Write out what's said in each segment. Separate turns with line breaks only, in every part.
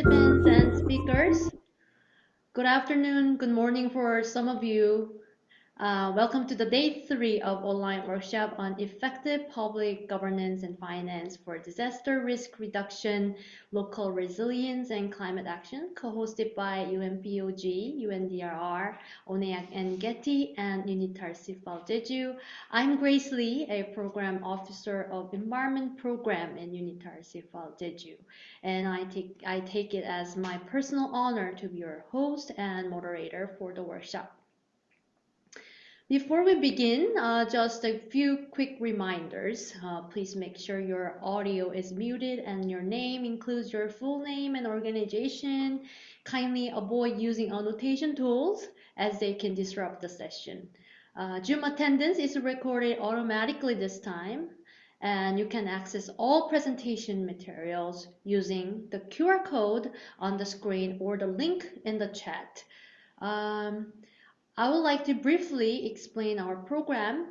participants and speakers. Good afternoon, good morning for some of you. Welcome to the day 3 of online workshop on effective public governance and finance for disaster risk reduction, local resilience, and climate action, co-hosted by UNPOG, UNDRR, ONEAC and Getty, and Unitar Sifal Jeju. I'm Grace Lee, a program officer of Environment Program in Unitar Sifal Jeju, and I take it as my personal honor to be your host and moderator for the workshop. Before we begin, just a few quick reminders. Please make sure your audio is muted and your name includes your full name and organization. Kindly avoid using annotation tools as they can disrupt the session. Zoom attendance is recorded automatically this time, and you can access all presentation materials using the QR code on the screen or the link in the chat. I would like to briefly explain our program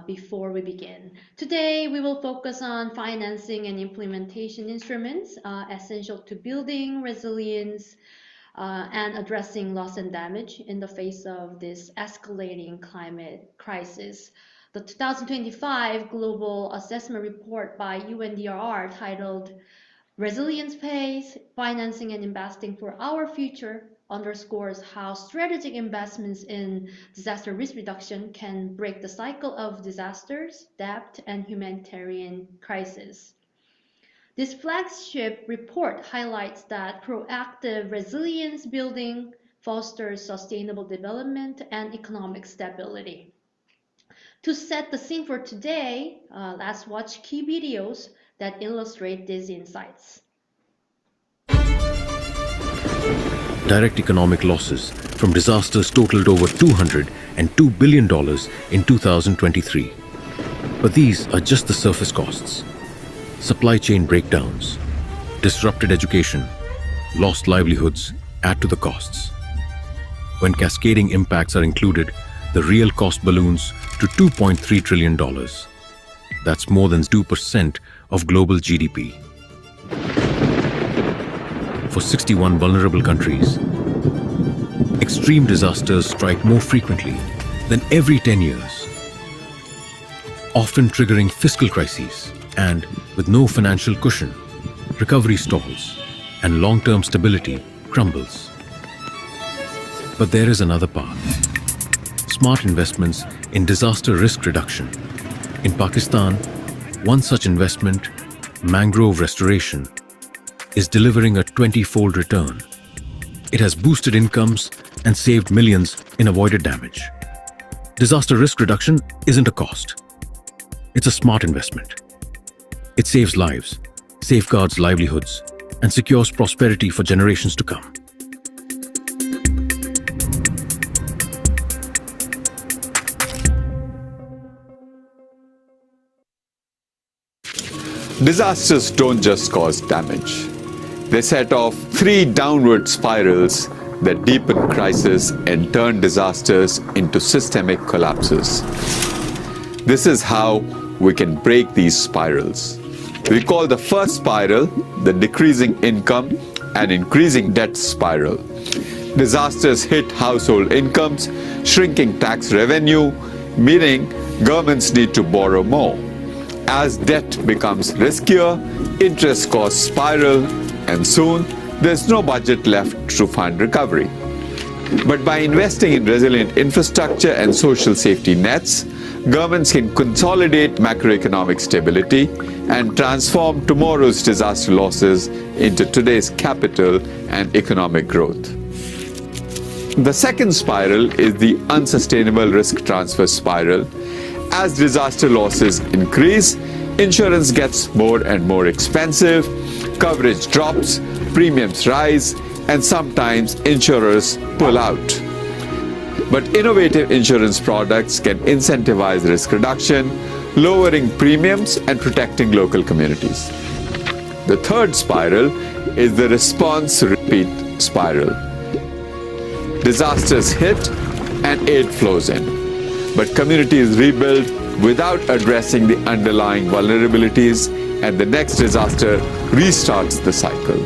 before we begin. Today, we will focus on financing and implementation instruments essential to building resilience and addressing loss and damage in the face of this escalating climate crisis. The 2025 Global Assessment Report by UNDRR titled Resilience Pays, Financing and Investing for Our Future underscores how strategic investments in disaster risk reduction can break the cycle of disasters, debt, and humanitarian crisis. This flagship report highlights that proactive resilience building fosters sustainable development and economic stability. To set the scene for today, let's watch key videos that illustrate these insights.
Direct economic losses from disasters totaled over $202 billion in 2023. But these are just the surface costs. Supply chain breakdowns, disrupted education, lost livelihoods add to the costs. When cascading impacts are included, the real cost balloons to $2.3 trillion. That's more than 2% of global GDP. For 61 vulnerable countries, extreme disasters strike more frequently than every 10 years, often triggering fiscal crises, and with no financial cushion, recovery stalls and long-term stability crumbles. But there is another path. Smart investments in disaster risk reduction. In Pakistan, one such investment, mangrove restoration, is delivering a 20-fold return. It has boosted incomes and saved millions in avoided damage. Disaster risk reduction isn't a cost. It's a smart investment. It saves lives, safeguards livelihoods, and secures prosperity for generations to come.
Disasters don't just cause damage. They set off 3 downward spirals that deepen crisis and turn disasters into systemic collapses. This is how we can break these spirals. We call the first spiral the decreasing income and increasing debt spiral. Disasters hit household incomes, shrinking tax revenue, meaning governments need to borrow more. As debt becomes riskier, interest costs spiral, and soon there's no budget left to fund recovery. But by investing in resilient infrastructure and social safety nets, governments can consolidate macroeconomic stability and transform tomorrow's disaster losses into today's capital and economic growth. The second spiral is the unsustainable risk transfer spiral. As disaster losses increase, insurance gets more and more expensive, coverage drops, premiums rise, and sometimes insurers pull out. But innovative insurance products can incentivize risk reduction, lowering premiums and protecting local communities. The third spiral is the response repeat spiral. Disasters hit and aid flows in, but communities rebuild without addressing the underlying vulnerabilities, and the next disaster restarts the cycle.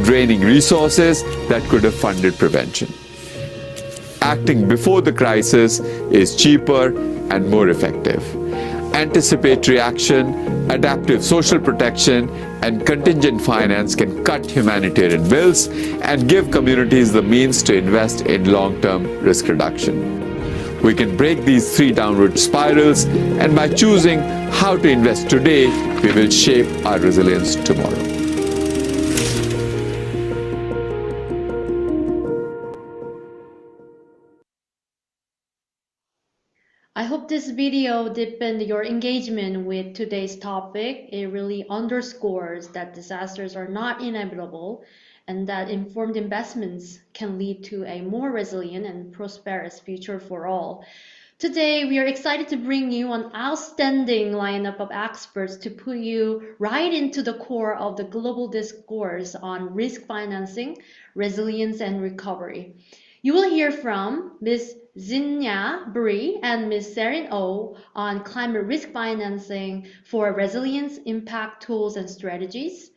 draining resources that could have funded prevention. Acting before the crisis is cheaper and more effective. Anticipatory action, adaptive social protection, and contingent finance can cut humanitarian bills and give communities the means to invest in long-term risk reduction. We can break these three downward spirals, and by choosing how to invest today, we will shape our resilience tomorrow.
I hope this video deepened your engagement with today's topic. It really underscores that disasters are not inevitable and that informed investments can lead to a more resilient and prosperous future for all. Today, we are excited to bring you an outstanding lineup of experts to put you right into the core of the global discourse on risk financing, resilience, and recovery. You will hear from Ms. Zinya Bri and Ms. Serin Oh on climate risk financing for resilience, impact tools, and strategies.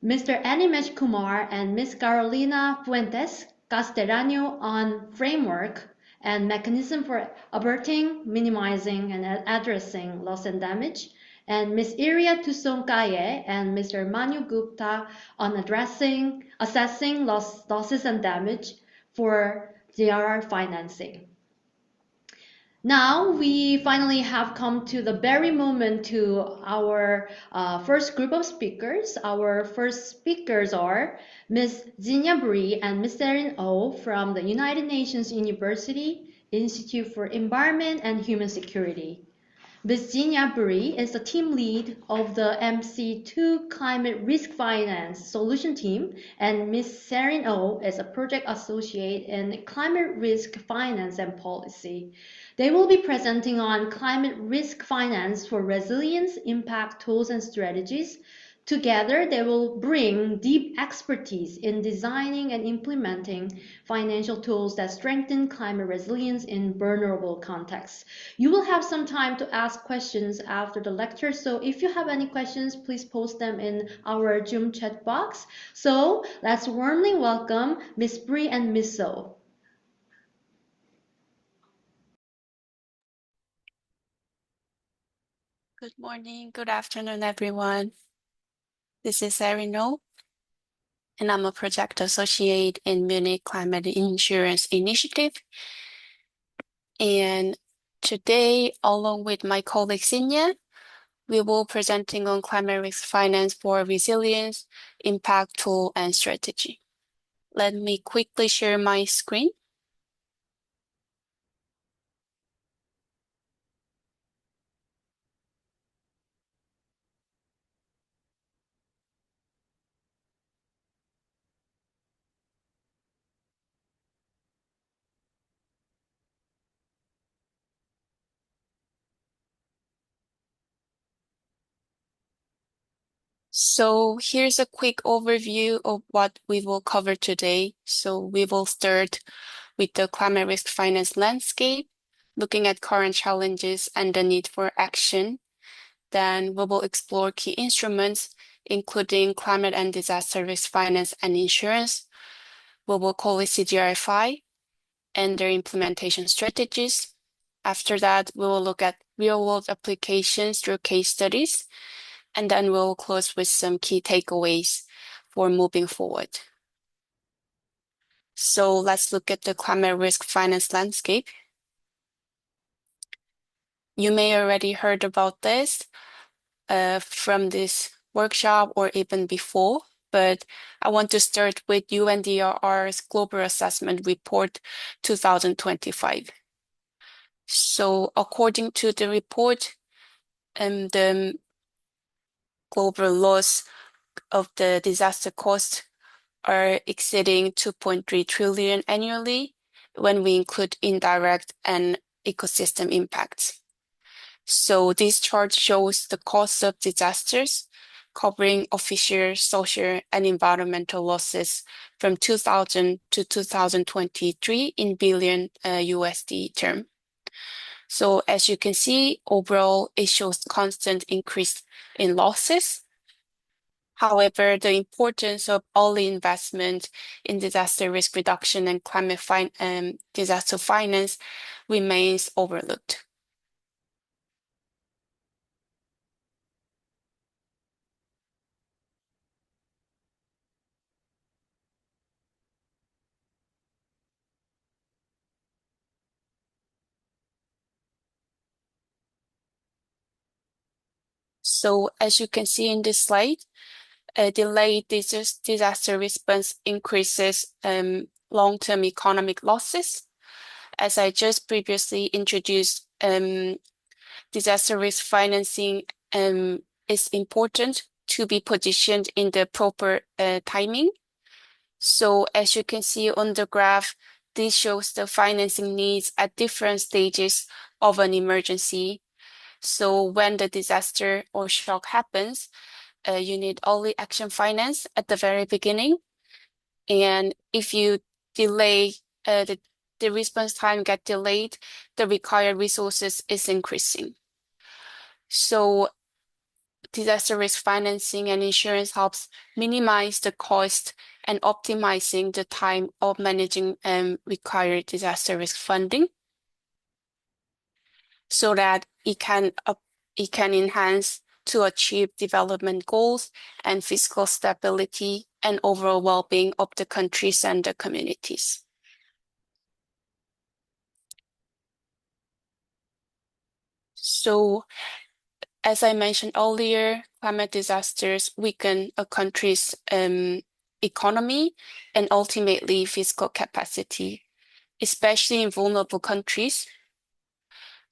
Mr. Animesh Kumar and Ms. Carolina Fuentes Castellano on framework and mechanism for averting, minimizing, and addressing loss and damage, and Ms. Iria Tusonkaye and Mr. Manu Gupta on assessing losses and damage for DRR financing. Now we finally have come to the very moment to our first group of speakers. Our first speakers are Ms. Zinya Bri and Ms. Erin Oh from the United Nations University Institute for Environment and Human Security. Ms. Zinya Buri is the team lead of the MC2 Climate Risk Finance Solution Team, and Ms. Serin Oh is a project associate in Climate Risk Finance and Policy. They will be presenting on climate risk finance for resilience, impact tools, and strategies. Together, they will bring deep expertise in designing and implementing financial tools that strengthen climate resilience in vulnerable contexts. You will have some time to ask questions after the lecture, so if you have any questions, please post them in our Zoom chat box. So let's warmly welcome Ms. Bri and Ms. So.
Good morning, good afternoon, everyone. This is Erin Oh, and I'm a project associate in Munich Climate Insurance Initiative. And today, along with my colleague Sinya, we will be presenting on climate risk finance for resilience, impact tool, and strategy. Let me quickly share my screen. So here's a quick overview of what we will cover today. So we will start with the climate risk finance landscape, looking at current challenges and the need for action. Then we will explore key instruments, including climate and disaster risk finance and insurance. We will call it CGRFI and their implementation strategies. After that, we will look at real-world applications through case studies, and then we'll close with some key takeaways for moving forward. So let's look at the climate risk finance landscape. You may already heard about this from this workshop or even before, but I want to start with UNDRR's Global Assessment Report 2025. So according to the report, the global loss of the disaster costs are exceeding 2.3 trillion annually when we include indirect and ecosystem impacts. So this chart shows the cost of disasters, covering official, social, and environmental losses from 2000 to 2023 in billion USD term. So as you can see, overall, it shows constant increase in losses. However, the importance of early investment in disaster risk reduction and disaster finance remains overlooked. So as you can see in this slide, delayed disaster response increases long-term economic losses. As I just previously introduced, disaster risk financing is important to be positioned in the proper timing. So as you can see on the graph, this shows the financing needs at different stages of an emergency. So when the disaster or shock happens, you need early action finance at the very beginning. And if you delay the response time get delayed, the required resources is increasing. So disaster risk financing and insurance helps minimize the cost and optimizing the time of managing required disaster risk funding so that it can enhance to achieve development goals and fiscal stability and overall well-being of the countries and the communities. So as I mentioned earlier, climate disasters weaken a country's economy and ultimately fiscal capacity, especially in vulnerable countries.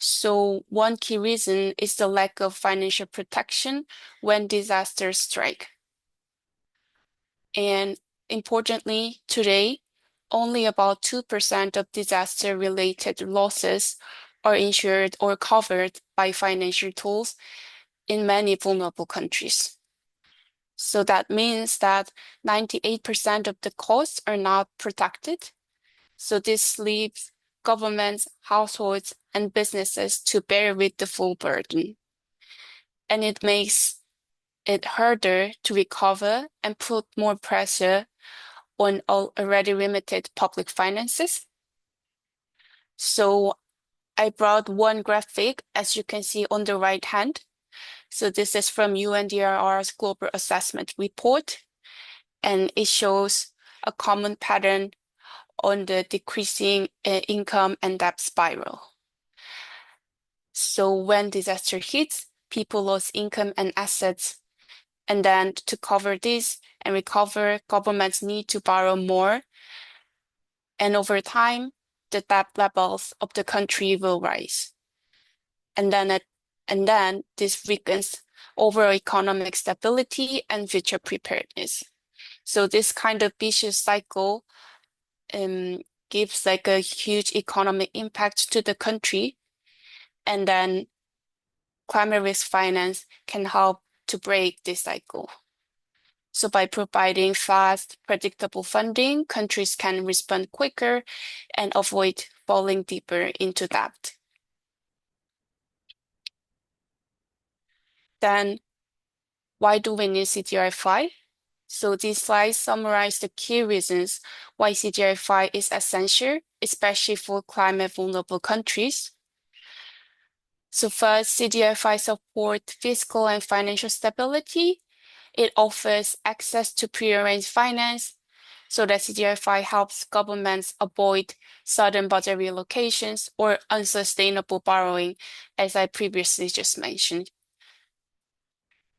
So one key reason is the lack of financial protection when disasters strike. And importantly, today, only about 2% of disaster-related losses are insured or covered by financial tools in many vulnerable countries. So that means that 98% of the costs are not protected. So this leaves governments, households, and businesses to bear with the full burden. And it makes it harder to recover and put more pressure on already limited public finances. So I brought one graphic, as you can see on the right hand. So this is from UNDRR's Global Assessment Report, and it shows a common pattern on the decreasing income and debt spiral. So when disaster hits, people lose income and assets. And then to cover this and recover, governments need to borrow more. And over time, the debt levels of the country will rise. And then this weakens overall economic stability and future preparedness. So this kind of vicious cycle gives like a huge economic impact to the country. And then climate risk finance can help to break this cycle. So by providing fast, predictable funding, countries can respond quicker and avoid falling deeper into debt. Then why do we need CDR5? So these slides summarize the key reasons why CDR5 is essential, especially for climate vulnerable countries. So first, CDR5 supports fiscal and financial stability. It offers access to prearranged finance so that CDR5 helps governments avoid sudden budget relocations or unsustainable borrowing, as I previously just mentioned.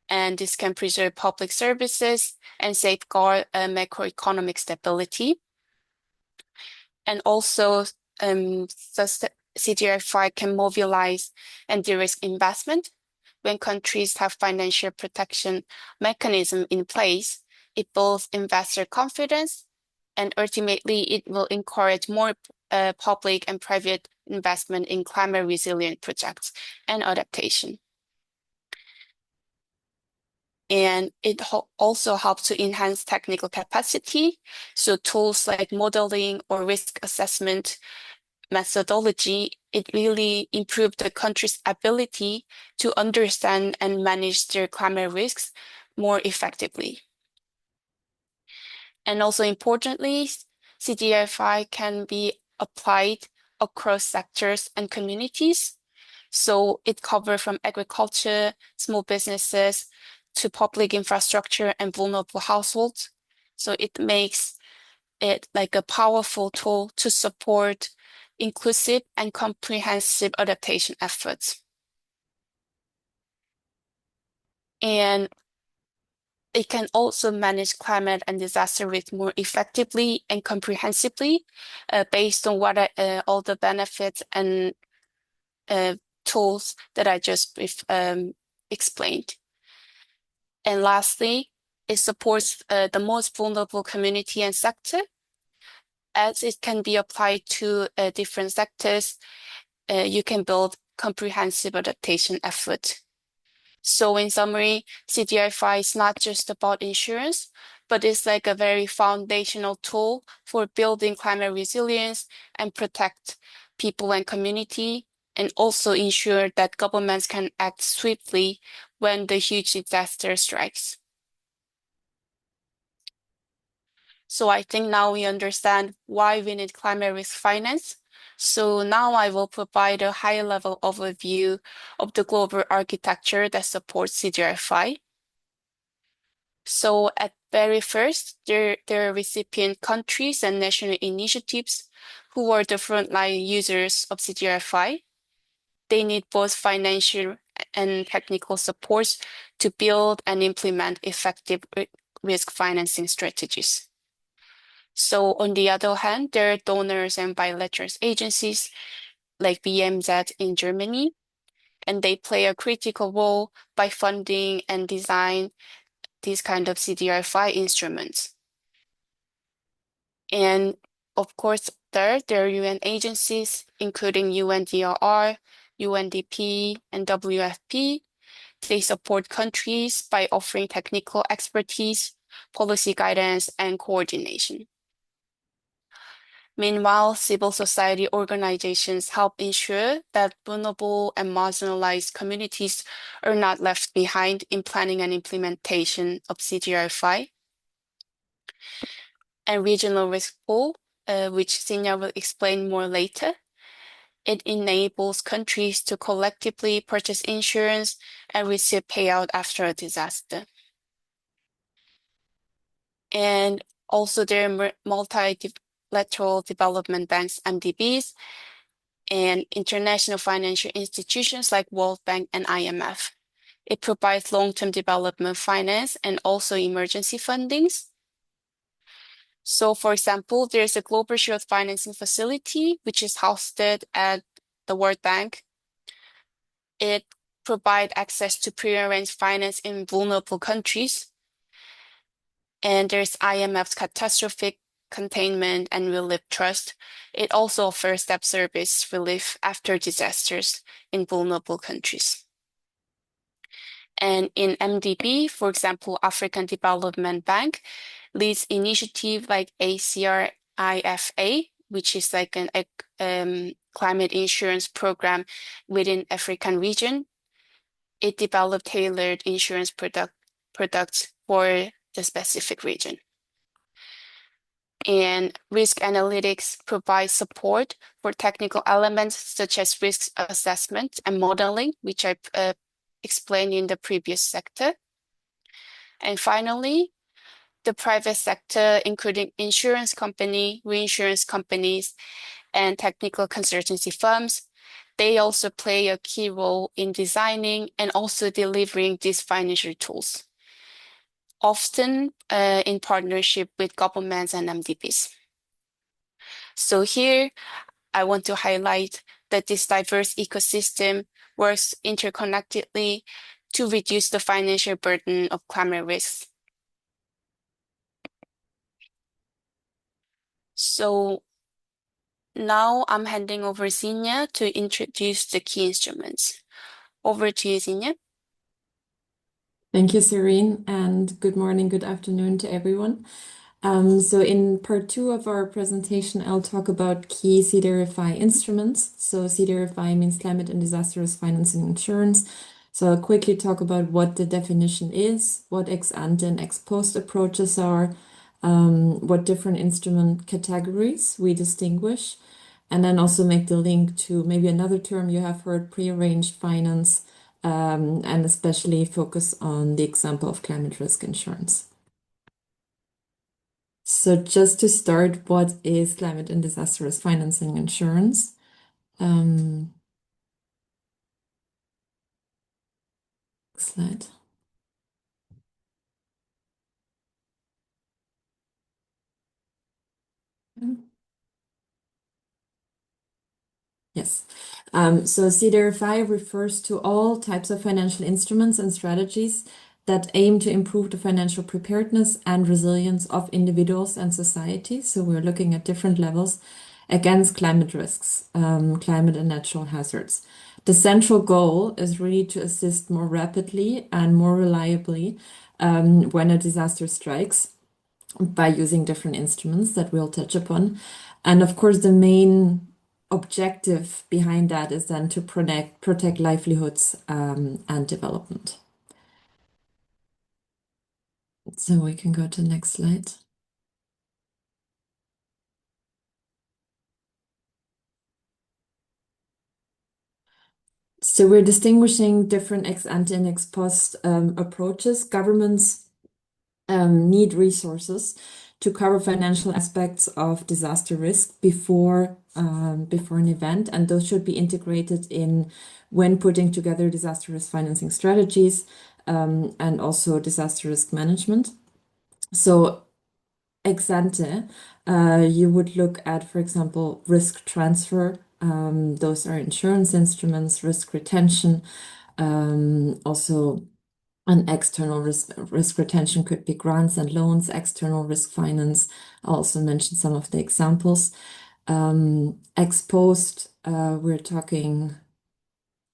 And this can preserve public services and safeguard macroeconomic stability. And also, CDR5 can mobilize and de-risk investment. When countries have financial protection mechanism in place, it builds investor confidence, and ultimately it will encourage more public and private investment in climate resilient projects and adaptation. And it also helps to enhance technical capacity. So tools like modeling or risk assessment methodology, it really improved the country's ability to understand and manage their climate risks more effectively. And also importantly, CDFI can be applied across sectors and communities. So it covers from agriculture, small businesses, to public infrastructure and vulnerable households. So it makes it like a powerful tool to support inclusive and comprehensive adaptation efforts. And it can also manage climate and disaster risk more effectively and comprehensively based on what all the benefits and tools that I just explained. And lastly, it supports the most vulnerable community and sector, as it can be applied to different sectors. You can build comprehensive adaptation effort. So in summary, CDFI is not just about insurance, but it's like a very foundational tool for building climate resilience and protect people and community, and also ensure that governments can act swiftly when the huge disaster strikes. So I think now we understand why we need climate risk finance. So now I will provide a high-level overview of the global architecture that supports CDFI. So at very first, there are recipient countries and national initiatives who are the frontline users of CDFI. They need both financial and technical support to build and implement effective risk financing strategies. So on the other hand, there are donors and bilateral agencies like BMZ in Germany, and they play a critical role by funding and design these kind of CDR5 instruments. And of course, third, there are UN agencies, including UNDRR, UNDP, and WFP. They support countries by offering technical expertise, policy guidance, and coordination. Meanwhile, civil society organizations help ensure that vulnerable and marginalized communities are not left behind in planning and implementation of CDR5. And regional risk pool, which Sinja will explain more later. It enables countries to collectively purchase insurance and receive payout after a disaster. And also there are multilateral development banks, MDBs, and international financial institutions like World Bank and IMF. It provides long-term development finance and also emergency fundings. So for example, there's a global shared financing facility, which is hosted at the World Bank. It provides access to pre-arranged finance in vulnerable countries. And there's IMF's Catastrophic Containment and Relief Trust. It also offers step service relief after disasters in vulnerable countries. And in MDB, for example, African Development Bank leads initiative like ACRIFA, which is like an climate insurance program within African region. It developed tailored insurance products for the specific region. And risk analytics provides support for technical elements such as risk assessment and modeling, which I explained in the previous sector. And finally, the private sector, including insurance company, reinsurance companies, and technical consultancy firms, they also play a key role in designing and also delivering these financial tools, often in partnership with governments and MDBs. So here, I want to highlight that this diverse ecosystem works interconnectedly to reduce the financial burden of climate risks. So now I'm handing over Sinja to introduce the key instruments. Over to you, Sinja.
Thank you, Serene, and good morning, good afternoon to everyone. So in part 2 of our presentation, I'll talk about key CDRFI instruments. So CDRFI means Climate and Disaster Risk Financing Insurance. So I'll quickly talk about what the definition is, what ex ante and ex post approaches are, what different instrument categories we distinguish, and then also make the link to maybe another term you have heard, prearranged finance, and especially focus on the example of climate risk insurance. So just to start, what is climate and disaster risk financing insurance? Slide. Yes. So CDR5 refers to all types of financial instruments and strategies that aim to improve the financial preparedness and resilience of individuals and societies. So we're looking at different levels against climate risks, climate and natural hazards. The central goal is really to assist more rapidly and more reliably when a disaster strikes by using different instruments that we'll touch upon. And of course, the main objective behind that is then to protect livelihoods and development. So we can go to the next slide. So we're distinguishing different ex ante and ex post approaches. Governments need resources to cover financial aspects of disaster risk before an event, and those should be integrated in when putting together disaster risk financing strategies and also disaster risk management. So ex ante, you would look at, for example, risk transfer. Those are insurance instruments, risk retention, also an external risk retention could be grants and loans, external risk finance. I'll also mention some of the examples. Ex post, we're talking,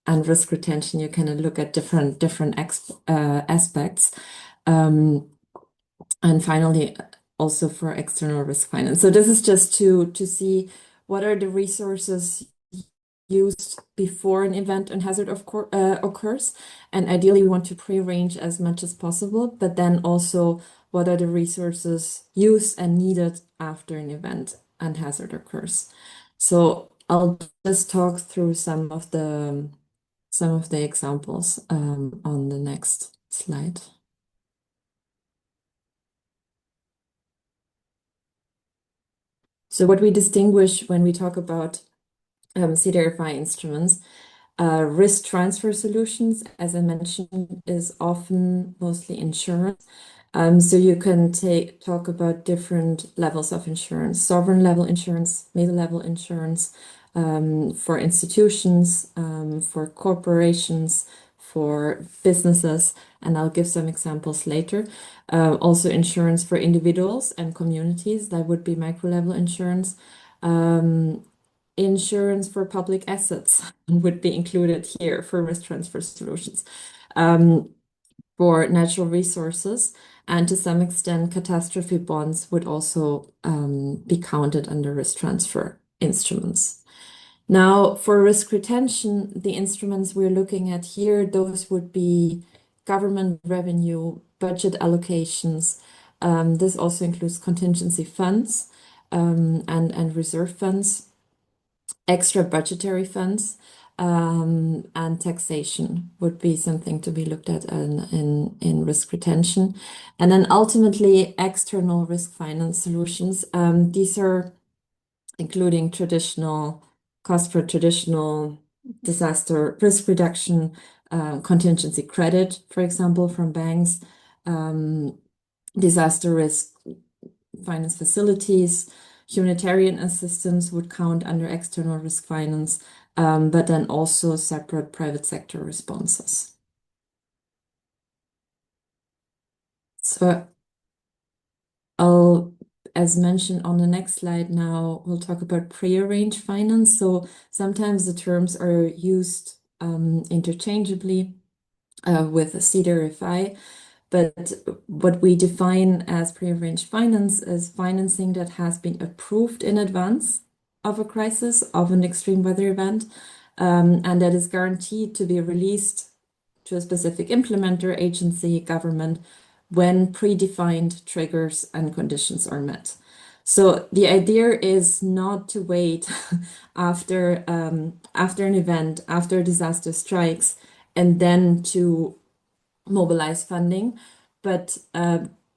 and risk retention, you can look at different aspects. And finally, also for external risk finance. So this is just to see what are the resources used before an event and hazard occurs. And ideally, we want to prearrange as much as possible, but then also what are the resources used and needed after an event and hazard occurs. So I'll just talk through some of the examples on the next slide. So what we distinguish when we talk about CDRFI instruments, risk transfer solutions, as I mentioned, is often mostly insurance. So you can talk about different levels of insurance, sovereign level insurance, middle level insurance, for institutions, for corporations, for businesses, and I'll give some examples later. Also insurance for individuals and communities, that would be micro level insurance. Insurance for public assets would be included here for risk transfer solutions. For natural resources, and to some extent, catastrophe bonds would also be counted under risk transfer instruments. Now, for risk retention, the instruments we're looking at here, those would be government revenue, budget allocations. This also includes contingency funds and reserve funds, extra budgetary funds, and taxation would be something to be looked at in risk retention. And then ultimately, external risk finance solutions. These are including traditional cost for traditional disaster risk reduction, contingency credit, for example, from banks, disaster risk finance facilities, humanitarian assistance would count under external risk finance, but then also separate private sector responses. So as mentioned on the next slide now, we'll talk about prearranged finance. So sometimes the terms are used interchangeably with CDRFI, but what we define as prearranged finance is financing that has been approved in advance of a crisis, of an extreme weather event, and that is guaranteed to be released to a specific implementer, agency, government, when predefined triggers and conditions are met. So the idea is not to wait after an event, after a disaster strikes, and then to mobilize funding, but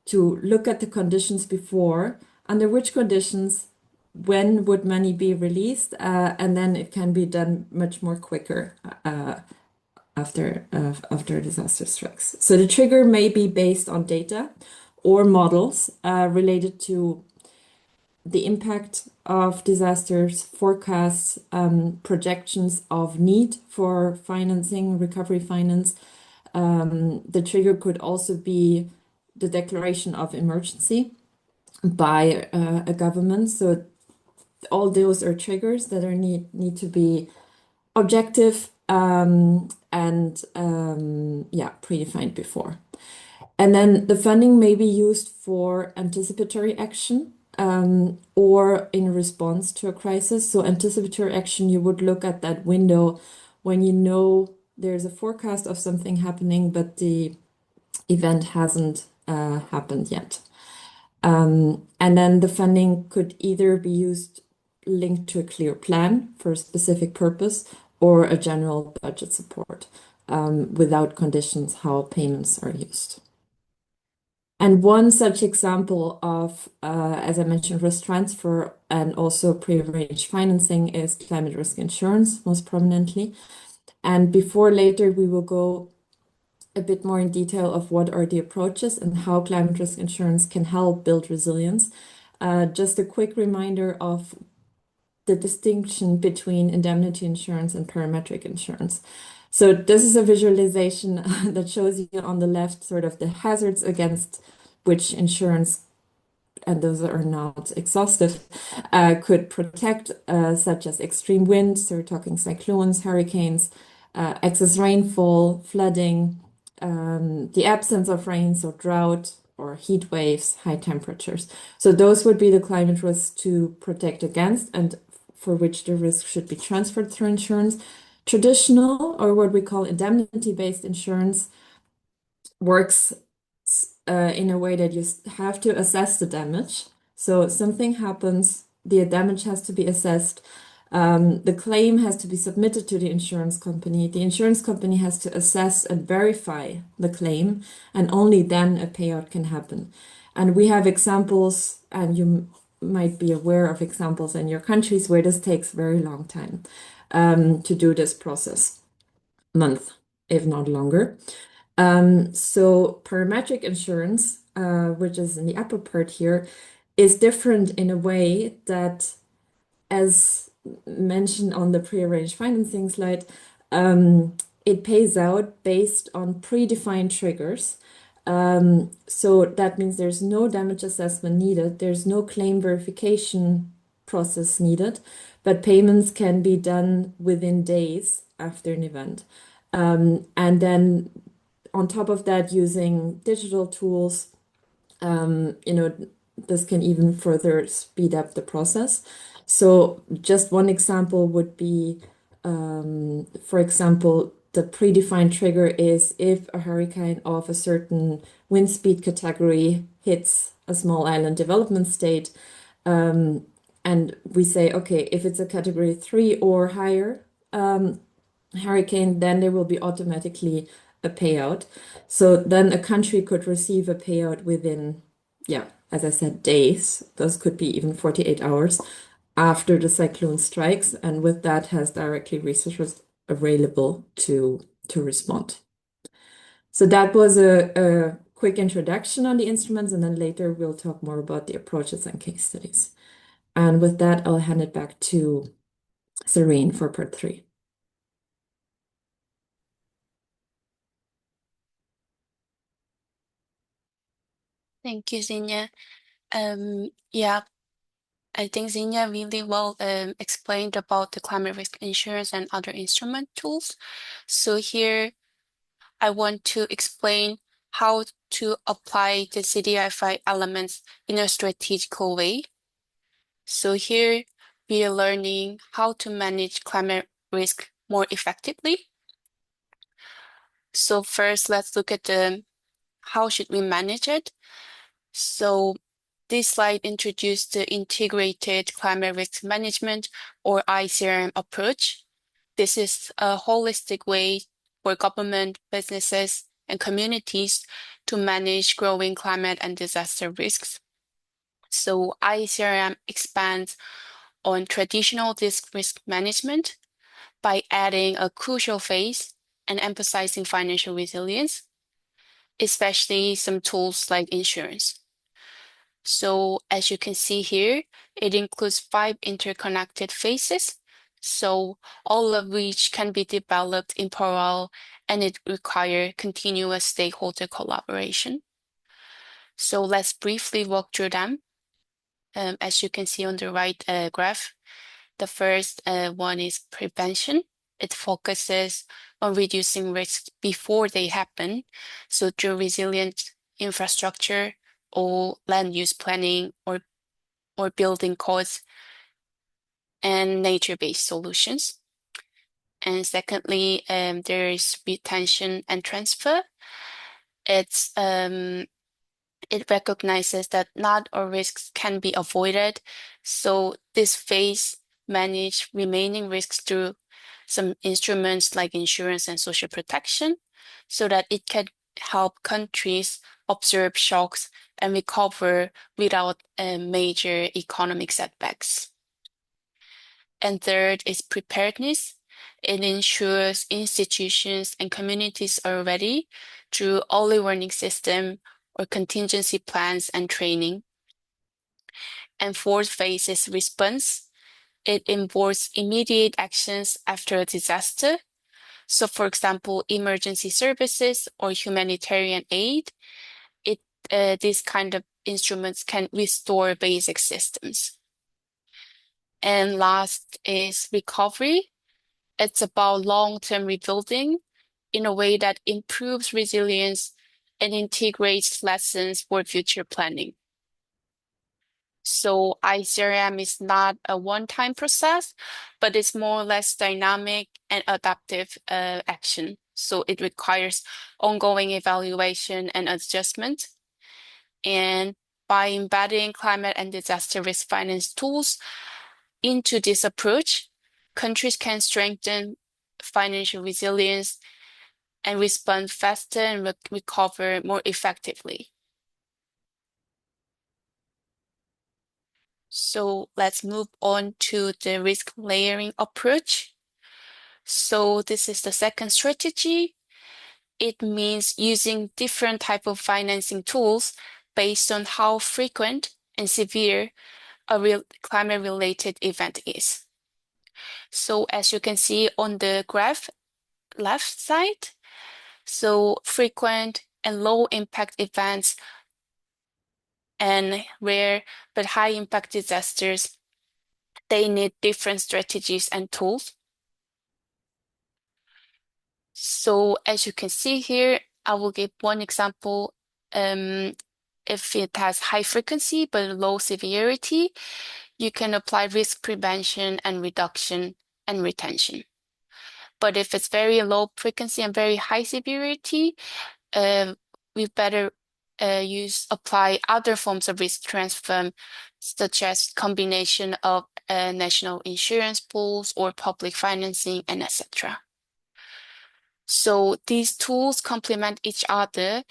to look at the conditions before, under which conditions, when would money be released, and then it can be done much more quicker after a disaster strikes. So the trigger may be based on data or models related to the impact of disasters, forecasts, projections of need for financing, recovery finance. The trigger could also be the declaration of emergency by a government. So all those are triggers that are need to be objective and predefined before. And then the funding may be used for anticipatory action or in response to a crisis. So anticipatory action, you would look at that window when you know there's a forecast of something happening, but the event hasn't happened yet. And then the funding could either be used linked to a clear plan for a specific purpose or a general budget support without conditions how payments are used. And one such example of, as I mentioned, risk transfer and also pre-arranged financing is climate risk insurance, most prominently. And before later, we will go a bit more in detail of what are the approaches and how climate risk insurance can help build resilience. Just a quick reminder of the distinction between indemnity insurance and parametric insurance. So this is a visualization that shows you on the left sort of the hazards against which insurance, and those are not exhaustive, could protect, such as extreme wind, so we're talking cyclones, hurricanes, excess rainfall, flooding, the absence of rain, so drought or heat waves, high temperatures. So those would be the climate risks to protect against and for which the risk should be transferred through insurance. Traditional, or what we call indemnity-based insurance, works in a way that you have to assess the damage. So something happens, the damage has to be assessed. The claim has to be submitted to the insurance company. The insurance company has to assess and verify the claim, and only then a payout can happen. And we have examples, and you might be aware of examples in your countries where this takes very long time to do this process, month, if not longer. So parametric insurance, which is in the upper part here, is different in a way that, as mentioned on the prearranged financing slide, it pays out based on predefined triggers. So that means there's no damage assessment needed, there's no claim verification process needed, but payments can be done within days after an event. And then on top of that, using digital tools, this can even further speed up the process. So just one example would be, for example, the predefined trigger is if a hurricane of a certain wind speed category hits a small island development state, and we say, okay, if it's a category 3 or higher hurricane, then there will be automatically a payout. So then a country could receive a payout within, as I said, days. Those could be even 48 hours after the cyclone strikes, and with that has directly resources available to respond. So that was a quick introduction on the instruments, and then later we'll talk more about the approaches and case studies. And with that, I'll hand it back to Serene for part 3.
Thank you, Xenia. I think Xenia really well explained about the climate risk insurance and other instrument tools. So here I want to explain how to apply the CDFI elements in a strategical way. So here we are learning how to manage climate risk more effectively. So first, let's look at how should we manage it. So this slide introduced the Integrated Climate Risk Management, or ICRM approach. This is a holistic way for government, businesses, and communities to manage growing climate and disaster risks. So ICRM expands on traditional risk management by adding a crucial phase and emphasizing financial resilience, especially some tools like insurance. So as you can see here, it includes 5 interconnected phases, so all of which can be developed in parallel, and it requires continuous stakeholder collaboration. So let's briefly walk through them. As you can see on the right graph, the first one is prevention. It focuses on reducing risks before they happen, so through resilient infrastructure or land use planning or building codes and nature-based solutions. And secondly, there is retention and transfer. It recognizes that not all risks can be avoided, so this phase manage remaining risks through some instruments like insurance and social protection, so that it can help countries absorb shocks and recover without major economic setbacks. And third is preparedness. It ensures institutions and communities are ready through early warning system or contingency plans and training. And fourth phase is response. It involves immediate actions after a disaster. So for example, emergency services or humanitarian aid, these kind of instruments can restore basic systems. And last is recovery. It's about long-term rebuilding in a way that improves resilience and integrates lessons for future planning. So ICRM is not a one-time process, but it's more or less dynamic and adaptive action. So it requires ongoing evaluation and adjustment. And by embedding climate and disaster risk finance tools into this approach, countries can strengthen financial resilience and respond faster and recover more effectively. So let's move on to the risk layering approach. So this is the second strategy. It means using different type of financing tools based on how frequent and severe a real climate-related event is. So as you can see on the graph left side, so frequent and low impact events and rare but high impact disasters, they need different strategies and tools. So as you can see here, I will give one example. If it has high frequency but low severity, you can apply risk prevention and reduction and retention. But if it's very low frequency and very high severity, we better apply other forms of risk transfer, such as combination of national insurance pools or public financing, and etc. So these tools complement each other,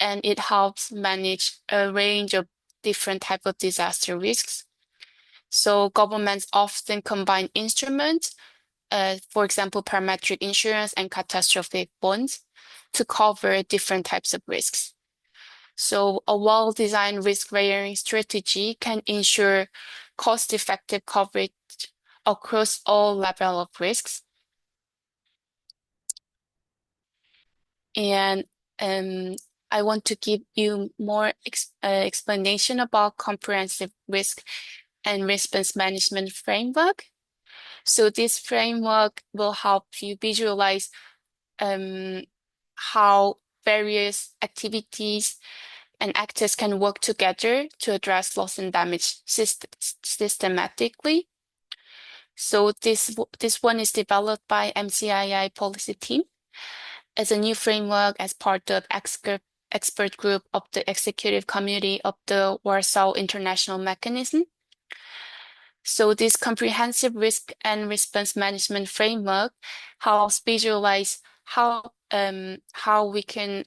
and it helps manage a range of different types of disaster risks. So governments often combine instruments, for example, parametric insurance and catastrophic bonds, to cover different types of risks. So a well-designed risk layering strategy can ensure cost-effective coverage across all levels of risks. And I want to give you more explanation about comprehensive risk and response management framework. So this framework will help you visualize how various activities and actors can work together to address loss and damage systematically. So this one is developed by MCII policy team, as a new framework as part of expert group of the executive committee of the Warsaw International Mechanism. So this comprehensive risk and response management framework helps visualize how we can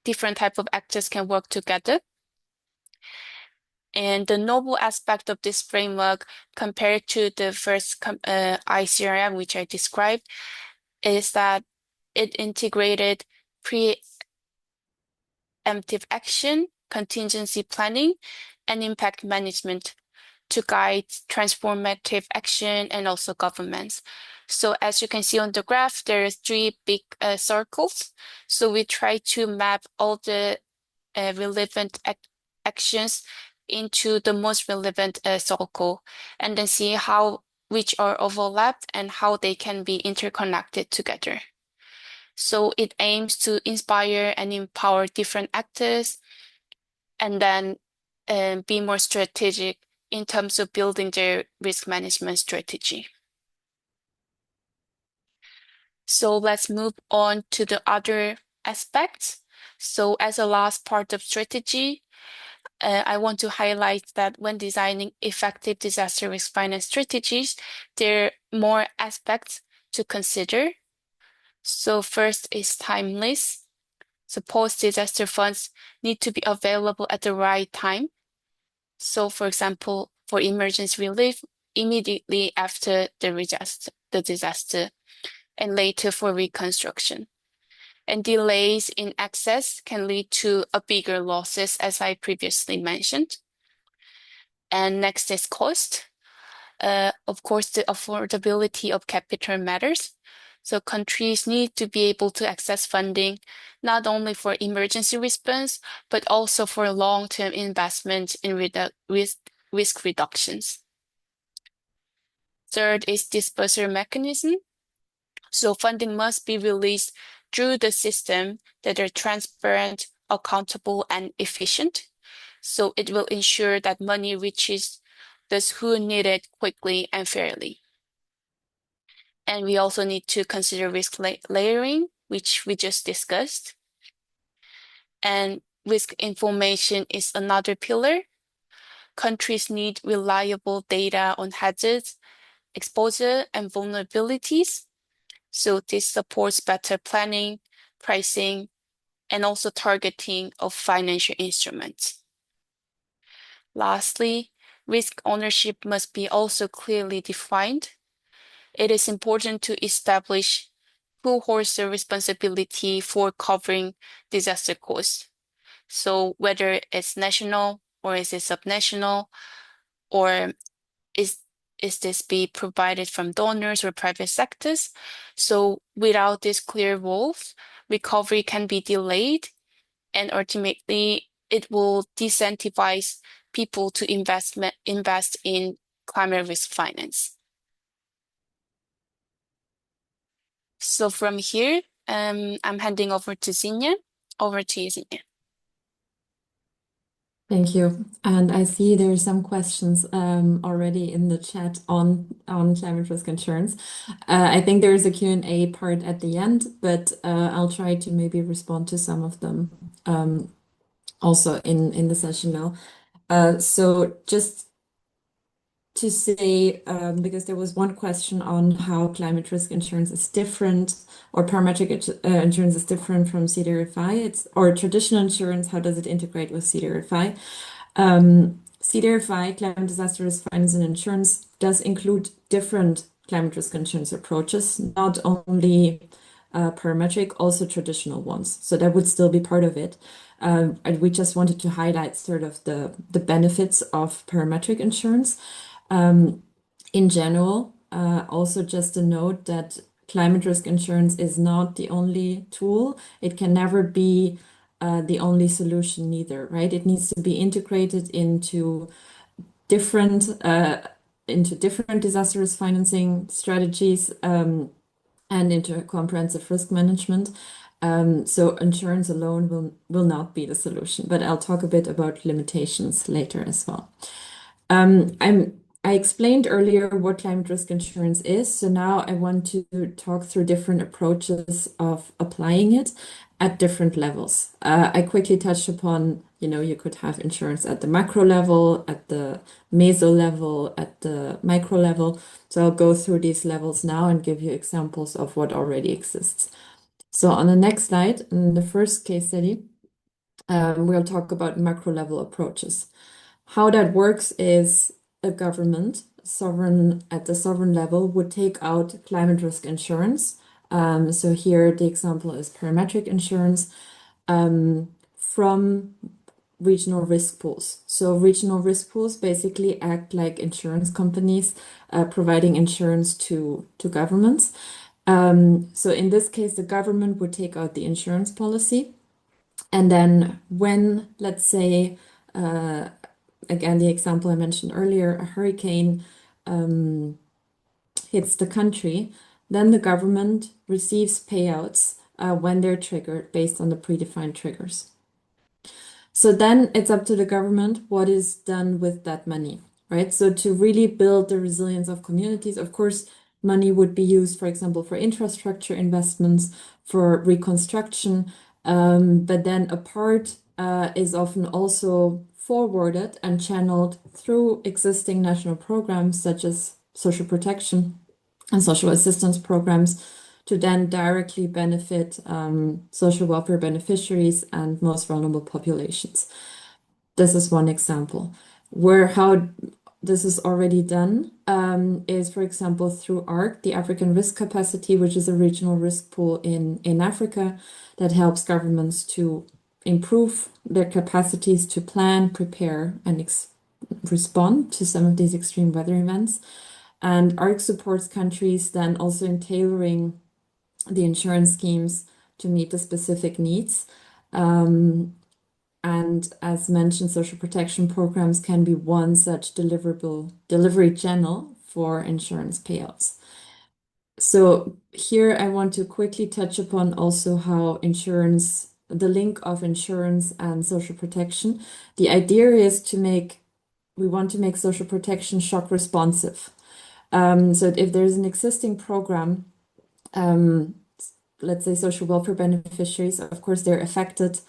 different type of actors can work together. And the novel aspect of this framework compared to the first ICRM, which I described, is that it integrated preemptive action, contingency planning, and impact management to guide transformative action and also governments. So as you can see on the graph, there are three big circles. So we try to map all the relevant actions into the most relevant circle, and then see which are overlapped and how they can be interconnected together. So it aims to inspire and empower different actors, and then be more strategic in terms of building their risk management strategy. So let's move on to the other aspects. So as a last part of strategy, I want to highlight that when designing effective disaster risk finance strategies, there are more aspects to consider. So first is timeless. So post-disaster funds need to be available at the right time. So for example, for emergency relief, immediately after the disaster, and later for reconstruction. And delays in access can lead to a bigger losses, as I previously mentioned. And next is cost. Of course, the affordability of capital matters. So countries need to be able to access funding, not only for emergency response, but also for long-term investment in risk reductions. Third is disbursal mechanism. So funding must be released through the system that are transparent, accountable, and efficient. So it will ensure that money reaches those who need it quickly and fairly. And we also need to consider risk layering, which we just discussed. And risk information is another pillar. Countries need reliable data on hazards, exposure, and vulnerabilities. So this supports better planning, pricing, and also targeting of financial instruments. Lastly, risk ownership must be also clearly defined. It is important to establish who holds the responsibility for covering disaster costs. So whether it's national or is it subnational, or is this be provided from donors or private sectors? So without these clear rules, recovery can be delayed, and ultimately it will disincentivize people to invest in climate risk finance. So from here, I'm handing over to Zinja. Over to you, Zinja.
Thank you. And I see there are some questions already in the chat on climate risk insurance. I think there is a Q&A part at the end, but I'll try to maybe respond to some of them also in the session now. So just to say, because there was one question on how climate risk insurance is different, or parametric insurance is different from CDRFI, or traditional insurance, how does it integrate with CDRFI? CDRFI, climate disaster risk finance and insurance, does include different climate risk insurance approaches, not only parametric, also traditional ones. So that would still be part of it. And we just wanted to highlight sort of the benefits of parametric insurance. In general, also just a note that climate risk insurance is not the only tool. It can never be the only solution neither, right? It needs to be integrated into different disaster risk financing strategies and into comprehensive risk management. So insurance alone will not be the solution, but I'll talk a bit about limitations later as well. I'm I explained earlier what climate risk insurance is, so now I want to talk through different approaches of applying it at different levels. I quickly touched upon, you could have insurance at the macro level, at the meso level, at the micro level. So I'll go through these levels now and give you examples of what already exists. So on the next slide, in the first case study, we'll talk about macro level approaches. How that works is a government, sovereign at the sovereign level, would take out climate risk insurance. So here the example is parametric insurance from regional risk pools. So regional risk pools basically act like insurance companies providing insurance to governments. So in this case, the government would take out the insurance policy. And then when, let's say, again, the example I mentioned earlier, a hurricane hits the country, then the government receives payouts when they're triggered based on the predefined triggers. So then it's up to the government what is done with that money, right? So to really build the resilience of communities, of course, money would be used, for example, for infrastructure investments, for reconstruction, but then a part is often also forwarded and channeled through existing national programs such as social protection and social assistance programs to then directly benefit social welfare beneficiaries and most vulnerable populations. This is one example. How this is already done is, for example, through ARC, the African Risk Capacity, which is a regional risk pool in Africa that helps governments to improve their capacities to plan, prepare, and respond to some of these extreme weather events. And ARC supports countries then also in tailoring the insurance schemes to meet the specific needs. And as mentioned, social protection programs can be one such delivery channel for insurance payouts. So here I want to quickly touch upon also how the link of insurance and social protection. The idea is we want to make social protection shock responsive. So if there's an existing program, let's say social welfare beneficiaries, of course, they're affected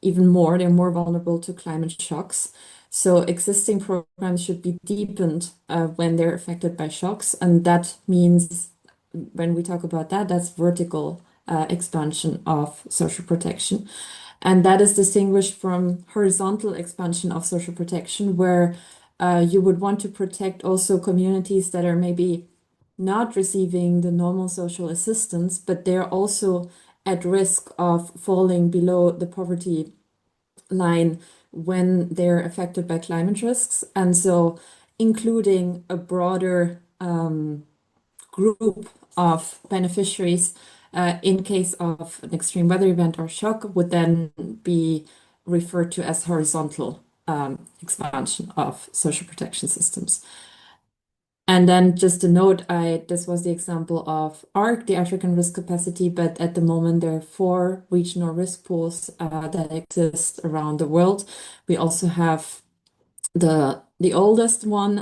even more. They're more vulnerable to climate shocks. So existing programs should be deepened when they're affected by shocks. And that means when we talk about that, that's vertical expansion of social protection. And that is distinguished from horizontal expansion of social protection, where you would want to protect also communities that are maybe not receiving the normal social assistance, but they're also at risk of falling below the poverty line when they're affected by climate risks. And so including a broader group of beneficiaries in case of an extreme weather event or shock would then be referred to as horizontal expansion of social protection systems. And then just a note, this was the example of ARC, the African Risk Capacity, but at the moment there are 4 regional risk pools that exist around the world. We also have the oldest one,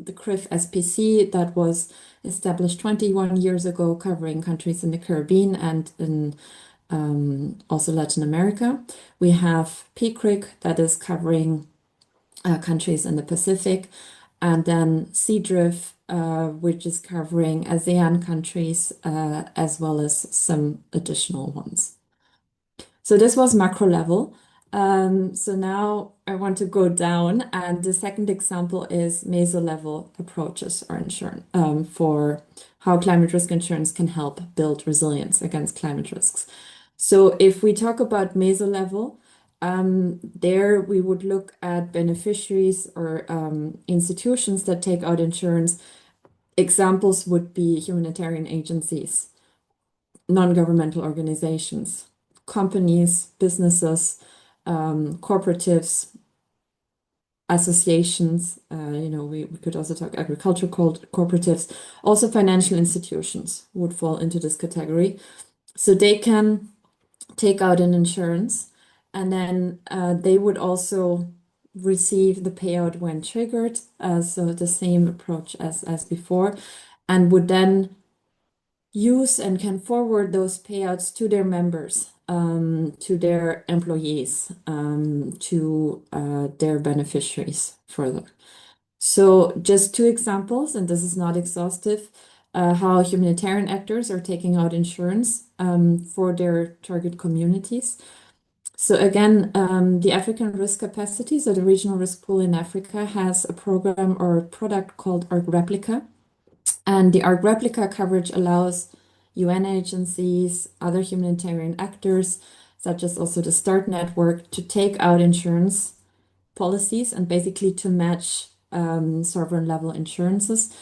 the CRIF SPC, that was established 21 years ago, covering countries in the Caribbean and in also Latin America. We have PCRIC that is covering countries in the Pacific, and then CDRIF, which is covering ASEAN countries as well as some additional ones. So this was macro level. So now I want to go down, and the second example is meso level approaches or insurance for how climate risk insurance can help build resilience against climate risks. So if we talk about meso level, there we would look at beneficiaries or institutions that take out insurance. Examples would be humanitarian agencies, non-governmental organizations, companies, businesses, cooperatives, associations. We could also talk agricultural cooperatives. Also, financial institutions would fall into this category. So they can take out an insurance, and then they would also receive the payout when triggered, so the same approach as before, and would then use and can forward those payouts to their members, to their employees, to their beneficiaries further. So just two examples, and this is not exhaustive, how humanitarian actors are taking out insurance for their target communities. So again, the African Risk Capacity, so the regional risk pool in Africa, has a program or a product called ARC Replica. And the ARC Replica coverage allows UN agencies, other humanitarian actors, such as also the START network, to take out insurance policies and basically to match sovereign level insurances.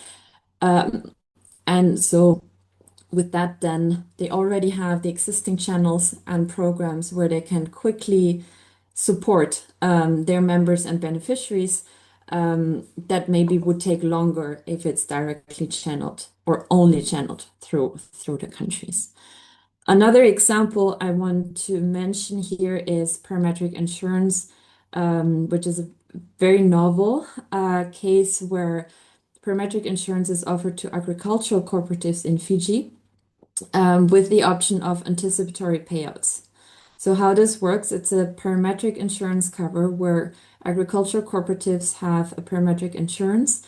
And so with that, then they already have the existing channels and programs where they can quickly support their members and beneficiaries that maybe would take longer if it's directly channeled or only channeled through the countries. Another example I want to mention here is parametric insurance, which is a very novel case where parametric insurance is offered to agricultural cooperatives in Fiji with the option of anticipatory payouts. So how this works, it's a parametric insurance cover where agricultural cooperatives have a parametric insurance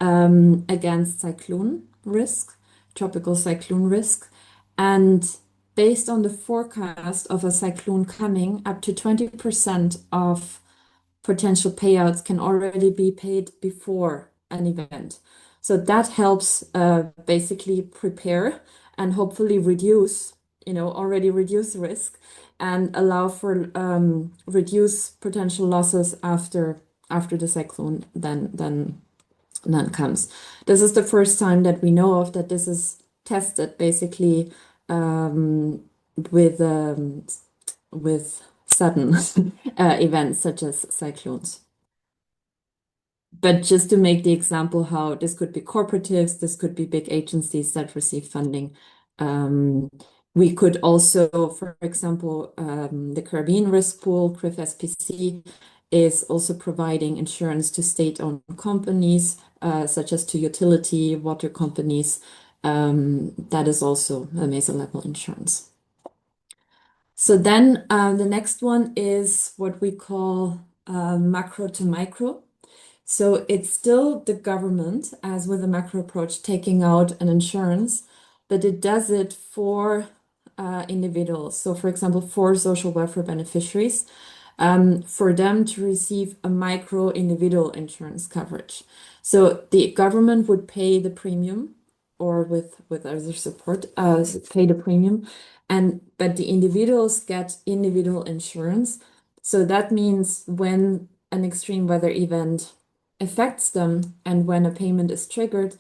against cyclone risk, tropical cyclone risk. And based on the forecast of a cyclone coming, up to 20% of potential payouts can already be paid before an event. So that helps basically prepare and hopefully reduce, already reduce risk and allow for reduce potential losses after the cyclone then comes. This is the first time that we know of that this is tested basically with sudden events such as cyclones. But just to make the example how this could be cooperatives, this could be big agencies that receive funding. We could also, for example, the Caribbean Risk Pool, CRIF SPC, is also providing insurance to state-owned companies, such as to utility, water companies. That is also a meso-level insurance. So then the next one is what we call macro to micro. So it's still the government, as with the macro approach, taking out an insurance, but it does it for individuals. So for example, for social welfare beneficiaries, for them to receive a micro individual insurance coverage. So the government would pay the premium or with other support, pay the premium, but the individuals get individual insurance. So that means when an extreme weather event affects them and when a payment is triggered,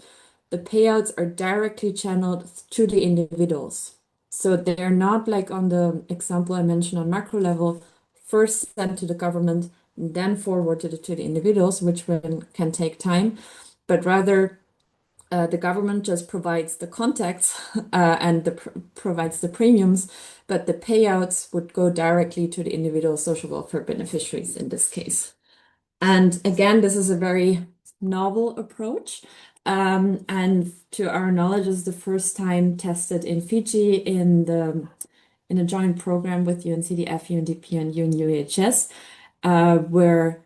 the payouts are directly channeled to the individuals. So they're not like on the example I mentioned on macro level, first sent to the government, then forwarded to the individuals, which can take time, but rather the government just provides the contacts and provides the premiums, but the payouts would go directly to the individual social welfare beneficiaries in this case. And again, this is a very novel approach. And to our knowledge, is the first time tested in Fiji in a joint program with UNCDF, UNDP, and UNUHS, where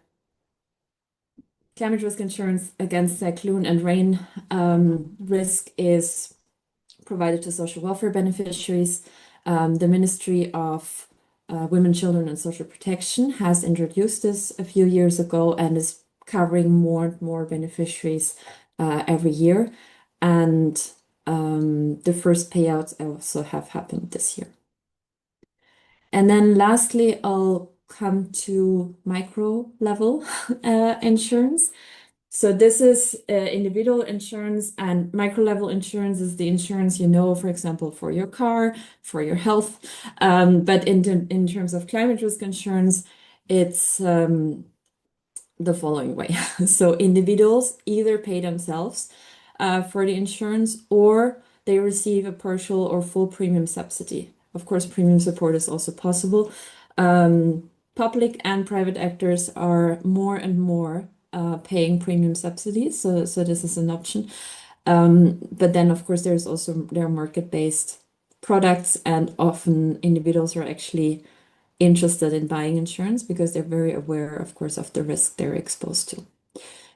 climate risk insurance against cyclone and rain risk is provided to social welfare beneficiaries. The Ministry of Women, Children, and Social Protection has introduced this a few years ago and is covering more and more beneficiaries every year. And the first payouts also have happened this year. And then lastly, I'll come to micro level insurance. So this is individual insurance, and micro level insurance is the insurance, for example, for your car, for your health. But in terms of climate risk insurance, it's the following way. So individuals either pay themselves for the insurance or they receive a partial or full premium subsidy. Of course, premium support is also possible. public and private actors are more and more paying premium subsidies. So this is an option. But then, of course, there are market-based products, and often individuals are actually interested in buying insurance because they're very aware, of course, of the risk they're exposed to.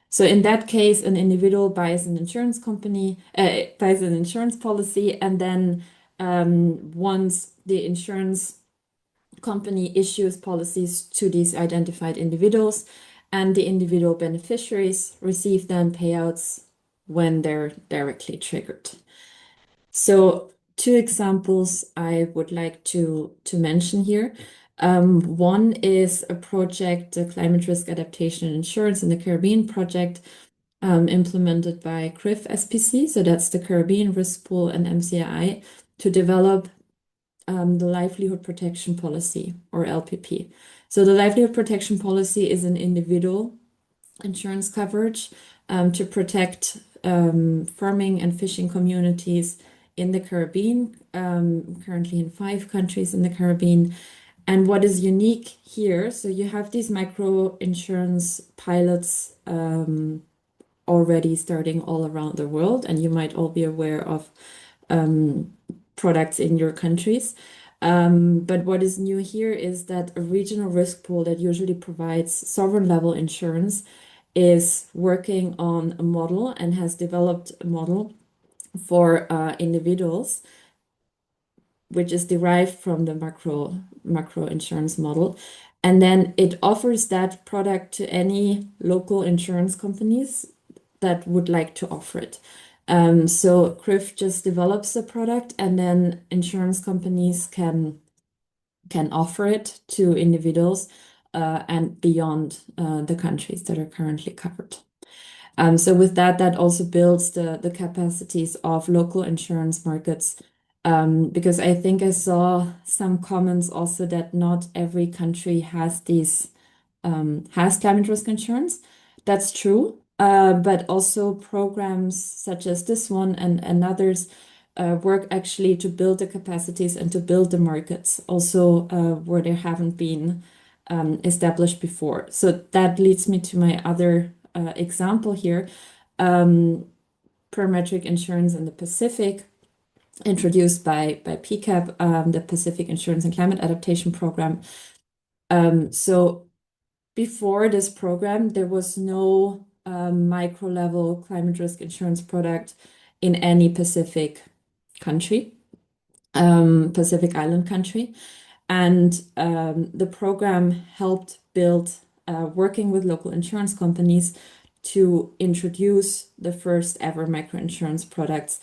So in that case, an individual buys an insurance company, buys an insurance policy, and then once the insurance company issues policies to these identified individuals, and the individual beneficiaries receive then payouts when they're directly triggered. So two examples I would like to mention here. One is a project, the Climate Risk Adaptation and Insurance in the Caribbean project, implemented by CRIF SPC, so that's the Caribbean Risk Pool and MCI, to develop the Livelihood Protection Policy, or LPP. So the Livelihood Protection Policy is an individual insurance coverage to protect farming and fishing communities in the Caribbean, currently in 5 countries in the Caribbean. And what is unique here, so you have these micro insurance pilots already starting all around the world, and you might all be aware of products in your countries. But what is new here is that a regional risk pool that usually provides sovereign level insurance is working on a model and has developed a model for individuals, which is derived from the macro insurance model. And then it offers that product to any local insurance companies that would like to offer it. So CRIF just develops the product, and then insurance companies can offer it to individuals and beyond the countries that are currently covered. So with that also builds the capacities of local insurance markets, because I think I saw some comments also that not every country has climate risk insurance. That's true. But also programs such as this one and others work actually to build the capacities and to build the markets also where they haven't been established before. So that leads me to my other example here. Parametric insurance in the Pacific, introduced by PCAP, the Pacific Insurance and Climate Adaptation Program. So before this program, there was no micro level climate risk insurance product in any Pacific country, Pacific Island country. And the program helped build, working with local insurance companies, to introduce the first ever microinsurance products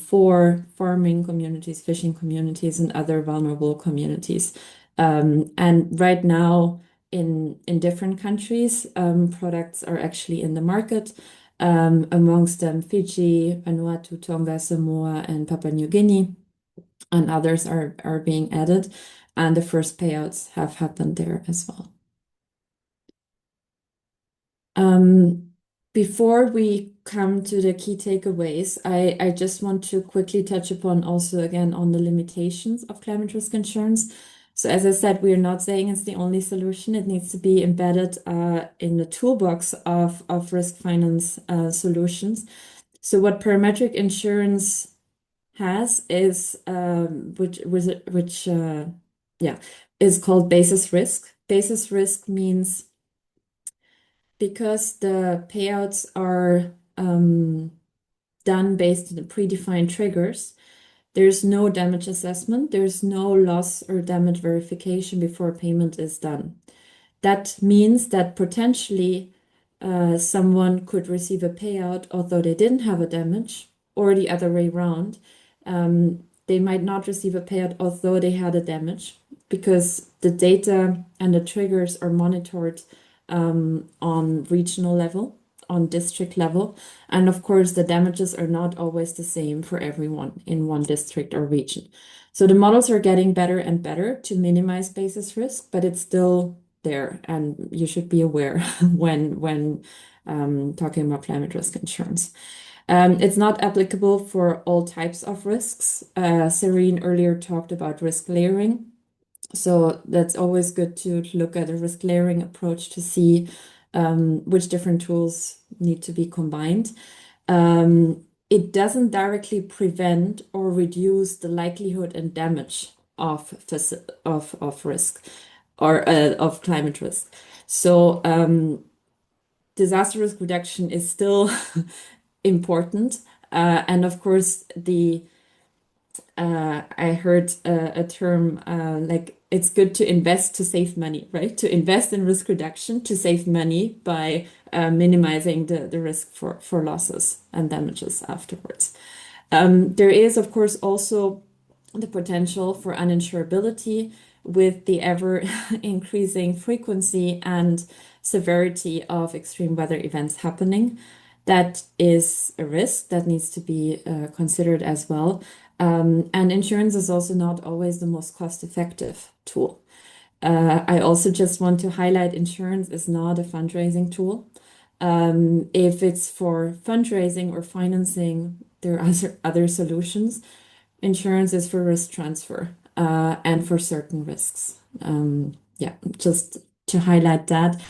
for farming communities, fishing communities, and other vulnerable communities. And right now, in different countries, products are actually in the market. Amongst them Fiji, Vanuatu, Tonga, Samoa, and Papua New Guinea, and others are being added, and the first payouts have happened there as well. Before we come to the key takeaways, I just want to quickly touch upon also again on the limitations of climate risk insurance. So as I said, we are not saying it's the only solution. It needs to be embedded in the toolbox of risk finance solutions. So what parametric insurance has is is called basis risk. Basis risk means because the payouts are done based on the predefined triggers, there's no damage assessment, there's no loss or damage verification before payment is done. That means that potentially someone could receive a payout although they didn't have a damage, or the other way around. They might not receive a payout although they had a damage, because the data and the triggers are monitored on regional level, on district level. And of course, the damages are not always the same for everyone in one district or region. So the models are getting better and better to minimize basis risk, but it's still there, and you should be aware when talking about climate risk insurance. It's not applicable for all types of risks. Serene earlier talked about risk layering. So that's always good to look at a risk layering approach to see which different tools need to be combined. It doesn't directly prevent or reduce the likelihood and damage of risk or of climate risk. So disaster risk reduction is still important. And of course, I heard a term like it's good to invest to save money, right? To invest in risk reduction to save money by minimizing the risk for losses and damages afterwards. There is, of course, also the potential for uninsurability with the ever increasing frequency and severity of extreme weather events happening. That is a risk that needs to be considered as well. And insurance is also not always the most cost-effective tool. I also just want to highlight insurance is not a fundraising tool. If it's for fundraising or financing, there are other solutions. Insurance is for risk transfer and for certain risks. Yeah, just to highlight that.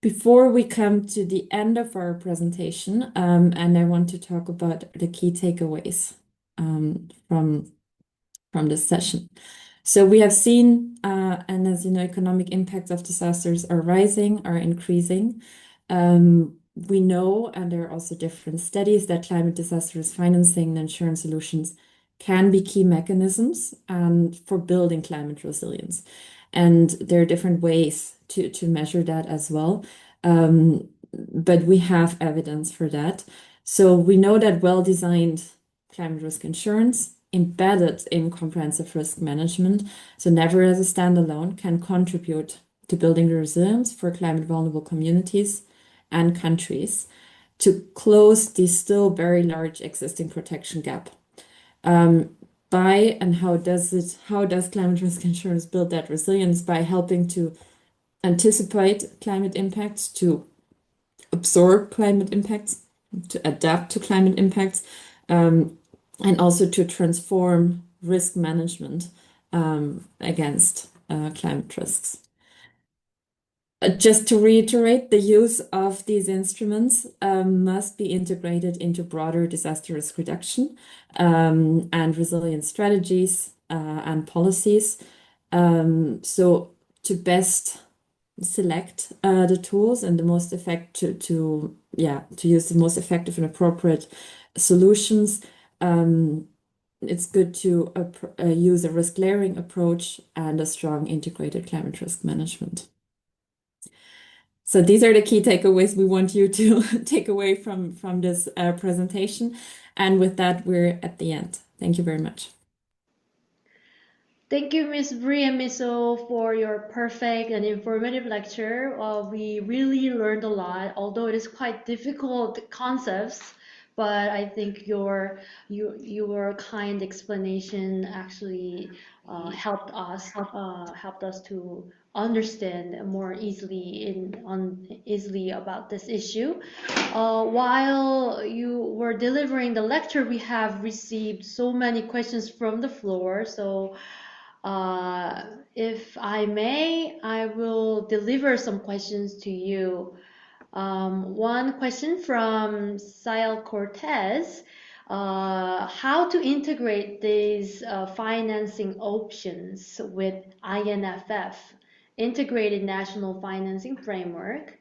Before we come to the end of our presentation, and I want to talk about the key takeaways from this session. So we have seen, and as you know, economic impacts of disasters are rising, are increasing. We know, and there are also different studies, that climate disaster risk financing and insurance solutions can be key mechanisms for building climate resilience. And there are different ways to measure that as well. But we have evidence for that. So we know that well-designed climate risk insurance embedded in comprehensive risk management, so never as a standalone, can contribute to building the resilience for climate vulnerable communities and countries to close the still very large existing protection gap. How does climate risk insurance build that resilience? By helping to anticipate climate impacts, to absorb climate impacts, to adapt to climate impacts, and also to transform risk management against climate risks. Just to reiterate, the use of these instruments must be integrated into broader disaster risk reduction and resilience strategies and policies. So to best select the tools and the most effective to use the most effective and appropriate solutions. It's good to use a risk layering approach and a strong integrated climate risk management. So these are the key takeaways we want you to take away from this presentation. And with that, we're at the end. Thank you very much.
Thank you, Ms. Bree and Ms. O, for your perfect and informative lecture. We really learned a lot, although it is quite difficult concepts, but I think your kind explanation actually helped us to understand more easily about this issue. While you were delivering the lecture, we have received so many questions from the floor. So if I may, I will deliver some questions to you. One question from Sile Cortez. How to integrate these financing options with INFF, Integrated National Financing Framework,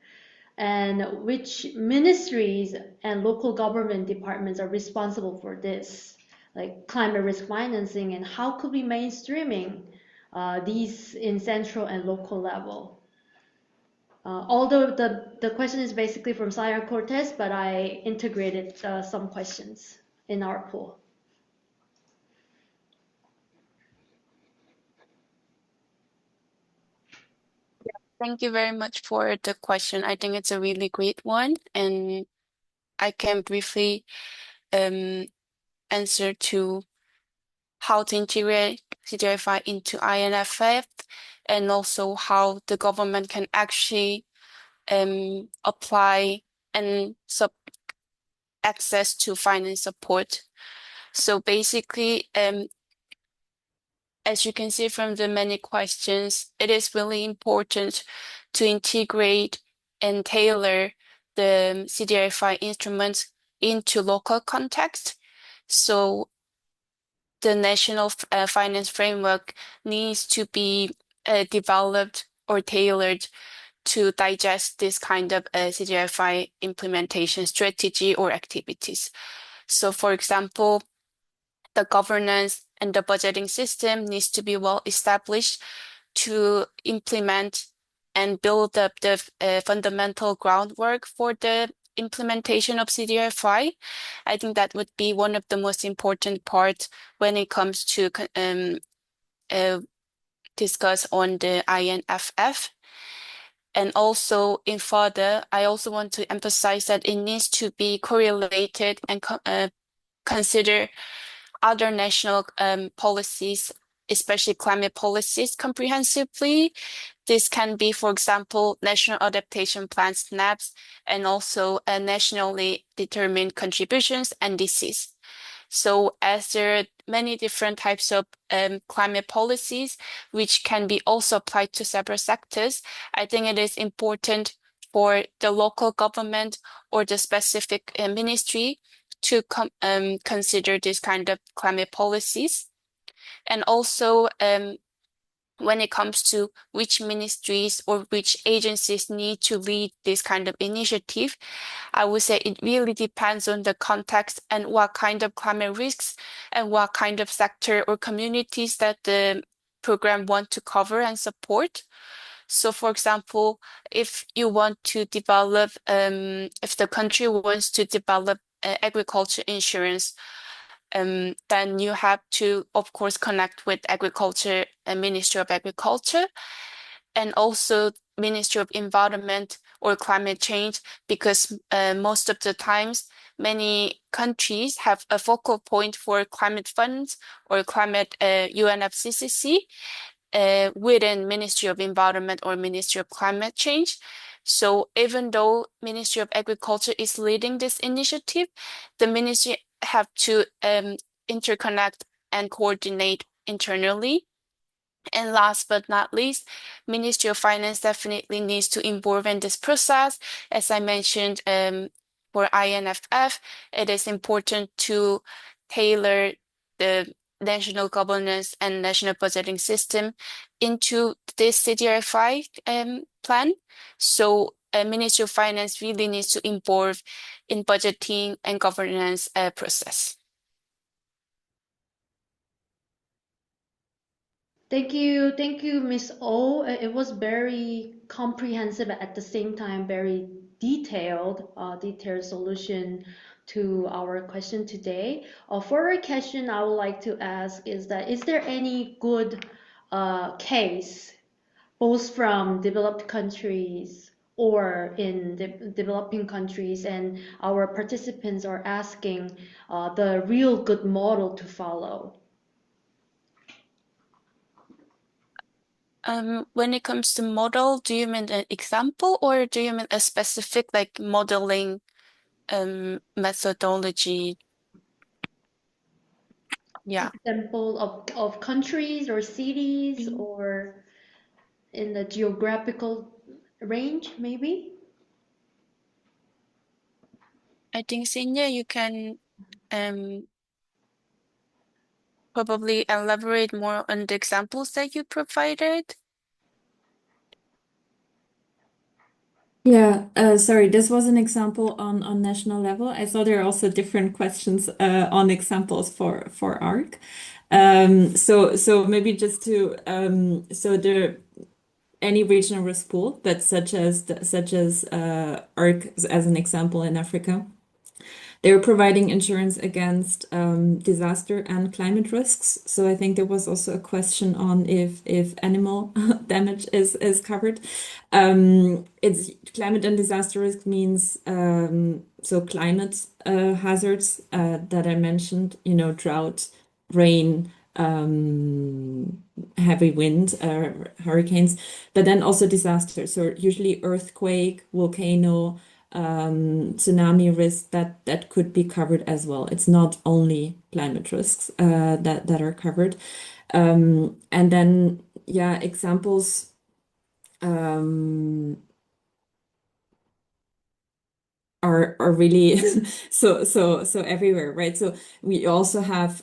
and which ministries and local government departments are responsible for this, like climate risk financing, and how could we mainstreaming these in central and local level? Although the question is basically from Sire Cortez, but I integrated some questions in our pool.
Thank you very much for the question. I think it's a really great one, and I can briefly answer to how to integrate CTRFI into INFF, and also how the government can actually apply and access to finance support. So basically, as you can see from the many questions, it is really important to integrate and tailor the CDRFI instruments into local context. So the national finance framework needs to be developed or tailored to digest this kind of CDRFI implementation strategy or activities. So for example, the governance and the budgeting system needs to be well established to implement and build up the fundamental groundwork for the implementation of CDRFI. I think that would be one of the most important parts when it comes to discuss on the INFF. And also in further, I also want to emphasize that it needs to be correlated and consider other national policies, especially climate policies, comprehensively. This can be, for example, National Adaptation Plans, NAPs, and also nationally determined contributions, NDCs. So as there are many different types of climate policies, which can be also applied to several sectors, I think it is important for the local government or the specific ministry to consider this kind of climate policies. And also, when it comes to which ministries or which agencies need to lead this kind of initiative, I would say it really depends on the context and what kind of climate risks and what kind of sector or communities that the program want to cover and support. So for example, if you want to develop, if the country wants to develop agriculture insurance, then you have to, of course, connect with Agriculture and Ministry of Agriculture and also Ministry of Environment or Climate Change, because most of the times many countries have a focal point for climate funds or climate UNFCCC within Ministry of Environment or Ministry of Climate Change. So even though Ministry of Agriculture is leading this initiative, the ministry have to interconnect and coordinate internally. And last but not least, Ministry of Finance definitely needs to involve in this process. As I mentioned, for INFF, it is important to tailor the national governance and national budgeting system into this CDRFI plan. So Ministry of Finance really needs to involve in budgeting and governance process.
Thank you, Miss O. It was very comprehensive at the same time, very detailed solution to our question today. For a question I would like to ask is that is there any good case, both from developed countries or in developing countries, and our participants are asking the real good model to follow?
When it comes to model, do you mean an example or do you mean a specific like modeling methodology? Yeah,
Example of countries or cities
Mm.
or in the geographical range, maybe?
I think Sinja, you can um probably elaborate more on the examples that you provided.
Yeah, sorry, this was an example on national level. I saw there are also different questions on examples for ARC. So maybe just to so there any regional risk pool, but such as ARC as an example in Africa. They're providing insurance against disaster and climate risks. So I think there was also a question on if animal damage is covered. It's climate and disaster risk means so climate hazards that I mentioned, drought, rain, heavy wind, hurricanes, but then also disasters. So usually earthquake, volcano, tsunami risk that could be covered as well. It's not only climate risks that are covered. And then, yeah, examples are really so everywhere, right? So we also have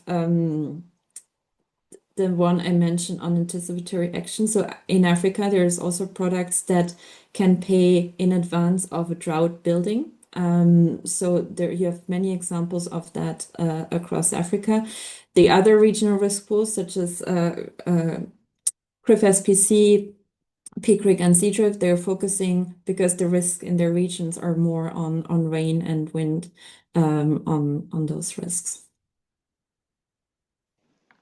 the one I mentioned on anticipatory action. So in Africa, there's also products that can pay in advance of a drought building. So there you have many examples of that across Africa. The other regional risk pools, such as CRIF SPC, PCRIC, and CDRIF, they're focusing because the risk in their regions are more on rain and wind on those risks.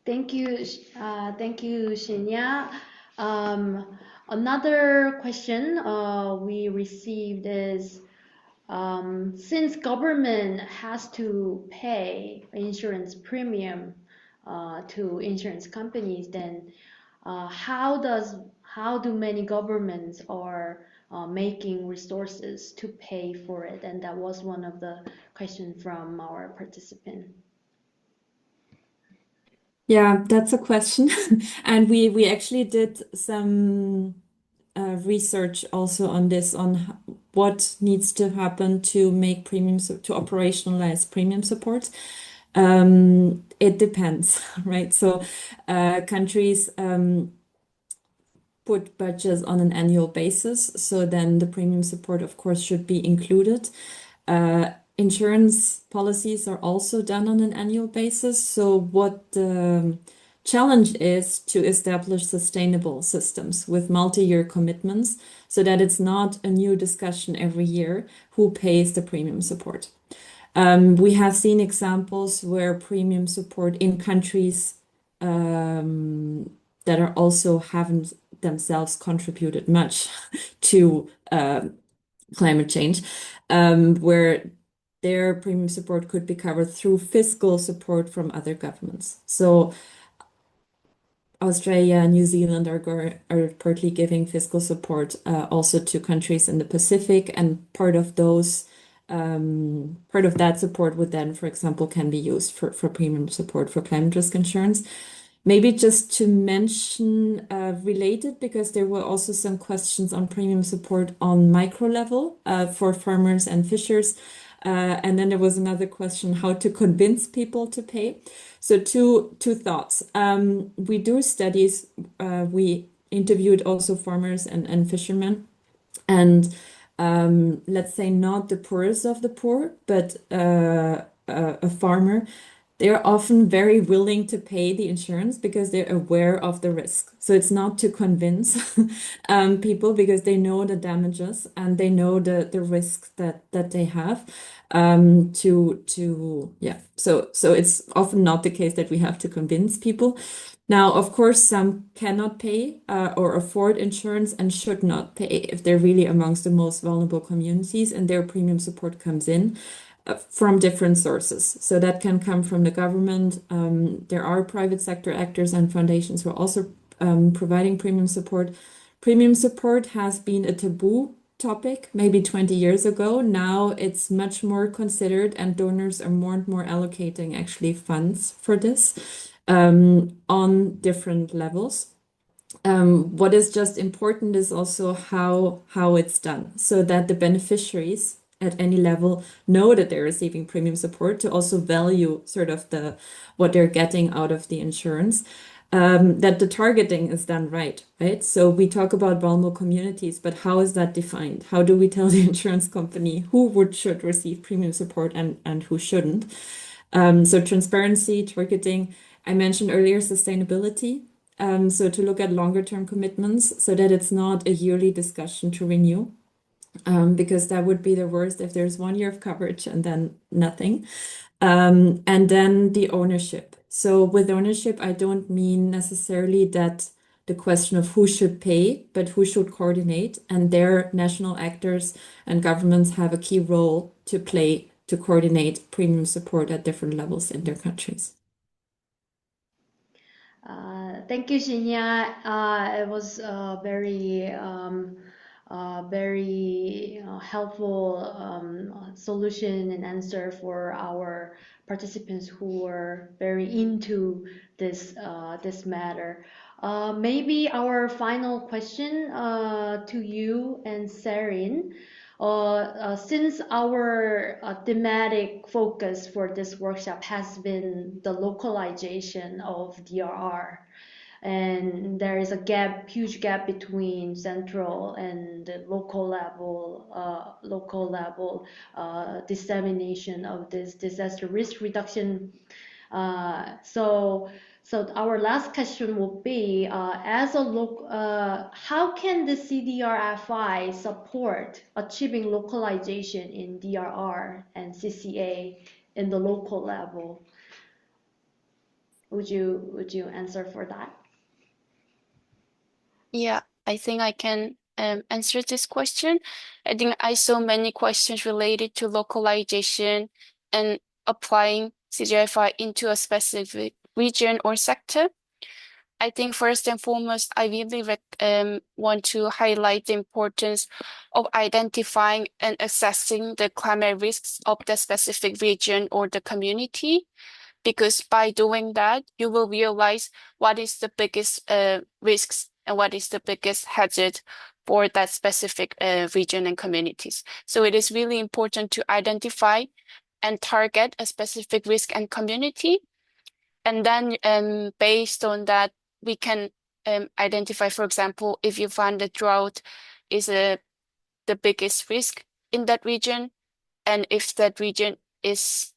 Thank you, Shinya. Another question we received is, since government has to pay insurance premium to insurance companies, then how do many governments are making resources to pay for it? And that was one of the questions from our participant.
Yeah, that's a question. And we actually did some research also on this, on what needs to happen to make to operationalize premium support. It depends, right? So countries put budgets on an annual basis. So then the premium support, of course, should be included. Insurance policies are also done on an annual basis. So what the challenge is to establish sustainable systems with multi-year commitments so that it's not a new discussion every year who pays the premium support. We have seen examples where premium support in countries that are also haven't themselves contributed much to climate change, where their premium support could be covered through fiscal support from other governments. So Australia and New Zealand are partly giving fiscal support also to countries in the Pacific, and part of that support would then, for example, can be used for premium support for climate risk insurance. Maybe just to mention related, because there were also some questions on premium support on micro level for farmers and fishers. And then there was another question, how to convince people to pay. So two thoughts. We do studies. We interviewed also farmers and fishermen. And let's say not the poorest of the poor, but a farmer, they're often very willing to pay the insurance because they're aware of the risk. So it's not to convince people, because they know the damages and they know the risk that they have. So it's often not the case that we have to convince people. Now, of course, some cannot pay or afford insurance and should not pay if they're really amongst the most vulnerable communities, and their premium support comes in from different sources. So that can come from the government. There are private sector actors and foundations who are also providing premium support. Premium support has been a taboo topic maybe 20 years ago. Now it's much more considered, and donors are more and more allocating actually funds for this on different levels. What is just important is also how it's done, so that the beneficiaries at any level know that they're receiving premium support, to also value sort of what they're getting out of the insurance. That the targeting is done right? So we talk about vulnerable communities, but how is that defined? How do we tell the insurance company who should receive premium support and who shouldn't? So transparency, targeting. I mentioned earlier sustainability. So to look at longer term commitments, so that it's not a yearly discussion to renew, because that would be the worst if there's 1 year of coverage and then nothing. And then the ownership. So with ownership, I don't mean necessarily that the question of who should pay, but who should coordinate. And their national actors and governments have a key role to play to coordinate premium support at different levels in their countries.
Thank you, Shinya. It was very very helpful solution and answer for our participants who were very into this matter. Maybe our final question to you and Sarin. Since our thematic focus for this workshop has been the localization of DRR, and there is a huge gap between central and the local level dissemination of this disaster risk reduction. So our last question will be, how can the CDRFI support achieving localization in DRR and CCA in the local level? Would you answer for that?
Yeah, I think I can answer this question. I think I saw many questions related to localization and applying CGFI into a specific region or sector. I think first and foremost, I really want to highlight the importance of identifying and assessing the climate risks of the specific region or the community, because by doing that, you will realize what is the biggest risks and what is the biggest hazard for that specific region and communities. So it is really important to identify and target a specific risk and community. And then based on that, we can identify, for example, if you find that drought is the biggest risk in that region, and if that region has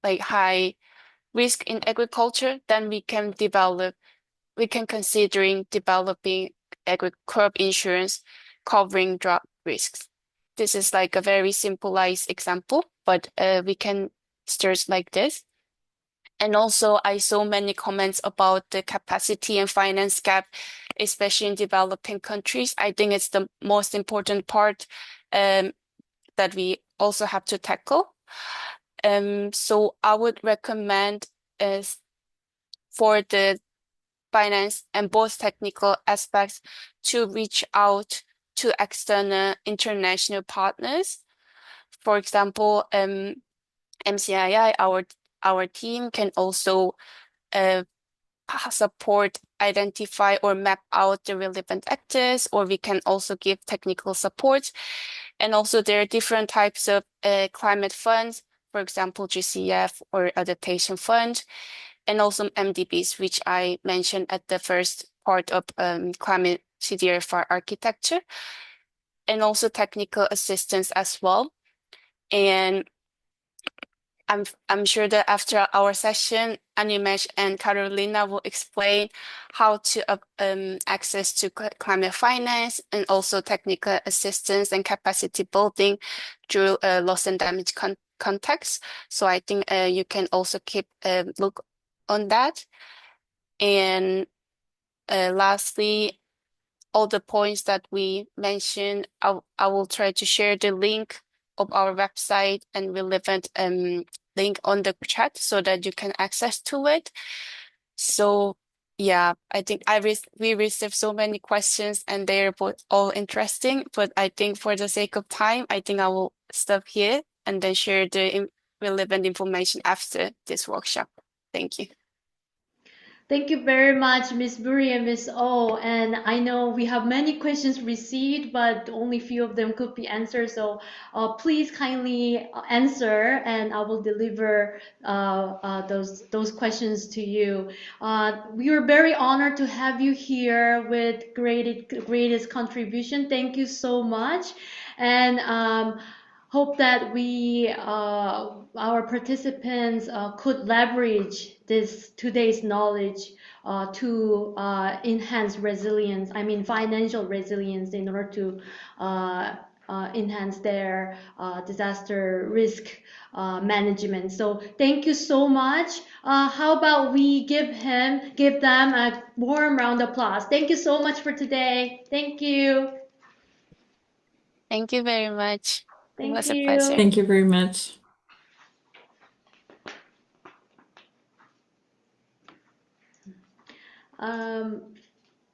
like high risk in agriculture, then we can considering developing crop insurance covering drought risks. This is like a very simplified example, but we can start like this. And also, I saw many comments about the capacity and finance gap, especially in developing countries. I think it's the most important part that we also have to tackle. So I would recommend for the finance and both technical aspects to reach out to external international partners. For example, MCII, our team can also support, identify or map out the relevant actors, or we can also give technical support. And also there are different types of climate funds, for example, GCF or adaptation fund, and also MDBs, which I mentioned at the first part of climate CDRFR architecture, and also technical assistance as well. And I'm sure that after our session, Animesh and Carolina will explain how to access to climate finance and also technical assistance and capacity building through loss and damage context. So I think you can also keep a look on that. And lastly, all the points that we mentioned, I will try to share the link of our website and relevant link on the chat so that you can access to it. So yeah, I think we received so many questions and they're both all interesting, but I think for the sake of time, I think I will stop here and then share the relevant information after this workshop. Thank you.
Thank you very much, Ms. Buri and Ms. O. And I know we have many questions received, but only few of them could be answered. So please kindly answer, and I will deliver those questions to you. We are very honored to have you here with greatest contribution. Thank you so much, and hope that our participants could leverage today's knowledge to enhance resilience, I mean financial resilience, in order to enhance their disaster risk management. So thank you so much. How about we give them a warm round of applause. Thank you so much for today. Thank you.
Thank you very much. It
Thank
was a
you.
pleasure.
Thank you very much.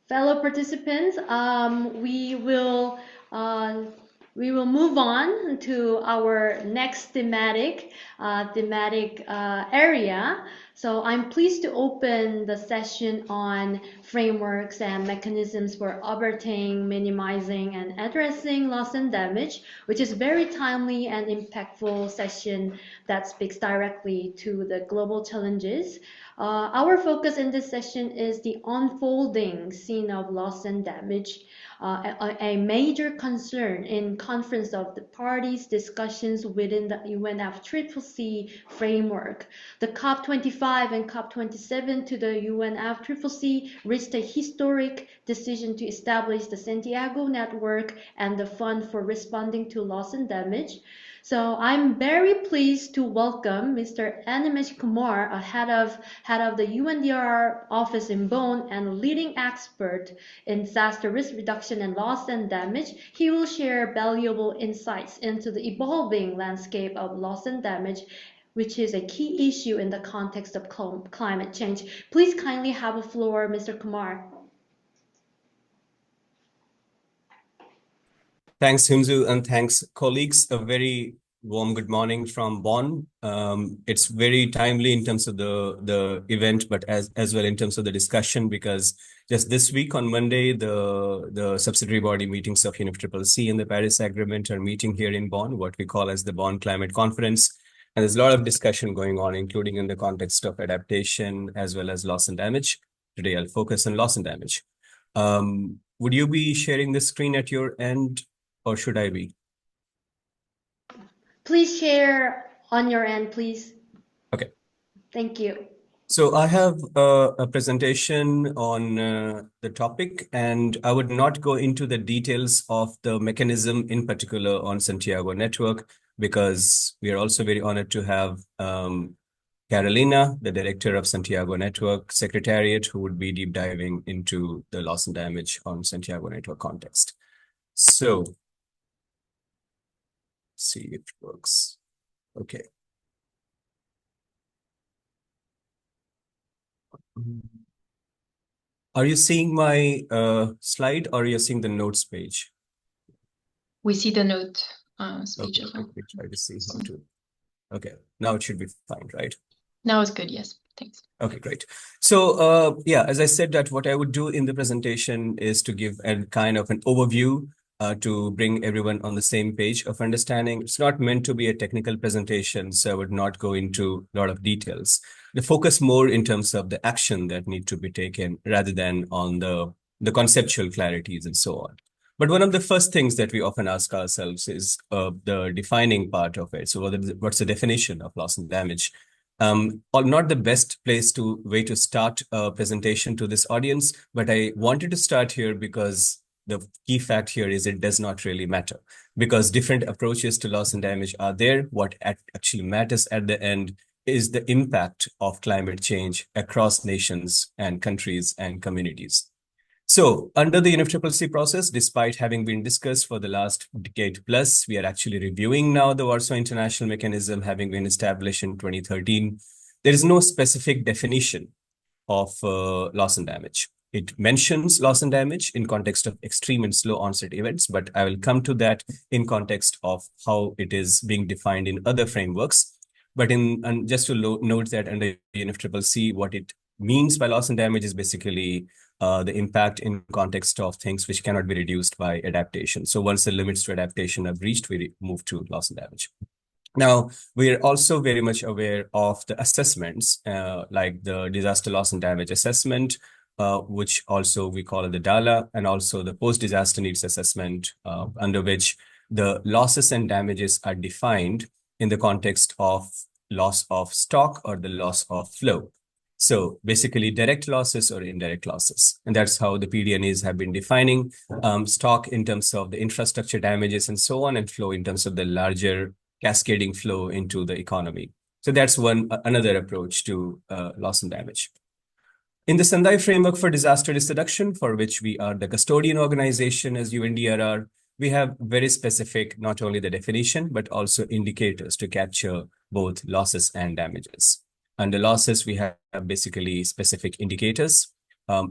Fellow participants, we will we will move on to our next thematic area. So I'm pleased to open the session on frameworks and mechanisms for averting, minimizing, and addressing loss and damage, which is very timely and impactful session that speaks directly to the global challenges. Our focus in this session is the unfolding scene of loss and damage, a major concern in Conference of the Parties discussions within the UNFCCC framework. The COP25 and COP27 to the UNFCCC reached a historic decision to establish the Santiago Network and the Fund for Responding to Loss and Damage. So I'm very pleased to welcome Mr. Animesh Kumar, a head of the UNDRR office in Bonn and leading expert in disaster risk reduction and loss and damage. He will share valuable insights into the evolving landscape of loss and damage, which is a key issue in the context of climate change. Please kindly have the floor, Mr. Kumar.
Thanks, Himzu, and thanks, colleagues. A very warm good morning from Bonn. It's very timely in terms of the event, but as well in terms of the discussion, because just this week on Monday, the subsidiary body meetings of UNFCCC and the Paris Agreement are meeting here in Bonn, what we call as the Bonn Climate Conference. And there's a lot of discussion going on, including in the context of adaptation as well as loss and damage. Today, I'll focus on loss and damage. Would you be sharing the screen at your end, or should I be?
Please share on your end, please.
Okay.
Thank you.
So I have a presentation on the topic, and I would not go into the details of the mechanism in particular on Santiago Network, because we are also very honored to have Carolina, the director of Santiago Network Secretariat, who would be deep diving into the loss and damage on Santiago Network context. So, see if it works. Okay. Are you seeing my slide, or are you seeing the notes page?
We see the note page.
Okay, let me try to see how to. Okay, now it should be fine, right?
Now it's good, yes. Thanks.
Okay, great. So yeah, as I said, that what I would do in the presentation is to give a kind of an overview to bring everyone on the same page of understanding. It's not meant to be a technical presentation, so I would not go into a lot of details. The focus more in terms of the action that need to be taken rather than on the conceptual clarities and so on. But one of the first things that we often ask ourselves is the defining part of it. So what's the definition of loss and damage? Or not the best way to start a presentation to this audience, but I wanted to start here because the key fact here is it does not really matter, because different approaches to loss and damage are there. What actually matters at the end is the impact of climate change across nations and countries and communities. So under the UNFCCC process, despite having been discussed for the last decade plus, we are actually reviewing now the Warsaw International Mechanism, having been established in 2013. There is no specific definition of loss and damage. It mentions loss and damage in context of extreme and slow onset events, but I will come to that in context of how it is being defined in other frameworks. But just to note that under UNFCCC, what it means by loss and damage is basically the impact in context of things which cannot be reduced by adaptation. So once the limits to adaptation are reached, we move to loss and damage. Now, we are also very much aware of the assessments, like the disaster loss and damage assessment, which also we call it the DALA, and also the post-disaster needs assessment, under which the losses and damages are defined in the context of loss of stock or the loss of flow. So basically direct losses or indirect losses. And that's how the PDNEs have been defining stock in terms of the infrastructure damages and so on, and flow in terms of the larger cascading flow into the economy. So that's another approach to loss and damage. In the Sendai Framework for Disaster Risk Reduction, for which we are the custodian organization as UNDRR, we have very specific, not only the definition, but also indicators to capture both losses and damages. Under losses, we have basically specific indicators,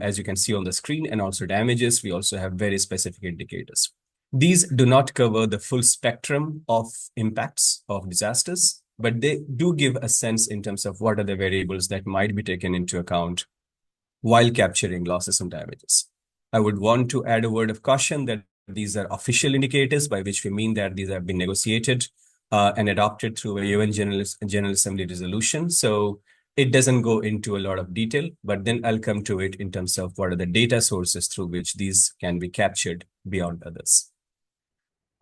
as you can see on the screen, and also damages, we also have very specific indicators. These do not cover the full spectrum of impacts of disasters, but they do give a sense in terms of what are the variables that might be taken into account while capturing losses and damages. I would want to add a word of caution that these are official indicators, by which we mean that these have been negotiated and adopted through a UN General Assembly resolution. So it doesn't go into a lot of detail, but then I'll come to it in terms of what are the data sources through which these can be captured beyond others.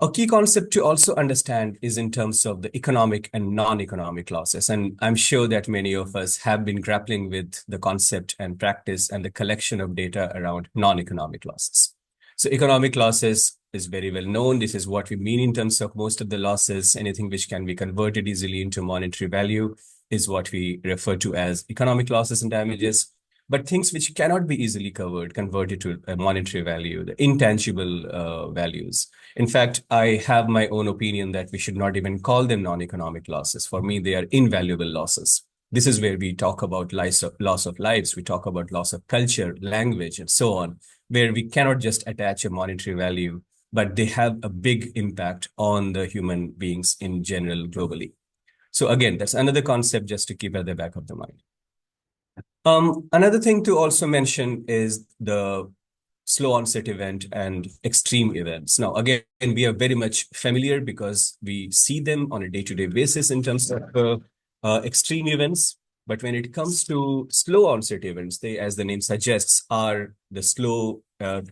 A key concept to also understand is in terms of the economic and non-economic losses. And I'm sure that many of us have been grappling with the concept and practice and the collection of data around non-economic losses. So economic losses is very well known. This is what we mean in terms of most of the losses. Anything which can be converted easily into monetary value is what we refer to as economic losses and damages. But things which cannot be easily converted to a monetary value, the intangible values. In fact, I have my own opinion that we should not even call them non-economic losses. For me, they are invaluable losses. This is where we talk about loss of lives. We talk about loss of culture, language, and so on, where we cannot just attach a monetary value, but they have a big impact on the human beings in general globally. So again, that's another concept just to keep at the back of the mind. Another thing to also mention is the slow onset event and extreme events. Now, again, we are very much familiar because we see them on a day-to-day basis in terms of extreme events. But when it comes to slow onset events, they, as the name suggests, are the slow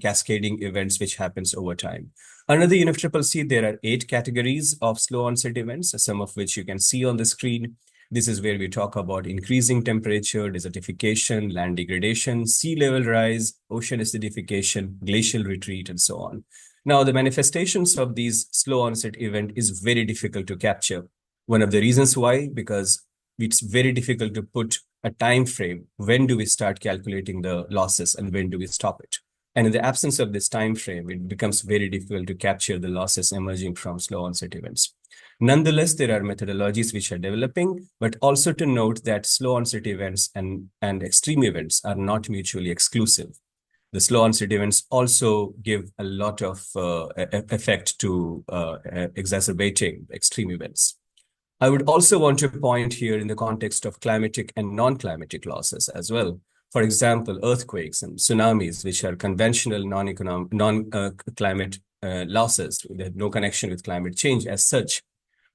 cascading events which happens over time. Under the UNFCCC, there are 8 categories of slow onset events, some of which you can see on the screen. This is where we talk about increasing temperature, desertification, land degradation, sea level rise, ocean acidification, glacial retreat, and so on. Now, the manifestations of these slow onset event is very difficult to capture. One of the reasons why, because it's very difficult to put a time frame. When do we start calculating the losses and when do we stop it? And in the absence of this time frame, it becomes very difficult to capture the losses emerging from slow onset events. Nonetheless, there are methodologies which are developing, but also to note that slow onset events and extreme events are not mutually exclusive. The slow onset events also give a lot of effect to exacerbating extreme events. I would also want to point here in the context of climatic and non-climatic losses as well. For example, earthquakes and tsunamis, which are conventional non-climate losses. They have no connection with climate change as such,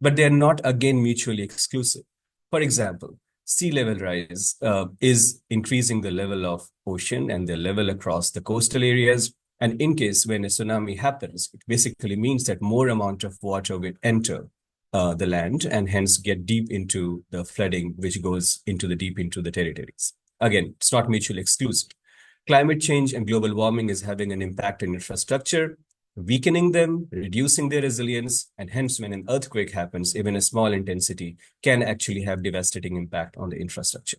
but they're not, again, mutually exclusive. For example, sea level rise is increasing the level of ocean and the level across the coastal areas. And in case when a tsunami happens, it basically means that more amount of water will enter the land and hence get deep into the flooding, which goes deep into the territories. Again, it's not mutually exclusive. Climate change and global warming is having an impact on infrastructure, weakening them, reducing their resilience, and hence when an earthquake happens, even a small intensity can actually have devastating impact on the infrastructure.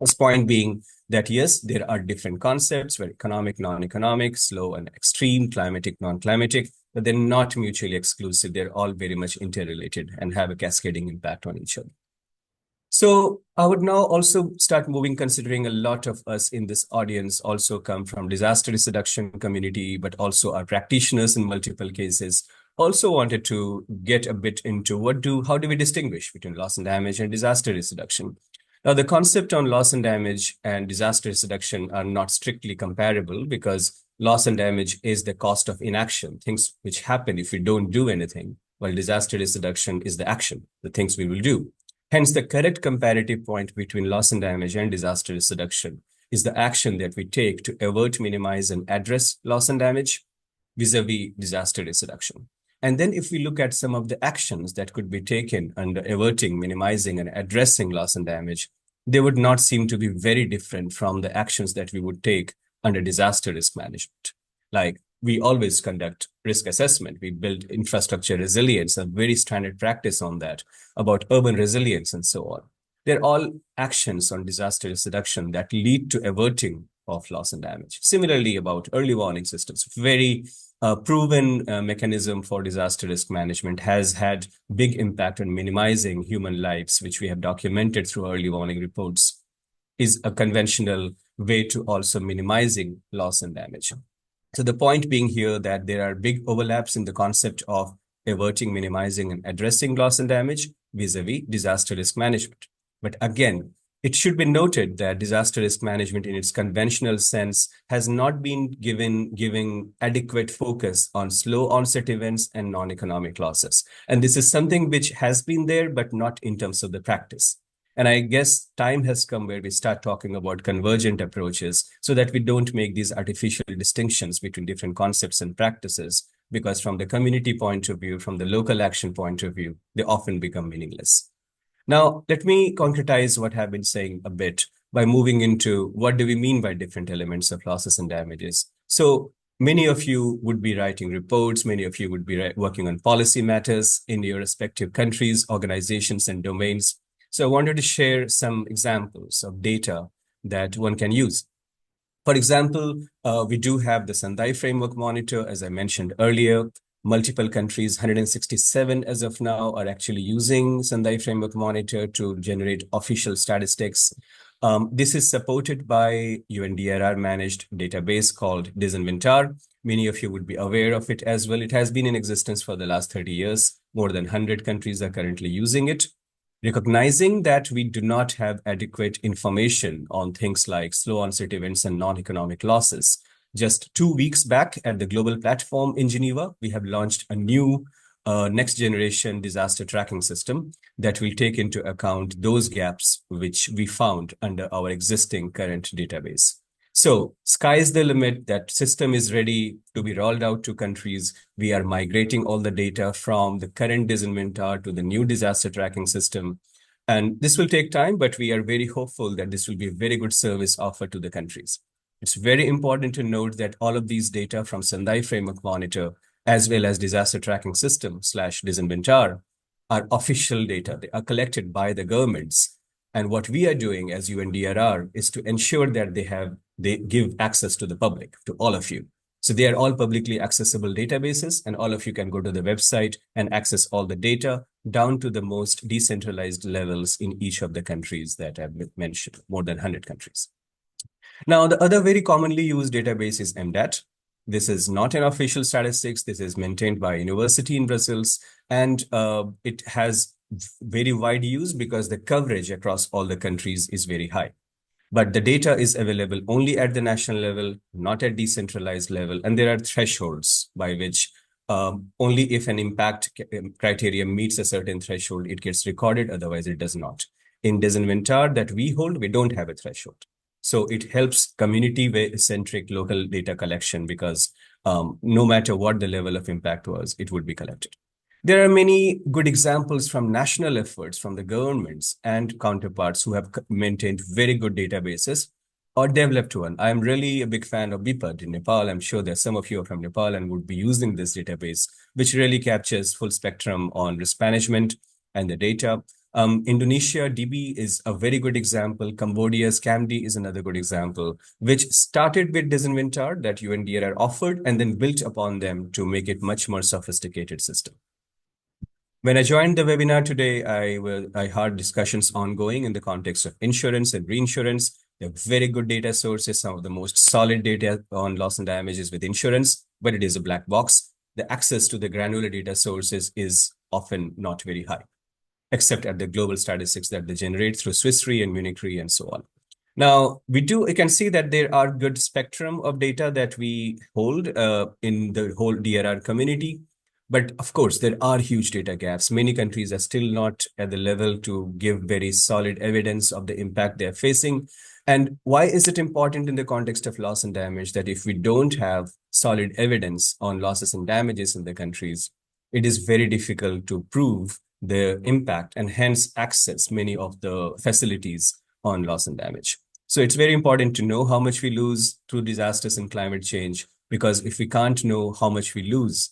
This point being that yes, there are different concepts where economic, non-economic, slow and extreme, climatic, non-climatic, but they're not mutually exclusive. They're all very much interrelated and have a cascading impact on each other. So I would now also start moving, considering a lot of us in this audience also come from disaster risk reduction community, but also are practitioners in multiple cases. Also wanted to get a bit into how do we distinguish between loss and damage and disaster risk reduction? Now, the concept on loss and damage and disaster risk reduction are not strictly comparable because loss and damage is the cost of inaction, things which happen if we don't do anything, while disaster risk reduction is the action, the things we will do. Hence, the correct comparative point between loss and damage and disaster risk reduction is the action that we take to avert, minimize, and address loss and damage vis-a-vis disaster risk reduction. And then if we look at some of the actions that could be taken under averting, minimizing, and addressing loss and damage, they would not seem to be very different from the actions that we would take under disaster risk management. Like, we always conduct risk assessment. We build infrastructure resilience, a very standard practice on that, about urban resilience and so on. They're all actions on disaster risk reduction that lead to averting of loss and damage. Similarly, about early warning systems, very proven mechanism for disaster risk management, has had big impact on minimizing human lives, which we have documented through early warning reports, is a conventional way to also minimizing loss and damage. So the point being here that there are big overlaps in the concept of averting, minimizing, and addressing loss and damage vis-a-vis disaster risk management. But again, it should be noted that disaster risk management in its conventional sense has not been giving adequate focus on slow onset events and non-economic losses. And this is something which has been there, but not in terms of the practice. And I guess time has come where we start talking about convergent approaches so that we don't make these artificial distinctions between different concepts and practices, because from the community point of view, from the local action point of view, they often become meaningless. Now, let me concretize what I've been saying a bit by moving into what do we mean by different elements of losses and damages. So many of you would be writing reports, many of you would be working on policy matters in your respective countries, organizations, and domains. So I wanted to share some examples of data that one can use. For example, we do have the Sendai Framework Monitor, as I mentioned earlier. Multiple countries, 167 as of now, are actually using Sendai Framework Monitor to generate official statistics. This is supported by UNDRR managed database called Disinventar. Many of you would be aware of it as well. It has been in existence for the last 30 years. More than 100 countries are currently using it. Recognizing that we do not have adequate information on things like slow onset events and non-economic losses. Just 2 weeks back at the global platform in Geneva, we have launched a new next generation disaster tracking system that will take into account those gaps which we found under our existing current database. So sky's the limit. That system is ready to be rolled out to countries. We are migrating all the data from the current Disinventar to the new disaster tracking system. And this will take time, but we are very hopeful that this will be a very good service offered to the countries. It's very important to note that all of these data from Sendai Framework Monitor, as well as disaster tracking system / Disinventar, are official data. They are collected by the governments. And what we are doing as UNDRR is to ensure that they give access to the public, to all of you. So they are all publicly accessible databases, and all of you can go to the website and access all the data down to the most decentralized levels in each of the countries that I've mentioned, more than 100 countries. Now, the other very commonly used database is MDAT. This is not an official statistics. This is maintained by a university in Brussels, and it has very wide use because the coverage across all the countries is very high. But the data is available only at the national level, not at decentralized level. And there are thresholds by which only if an impact criteria meets a certain threshold, it gets recorded. Otherwise, it does not. In Disinventar that we hold, we don't have a threshold. So it helps community-centric local data collection because no matter what the level of impact was, it would be collected. There are many good examples from national efforts from the governments and counterparts who have maintained very good databases or developed one. I'm really a big fan of BIPAD in Nepal. I'm sure that some of you are from Nepal and would be using this database, which really captures full spectrum on risk management and the data. Indonesia DB is a very good example. Cambodia's CAMD is another good example, which started with Disinventar that UNDRR offered and then built upon them to make it much more sophisticated system. When I joined the webinar today, I heard discussions ongoing in the context of insurance and reinsurance. They're very good data sources, some of the most solid data on loss and damages with insurance, but it is a black box. The access to the granular data sources is often not very high, except at the global statistics that they generate through Swiss Re and Munich Re and so on. Now, you can see that there are good spectrum of data that we hold in the whole DRR community. But of course, there are huge data gaps. Many countries are still not at the level to give very solid evidence of the impact they're facing. And why is it important in the context of loss and damage that if we don't have solid evidence on losses and damages in the countries, it is very difficult to prove the impact and hence access many of the facilities on loss and damage. So it's very important to know how much we lose through disasters and climate change, because if we can't know how much we lose,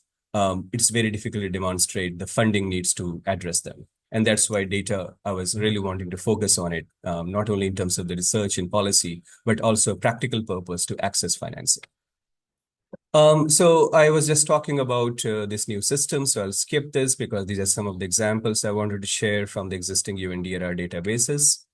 it's very difficult to demonstrate the funding needs to address them. And that's why data, I was really wanting to focus on it, not only in terms of the research and policy, but also practical purpose to access financing. So I was just talking about this new system, so I'll skip this because these are some of the examples I wanted to share from the existing UNDRR databases.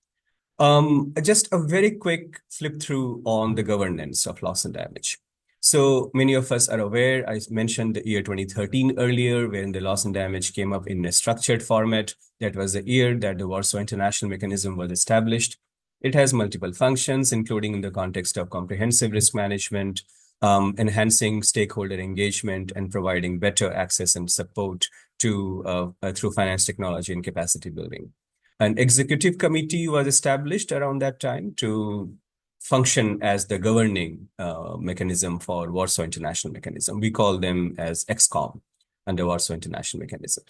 Just a very quick flip through on the governance of loss and damage. So many of us are aware, I mentioned the year 2013 earlier, when the loss and damage came up in a structured format. That was the year that the Warsaw International Mechanism was established. It has multiple functions, including in the context of comprehensive risk management, enhancing stakeholder engagement, and providing better access and support to through finance technology and capacity building. An executive committee was established around that time to function as the governing mechanism for Warsaw International Mechanism. We call them as XCOM under Warsaw International Mechanism.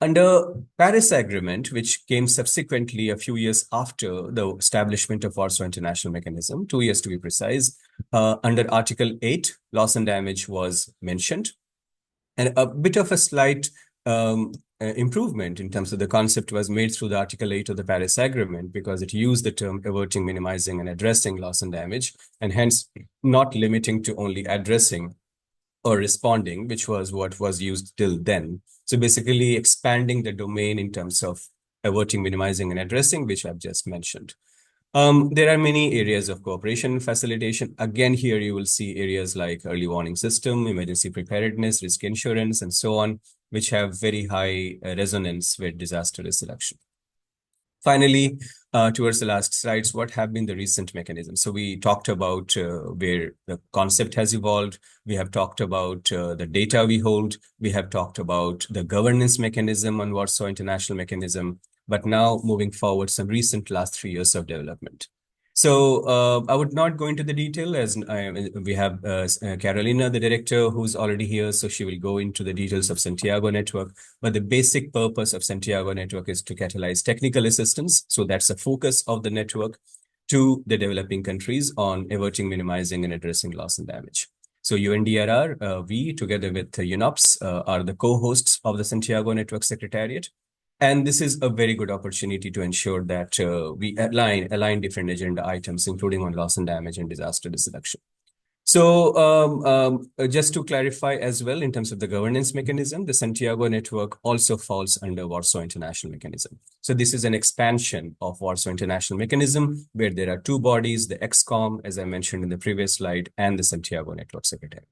Under Paris Agreement, which came subsequently a few years after the establishment of Warsaw International Mechanism, 2 years to be precise, under Article 8, loss and damage was mentioned. And a bit of a slight improvement in terms of the concept was made through the Article 8 of the Paris Agreement, because it used the term averting, minimizing, and addressing loss and damage, and hence not limiting to only addressing or responding, which was what was used till then. So basically expanding the domain in terms of averting, minimizing, and addressing, which I've just mentioned. There are many areas of cooperation facilitation. Again, here you will see areas like early warning system, emergency preparedness, risk insurance, and so on, which have very high resonance with disaster risk reduction. Finally, towards the last slides, what have been the recent mechanisms? So we talked about where the concept has evolved. We have talked about the data we hold. We have talked about the governance mechanism on Warsaw International Mechanism. But now moving forward, some recent last 3 years of development. So I would not go into the detail, as we have Carolina, the director, who's already here. So she will go into the details of Santiago Network. But the basic purpose of Santiago Network is to catalyze technical assistance. So that's the focus of the network to the developing countries on averting, minimizing, and addressing loss and damage. So UNDRR, we together with UNOPS are the co-hosts of the Santiago Network Secretariat. And this is a very good opportunity to ensure that we align different agenda items, including on loss and damage and disaster risk reduction. So just to clarify as well, in terms of the governance mechanism, the Santiago Network also falls under Warsaw International Mechanism. So this is an expansion of Warsaw International Mechanism, where there are two bodies, the XCOM, as I mentioned in the previous slide, and the Santiago Network Secretariat.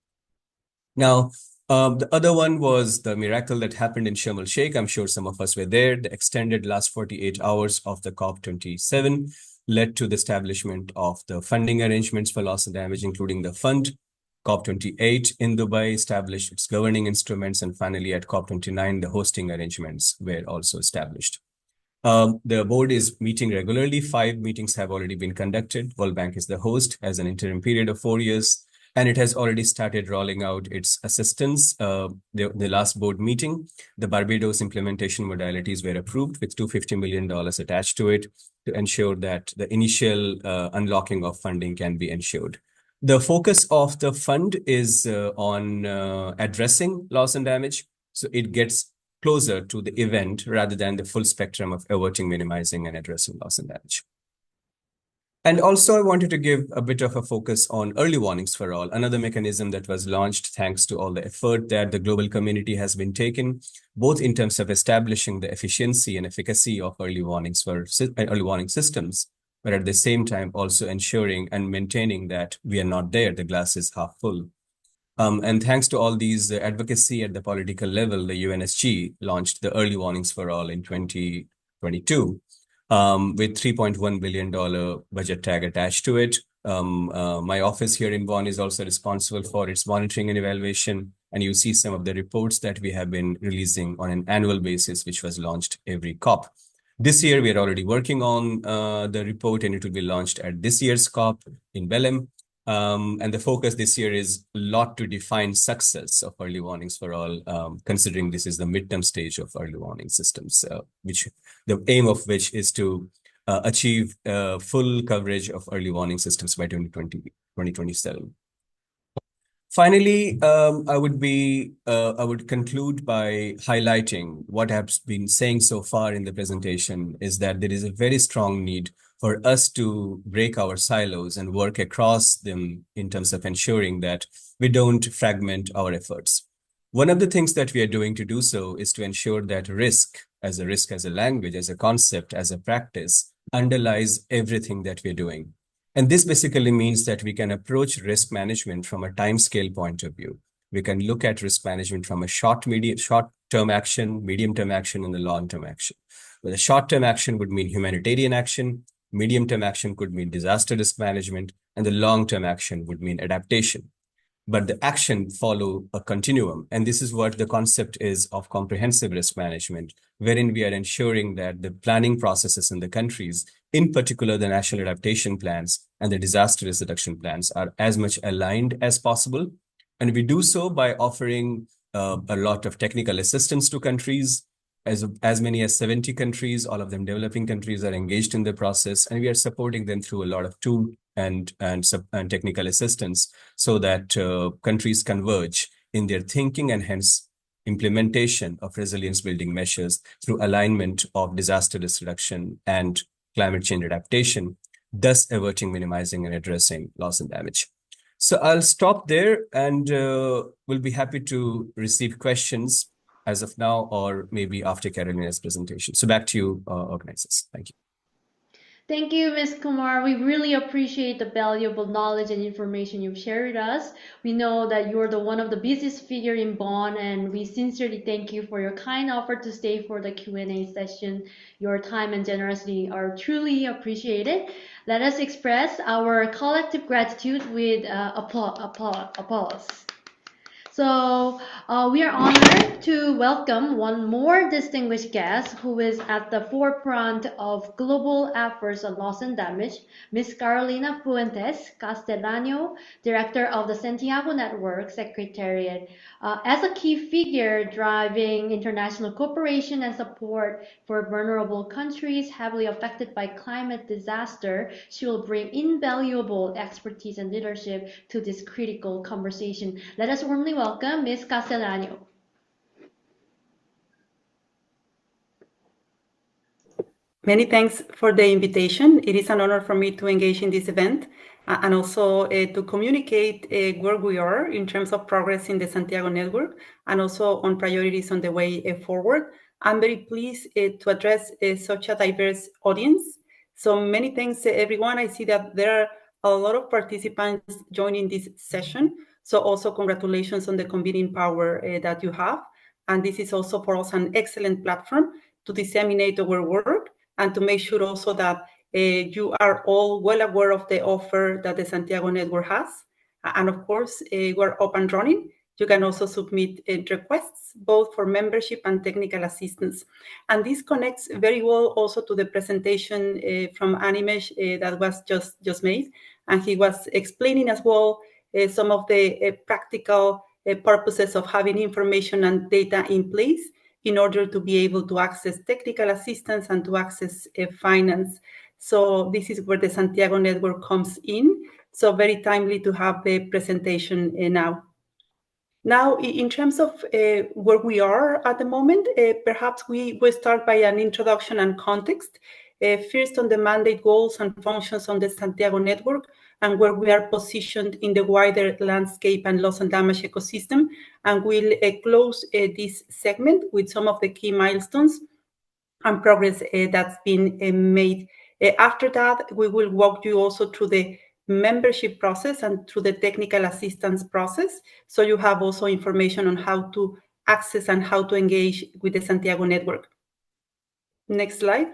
Now, the other one was the miracle that happened in Sharm el-Sheikh. I'm sure some of us were there. The extended last 48 hours of the COP27 led to the establishment of the funding arrangements for loss and damage, including the fund. COP28 in Dubai established its governing instruments, and finally at COP29, the hosting arrangements were also established. The board is meeting regularly. 5 meetings have already been conducted. World Bank is the host as an interim period of 4 years. And it has already started rolling out its assistance. The last board meeting, the Barbados implementation modalities were approved with $250 million attached to it to ensure that the initial unlocking of funding can be ensured. The focus of the fund is on addressing loss and damage. So it gets closer to the event rather than the full spectrum of averting, minimizing, and addressing loss and damage. And also, I wanted to give a bit of a focus on early warnings for all, another mechanism that was launched thanks to all the effort that the global community has been taking, both in terms of establishing the efficiency and efficacy of early warnings for early warning systems, but at the same time also ensuring and maintaining that we are not there, the glass is half full. And thanks to all these advocacy at the political level, the UNSG launched the Early Warnings for All in 2022. With $3.1 billion budget tag attached to it. My office here in Bonn is also responsible for its monitoring and evaluation. And you see some of the reports that we have been releasing on an annual basis, which was launched every COP. This year, we are already working on the report, and it will be launched at this year's COP in Belém. And the focus this year is a lot to define success of early warnings for all, considering this is the midterm stage of early warning systems, which the aim of which is to achieve full coverage of early warning systems by 2027. Finally, I would conclude by highlighting what I've been saying so far in the presentation is that there is a very strong need for us to break our silos and work across them in terms of ensuring that we don't fragment our efforts. One of the things that we are doing to do so is to ensure that risk as a language, as a concept, as a practice underlies everything that we're doing. And this basically means that we can approach risk management from a timescale point of view. We can look at risk management from a short-term action, medium-term action, and the long-term action. Well, the short-term action would mean humanitarian action, medium-term action could mean disaster risk management, and the long-term action would mean adaptation. But the action follow a continuum. And this is what the concept is of comprehensive risk management, wherein we are ensuring that the planning processes in the countries, in particular the national adaptation plans and the disaster risk reduction plans, are as much aligned as possible. And we do so by offering a lot of technical assistance to countries. As many as 70 countries, all of them developing countries, are engaged in the process, and we are supporting them through a lot of tool and technical assistance so that countries converge in their thinking and hence implementation of resilience building measures through alignment of disaster risk reduction and climate change adaptation, thus averting, minimizing, and addressing loss and damage. So I'll stop there, and we'll be happy to receive questions as of now, or maybe after Carolina's presentation. So back to you, organizers. Thank you.
Thank you, Ms. Kumar. We really appreciate the valuable knowledge and information you've shared with us. We know that you're one of the busiest figure in Bonn, and we sincerely thank you for your kind offer to stay for the Q&A session. Your time and generosity are truly appreciated. Let us express our collective gratitude with applause. So we are honored to welcome one more distinguished guest who is at the forefront of global efforts on loss and damage, Ms. Carolina Fuentes Castellano, Director of the Santiago Network Secretariat. As a key figure driving international cooperation and support for vulnerable countries heavily affected by climate disaster, she will bring invaluable expertise and leadership to this critical conversation. Let us warmly welcome Ms. Castellano.
Many thanks for the invitation. It is an honor for me to engage in this event and also to communicate where we are in terms of progress in the Santiago Network and also on priorities on the way forward. I'm very pleased to address such a diverse audience. So many thanks to everyone. I see that there are a lot of participants joining this session. So also congratulations on the convening power that you have. And this is also for us an excellent platform to disseminate our work and to make sure also that you are all well aware of the offer that the Santiago Network has. And of course, we're up and running. You can also submit requests, both for membership and technical assistance. And this connects very well also to the presentation from Animesh that was just made. And he was explaining as well some of the practical purposes of having information and data in place in order to be able to access technical assistance and to access finance. So this is where the Santiago Network comes in. So very timely to have the presentation now. Now, in terms of where we are at the moment, perhaps we will start by an introduction and context. First on the mandate, goals and functions on the Santiago Network and where we are positioned in the wider landscape and loss and damage ecosystem. And we'll close this segment with some of the key milestones and progress that's been made. After that, we will walk you also through the membership process and through the technical assistance process. So you have also information on how to access and how to engage with the Santiago Network. Next slide.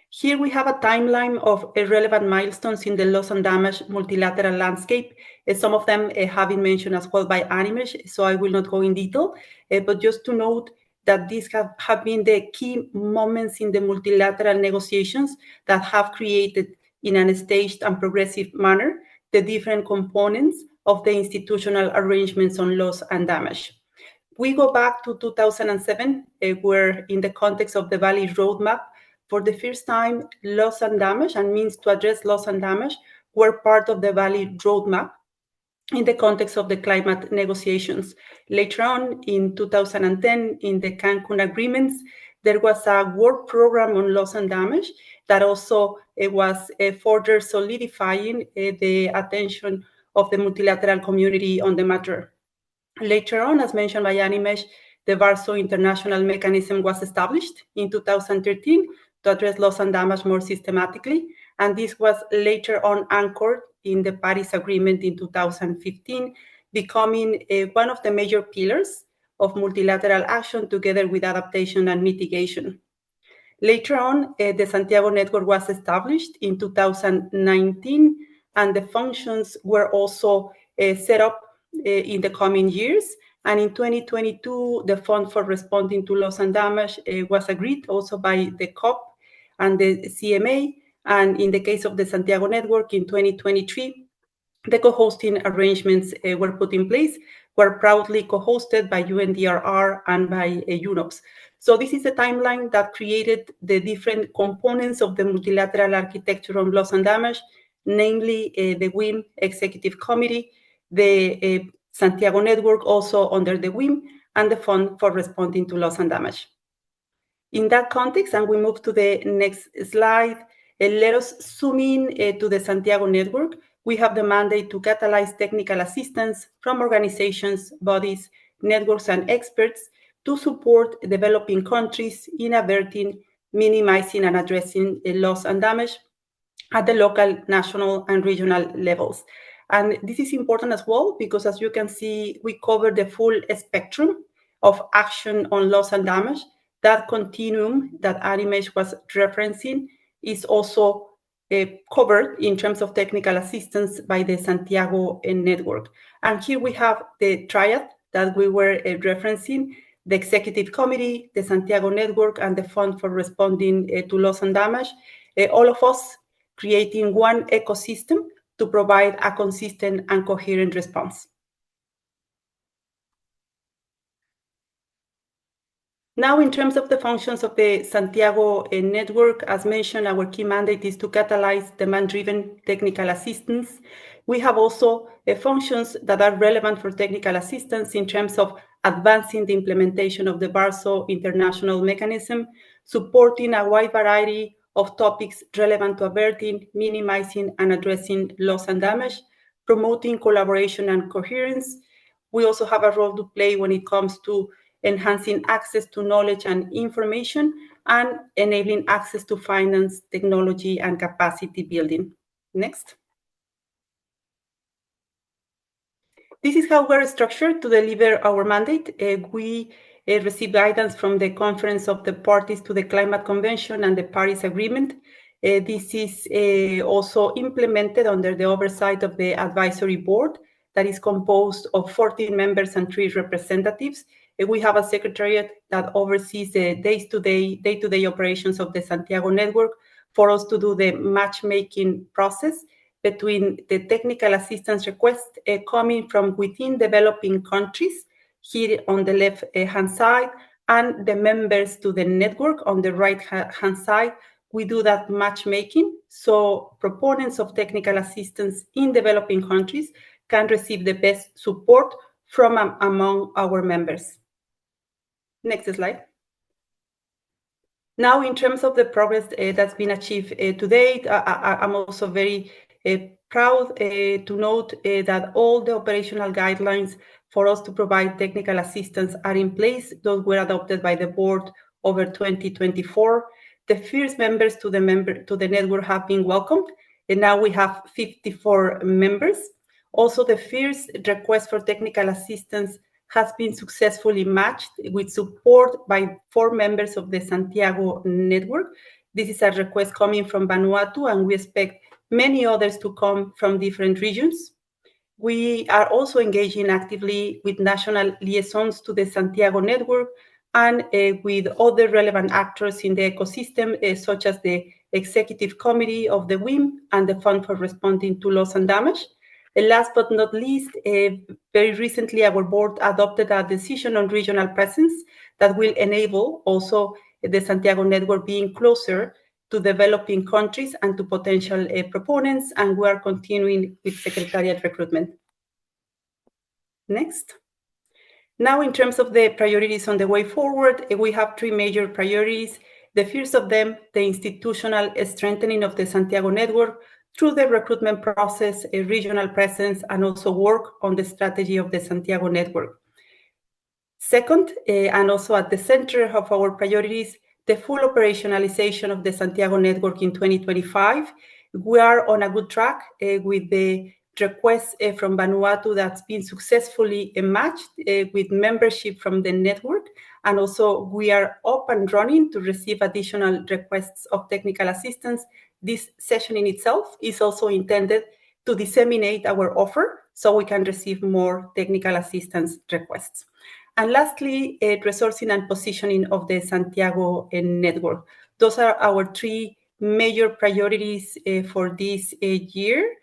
Here we have a timeline of relevant milestones in the loss and damage multilateral landscape. Some of them have been mentioned as well by Animesh, so I will not go in detail, but just to note that these have been the key moments in the multilateral negotiations that have created in a staged and progressive manner the different components of the institutional arrangements on loss and damage. We go back to 2007, where in the context of the Bali Roadmap, for the first time, loss and damage and means to address loss and damage were part of the Bali Roadmap in the context of the climate negotiations. Later on, in 2010, in the Cancun agreements, there was a work program on loss and damage that also was further solidifying the attention of the multilateral community on the matter. Later on, as mentioned by Animesh, the Warsaw International Mechanism was established in 2013 to address loss and damage more systematically. And this was later on anchored in the Paris Agreement in 2015, becoming one of the major pillars of multilateral action together with adaptation and mitigation. Later on, the Santiago Network was established in 2019, and the functions were also set up in the coming years. And in 2022, the Fund for Responding to Loss and Damage was agreed also by the COP and the CMA. And in the case of the Santiago Network in 2023, the co-hosting arrangements were put in place, were proudly co-hosted by UNDRR and by UNOPS. So this is a timeline that created the different components of the multilateral architecture on loss and damage, namely the WIM Executive Committee, the Santiago Network also under the WIM, and the Fund for Responding to Loss and Damage. In that context, and we move to the next slide, let us zoom in to the Santiago Network. We have the mandate to catalyze technical assistance from organizations, bodies, networks, and experts to support developing countries in averting, minimizing, and addressing loss and damage at the local, national, and regional levels. And this is important as well because, as you can see, we cover the full spectrum of action on loss and damage. That continuum that Animesh was referencing is also covered in terms of technical assistance by the Santiago Network. And here we have the triad that we were referencing, the Executive Committee, the Santiago Network, and the Fund for Responding to Loss and Damage, all of us creating one ecosystem to provide a consistent and coherent response. Now, in terms of the functions of the Santiago Network, as mentioned, our key mandate is to catalyze demand-driven technical assistance. We have also functions that are relevant for technical assistance in terms of advancing the implementation of the BARSO international mechanism, supporting a wide variety of topics relevant to averting, minimizing, and addressing loss and damage, promoting collaboration and coherence. We also have a role to play when it comes to enhancing access to knowledge and information, and enabling access to finance, technology, and capacity building. Next. This is how we're structured to deliver our mandate. We receive guidance from the Conference of the Parties to the Climate Convention and the Paris Agreement. This is also implemented under the oversight of the advisory board that is composed of 14 members and 3 representatives. We have a secretariat that oversees the day-to-day operations of the Santiago Network for us to do the matchmaking process between the technical assistance request coming from within developing countries, here on the left-hand side, and the members to the network on the right-hand side. We do that matchmaking, so proponents of technical assistance in developing countries can receive the best support from among our members. Next slide. Now, in terms of the progress that's been achieved to date, I'm also very proud to note that all the operational guidelines for us to provide technical assistance are in place. Those were adopted by the board over 2024. The first members to the network have been welcomed, and now we have 54 members. Also, the first request for technical assistance has been successfully matched with support by 4 members of the Santiago Network. This is a request coming from Vanuatu, and we expect many others to come from different regions. We are also engaging actively with national liaisons to the Santiago Network and with other relevant actors in the ecosystem, such as the Executive Committee of the WIM and the Fund for Responding to Loss and Damage. Last but not least, very recently our board adopted a decision on regional presence that will enable also the Santiago Network being closer to developing countries and to potential proponents, and we are continuing with secretariat recruitment. Next. Now, in terms of the priorities on the way forward, we have 3 major priorities. The first of them, the institutional strengthening of the Santiago Network through the recruitment process, a regional presence, and also work on the strategy of the Santiago Network. Second, and also at the center of our priorities, the full operationalization of the Santiago network in 2025. We are on a good track with the request from Vanuatu that's been successfully matched with membership from the network. And also we are up and running to receive additional requests of technical assistance. This session in itself is also intended to disseminate our offer so we can receive more technical assistance requests. And lastly, resourcing and positioning of the Santiago network. Those are our three major priorities for this year.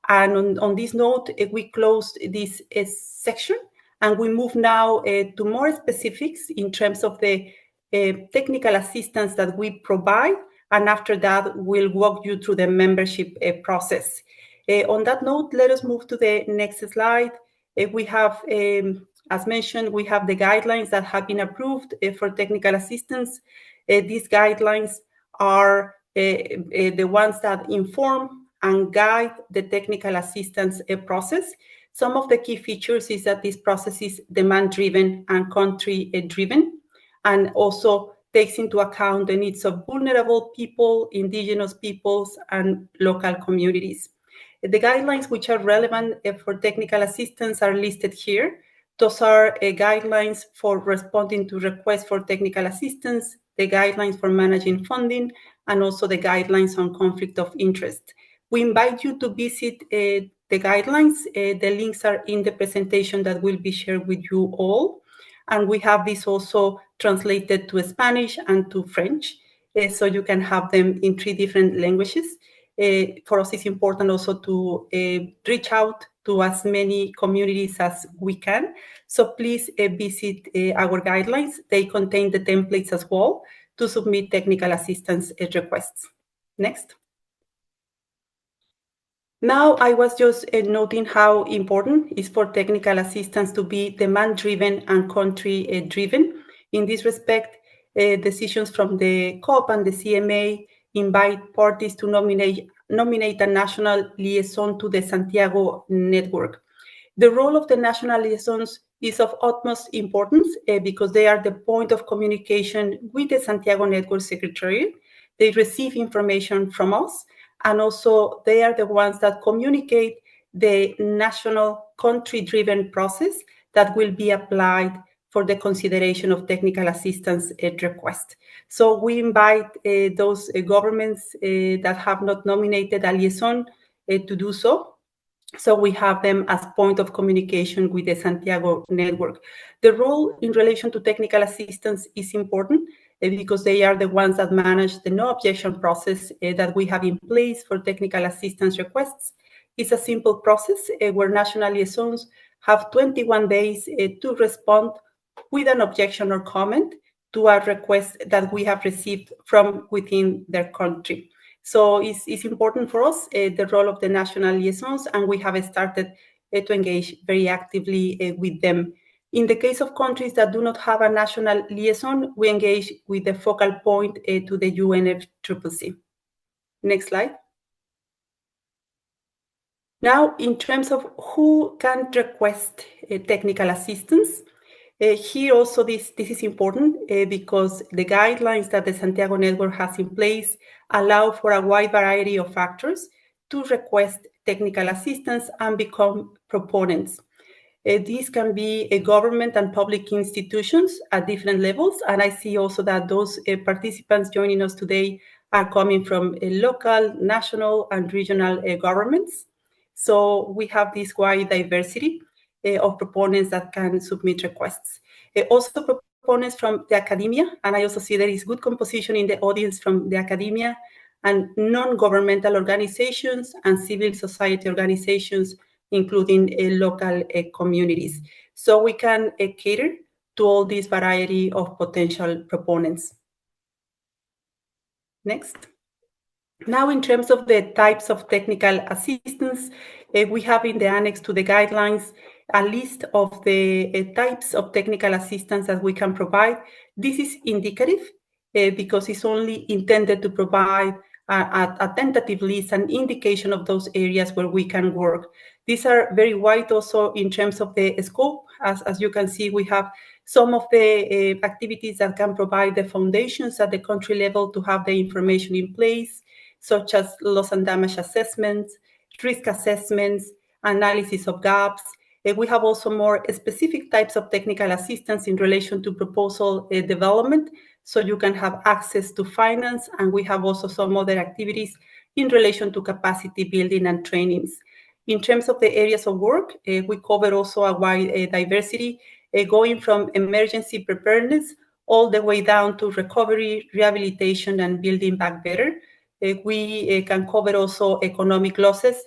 And on this note, we closed this section and we move now to more specifics in terms of the technical assistance that we provide. And after that, we'll walk you through the membership process. On that note, let us move to the next slide. We have, as mentioned, we have the guidelines that have been approved for technical assistance. These guidelines are the ones that inform and guide the technical assistance process. Some of the key features is that this process is demand-driven and country-driven, and also takes into account the needs of vulnerable people, indigenous peoples, and local communities. The guidelines which are relevant for technical assistance are listed here. Those are guidelines for responding to requests for technical assistance, the guidelines for managing funding, and also the guidelines on conflict of interest. We invite you to visit the guidelines. The links are in the presentation that will be shared with you all. And we have this also translated to Spanish and to French, so you can have them in 3 different languages. For us, it's important also to reach out to as many communities as we can. So please visit our guidelines. They contain the templates as well to submit technical assistance requests. Next. Now, I was just noting how important it is for technical assistance to be demand-driven and country-driven. In this respect, decisions from the COP and the CMA invite parties to nominate a national liaison to the Santiago network. The role of the national liaisons is of utmost importance because they are the point of communication with the Santiago Network Secretariat. They receive information from us, and also they are the ones that communicate the national country-driven process that will be applied for the consideration of technical assistance request. So we invite those governments that have not nominated a liaison to do so. So we have them as point of communication with the Santiago network. The role in relation to technical assistance is important because they are the ones that manage the no objection process that we have in place for technical assistance requests. It's a simple process where national liaisons have 21 days to respond with an objection or comment to a request that we have received from within their country. So it's important for us, the role of the national liaisons, and we have started to engage very actively with them. In the case of countries that do not have a national liaison, we engage with the focal point to the UNFCCC. Next slide. Now, in terms of who can request technical assistance, here also this is important because the guidelines that the Santiago Network has in place allow for a wide variety of actors to request technical assistance and become proponents. These can be government and public institutions at different levels, and I see also that those participants joining us today are coming from local, national, and regional governments. So we have this wide diversity of proponents that can submit requests. Also proponents from the academia, and I also see there is good composition in the audience from the academia and non-governmental organizations and civil society organizations, including local communities. So we can cater to all this variety of potential proponents. Next. Now, in terms of the types of technical assistance, we have in the annex to the guidelines a list of the types of technical assistance that we can provide. This is indicative because it's only intended to provide a tentative list, an indication of those areas where we can work. These are very wide also in terms of the scope, as you can see, we have some of the activities that can provide the foundations at the country level to have the information in place, such as loss and damage assessments, risk assessments, analysis of gaps. We have also more specific types of technical assistance in relation to proposal development, so you can have access to finance, and we have also some other activities in relation to capacity building and trainings. In terms of the areas of work, we cover also a wide diversity, going from emergency preparedness all the way down to recovery, rehabilitation, and building back better. We can cover also economic losses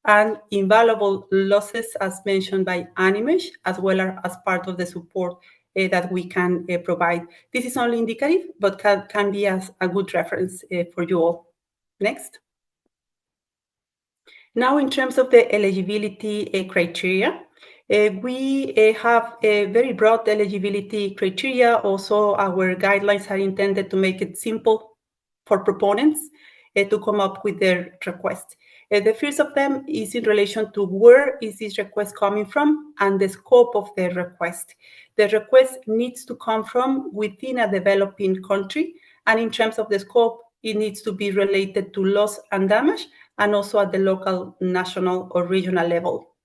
and invaluable losses, as mentioned by Animesh, as well as part of the support that we can provide. This is only indicative, but can be as a good reference for you all. Next. Now, in terms of the eligibility criteria, we have a very broad eligibility criteria. Also, our guidelines are intended to make it simple for proponents to come up with their request. The first of them is in relation to where is this request coming from and the scope of the request. The request needs to come from within a developing country, and in terms of the scope, it needs to be related to loss and damage, and also at the local, national, or regional level.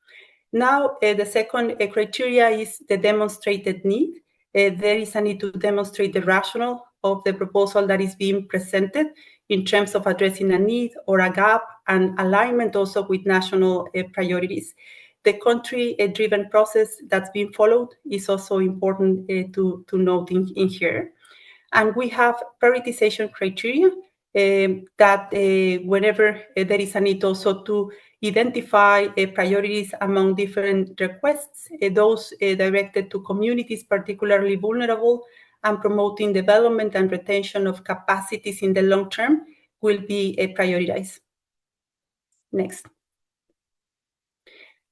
Now, the second criteria is the demonstrated need. There is a need to demonstrate the rationale of the proposal that is being presented in terms of addressing a need or a gap, and alignment also with national priorities. The country-driven process that's being followed is also important to note in here. And we have prioritization criteria that whenever there is a need also to identify priorities among different requests, those directed to communities particularly vulnerable and promoting development and retention of capacities in the long term will be prioritized. Next.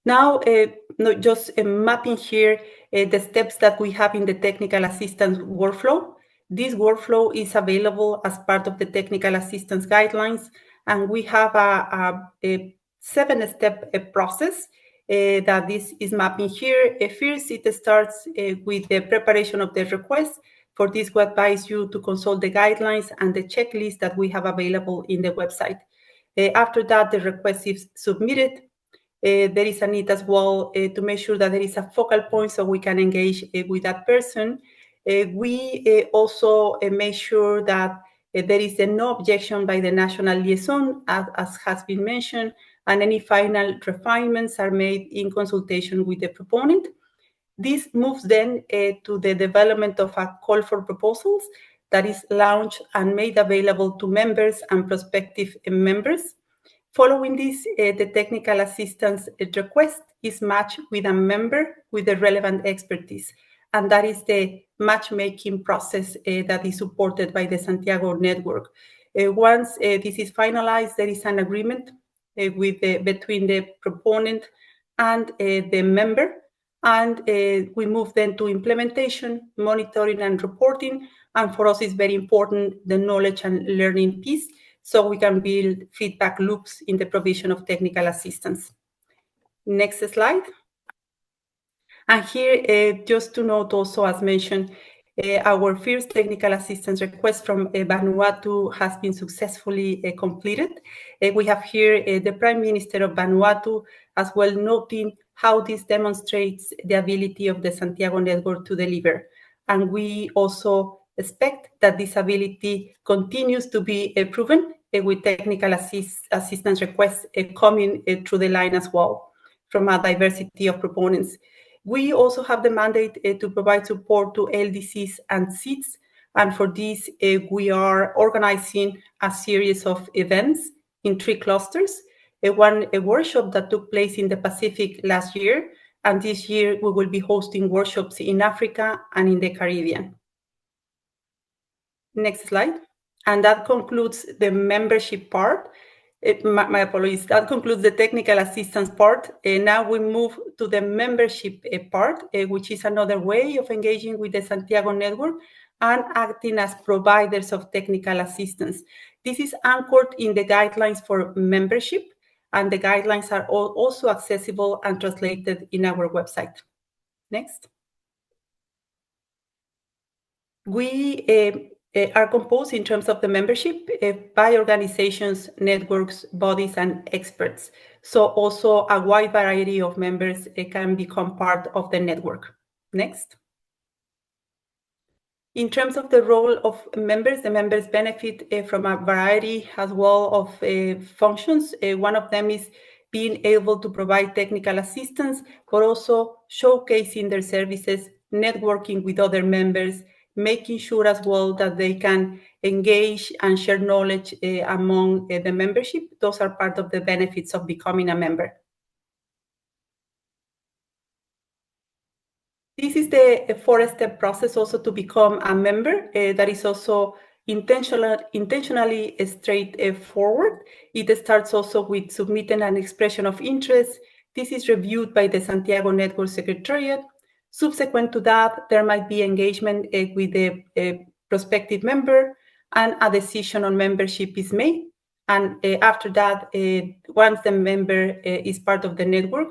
Now, just mapping here the steps that we have in the technical assistance workflow. This workflow is available as part of the technical assistance guidelines, and we have a 7-step process that this is mapping here. First, it starts with the preparation of the request. For this, we advise you to consult the guidelines and the checklist that we have available in the website. After that, the request is submitted. There is a need as well to make sure that there is a focal point so we can engage with that person. We also make sure that there is no objection by the national liaison, as has been mentioned, and any final refinements are made in consultation with the proponent. This moves then to the development of a call for proposals that is launched and made available to members and prospective members. Following this, the technical assistance request is matched with a member with the relevant expertise, and that is the matchmaking process that is supported by the Santiago network. Once this is finalized, there is an agreement between the proponent and the member, and we move then to implementation, monitoring, and reporting. And for us, it's very important the knowledge and learning piece, so we can build feedback loops in the provision of technical assistance. Next slide. And here, just to note also, as mentioned, our first technical assistance request from Vanuatu has been successfully completed. We have here the Prime Minister of Vanuatu as well, noting how this demonstrates the ability of the Santiago network to deliver. And we also expect that this ability continues to be proven with technical assistance requests coming through the line as well from a diversity of proponents. We also have the mandate to provide support to LDCs and SIDS, and for this we are organizing a series of events in 3 clusters. A workshop that took place in the Pacific last year, and this year we will be hosting workshops in Africa and in the Caribbean. Next slide. And that concludes the membership part. My apologies. That concludes the technical assistance part. Now we move to the membership part, which is another way of engaging with the Santiago network and acting as providers of technical assistance. This is anchored in the guidelines for membership, and the guidelines are also accessible and translated in our website. Next. We are composed in terms of the membership by organizations, networks, bodies, and experts. So also a wide variety of members can become part of the network. Next. In terms of the role of members, the members benefit from a variety as well of functions. One of them is being able to provide technical assistance, but also showcasing their services, networking with other members, making sure as well that they can engage and share knowledge among the membership. Those are part of the benefits of becoming a member. This is the four-step process also to become a member that is also intentionally straightforward. It starts also with submitting an expression of interest. This is reviewed by the Santiago Network Secretariat. Subsequent to that, there might be engagement with the prospective member, and a decision on membership is made. And after that, once the member is part of the network,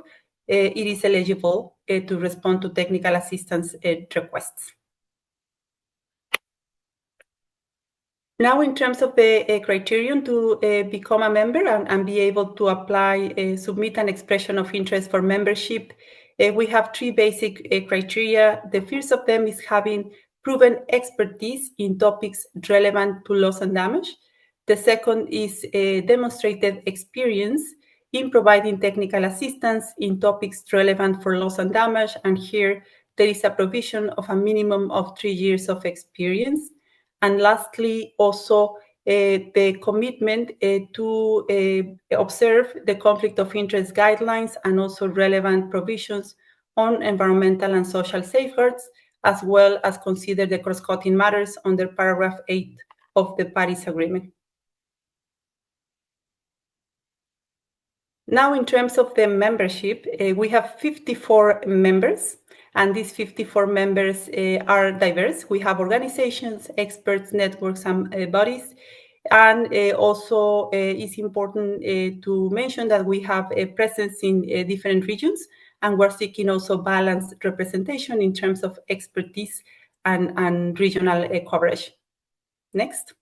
it is eligible to respond to technical assistance requests. Now, in terms of the criterion to become a member and be able to apply, submit an expression of interest for membership, we have three basic criteria. The first of them is having proven expertise in topics relevant to loss and damage. The second is demonstrated experience in providing technical assistance in topics relevant for loss and damage. And here there is a provision of a minimum of 3 years of experience. And lastly, also the commitment to observe the conflict of interest guidelines and also relevant provisions on environmental and social safeguards, as well as consider the cross-cutting matters under paragraph 8 of the Paris Agreement. Now, in terms of the membership, we have 54 members, and these 54 members are diverse. We have organizations, experts, networks, and bodies. And also, it's important to mention that we have a presence in different regions, and we're seeking also balanced representation in terms of expertise and regional coverage. Next.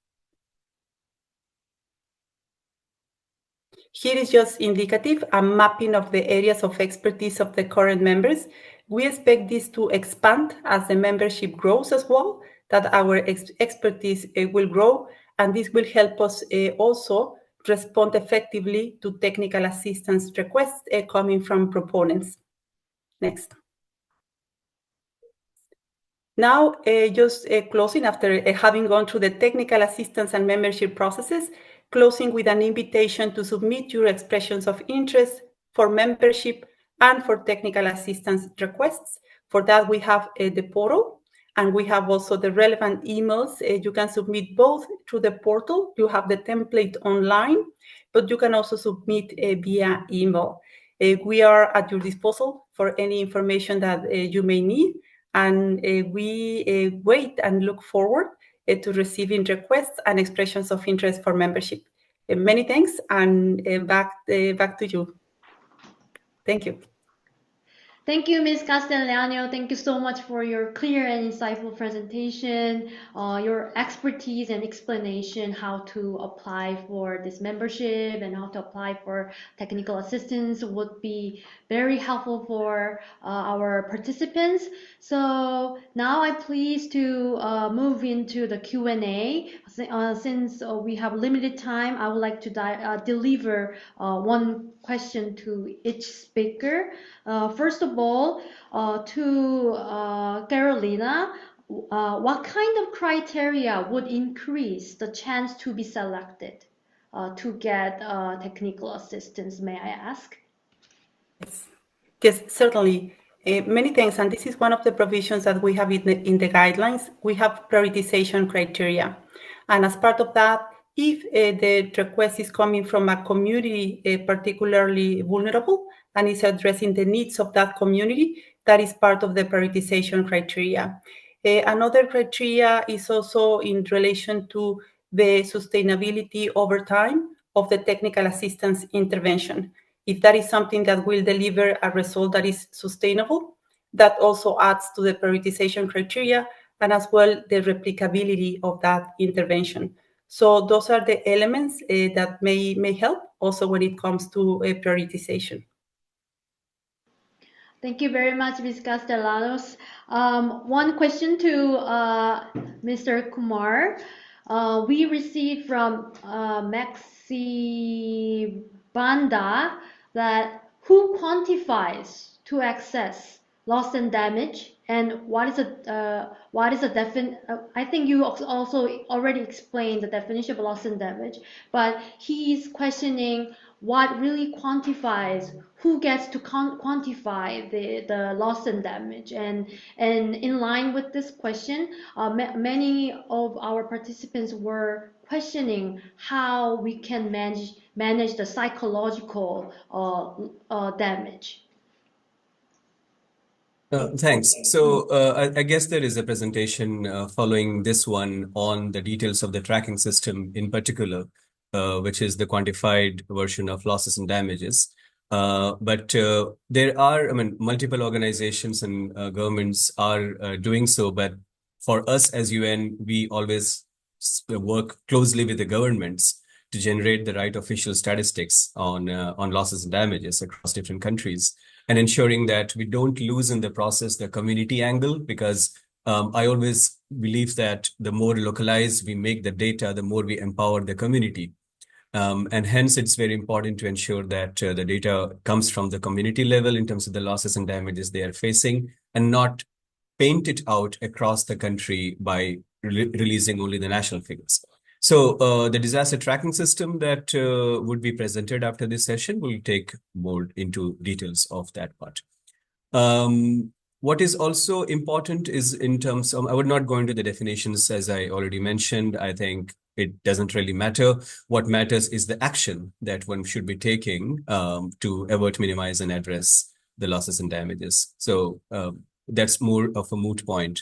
Here is just indicative, a mapping of the areas of expertise of the current members. We expect this to expand as the membership grows as well, that our expertise will grow, and this will help us also respond effectively to technical assistance requests coming from proponents. Next. Now, just closing after having gone through the technical assistance and membership processes, closing with an invitation to submit your expressions of interest for membership and for technical assistance requests. For that, we have the portal, and we have also the relevant emails. You can submit both through the portal. You have the template online, but you can also submit via email. We are at your disposal for any information that you may need, and we wait and look forward to receiving requests and expressions of interest for membership. Many thanks, and back to you. Thank you.
Thank you, Ms. Castellano. Thank you so much for your clear and insightful presentation, your expertise and explanation how to apply for this membership and how to apply for technical assistance would be very helpful for our participants. So now I'm pleased to move into the Q&A. Since we have limited time, I would like to deliver one question to each speaker. First of all, to Carolina, what kind of criteria would increase the chance to be selected to get technical assistance, may I ask?
Yes, certainly. Many thanks, and this is one of the provisions that we have in the guidelines. We have prioritization criteria, and as part of that, if the request is coming from a community particularly vulnerable and is addressing the needs of that community, that is part of the prioritization criteria. Another criteria is also in relation to the sustainability over time of the technical assistance intervention. If that is something that will deliver a result that is sustainable, that also adds to the prioritization criteria and as well the replicability of that intervention. So those are the elements that may help also when it comes to prioritization.
Thank you very much, Ms. Castellanos. One question to Mr. Kumar. We received from Maxi Banda that who quantifies to access loss and damage, and what is a I think you also already explained the definition of loss and damage, but he's questioning what really quantifies, who gets to quantify the loss and damage. And in line with this question, many of our participants were questioning how we can manage the psychological damage.
Thanks. So I guess there is a presentation following this one on the details of the tracking system in particular, which is the quantified version of losses and damages. But there are, multiple organizations and governments are doing so. But for us as UN, we always work closely with the governments to generate the right official statistics on losses and damages across different countries, and ensuring that we don't lose in the process the community angle, because I always believe that the more localized we make the data, the more we empower the community. And hence, it's very important to ensure that the data comes from the community level in terms of the losses and damages they are facing, and not paint it out across the country by releasing only the national figures. So the disaster tracking system that would be presented after this session will take more into details of that part. What is also important is in terms of, I would not go into the definitions as I already mentioned. I think it doesn't really matter. What matters is the action that one should be taking to avert, minimize, and address the losses and damages. So that's more of a moot point.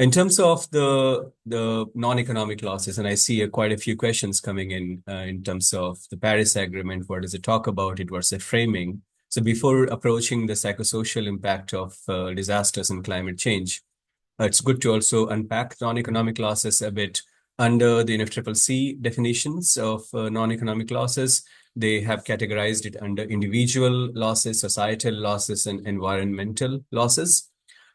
In terms of the non-economic losses, and I see quite a few questions coming in terms of the Paris Agreement, what does it talk about? It was a framing. So before approaching the psychosocial impact of disasters and climate change, it's good to also unpack non-economic losses a bit. Under the UNFCCC definitions of non-economic losses, they have categorized it under individual losses, societal losses, and environmental losses.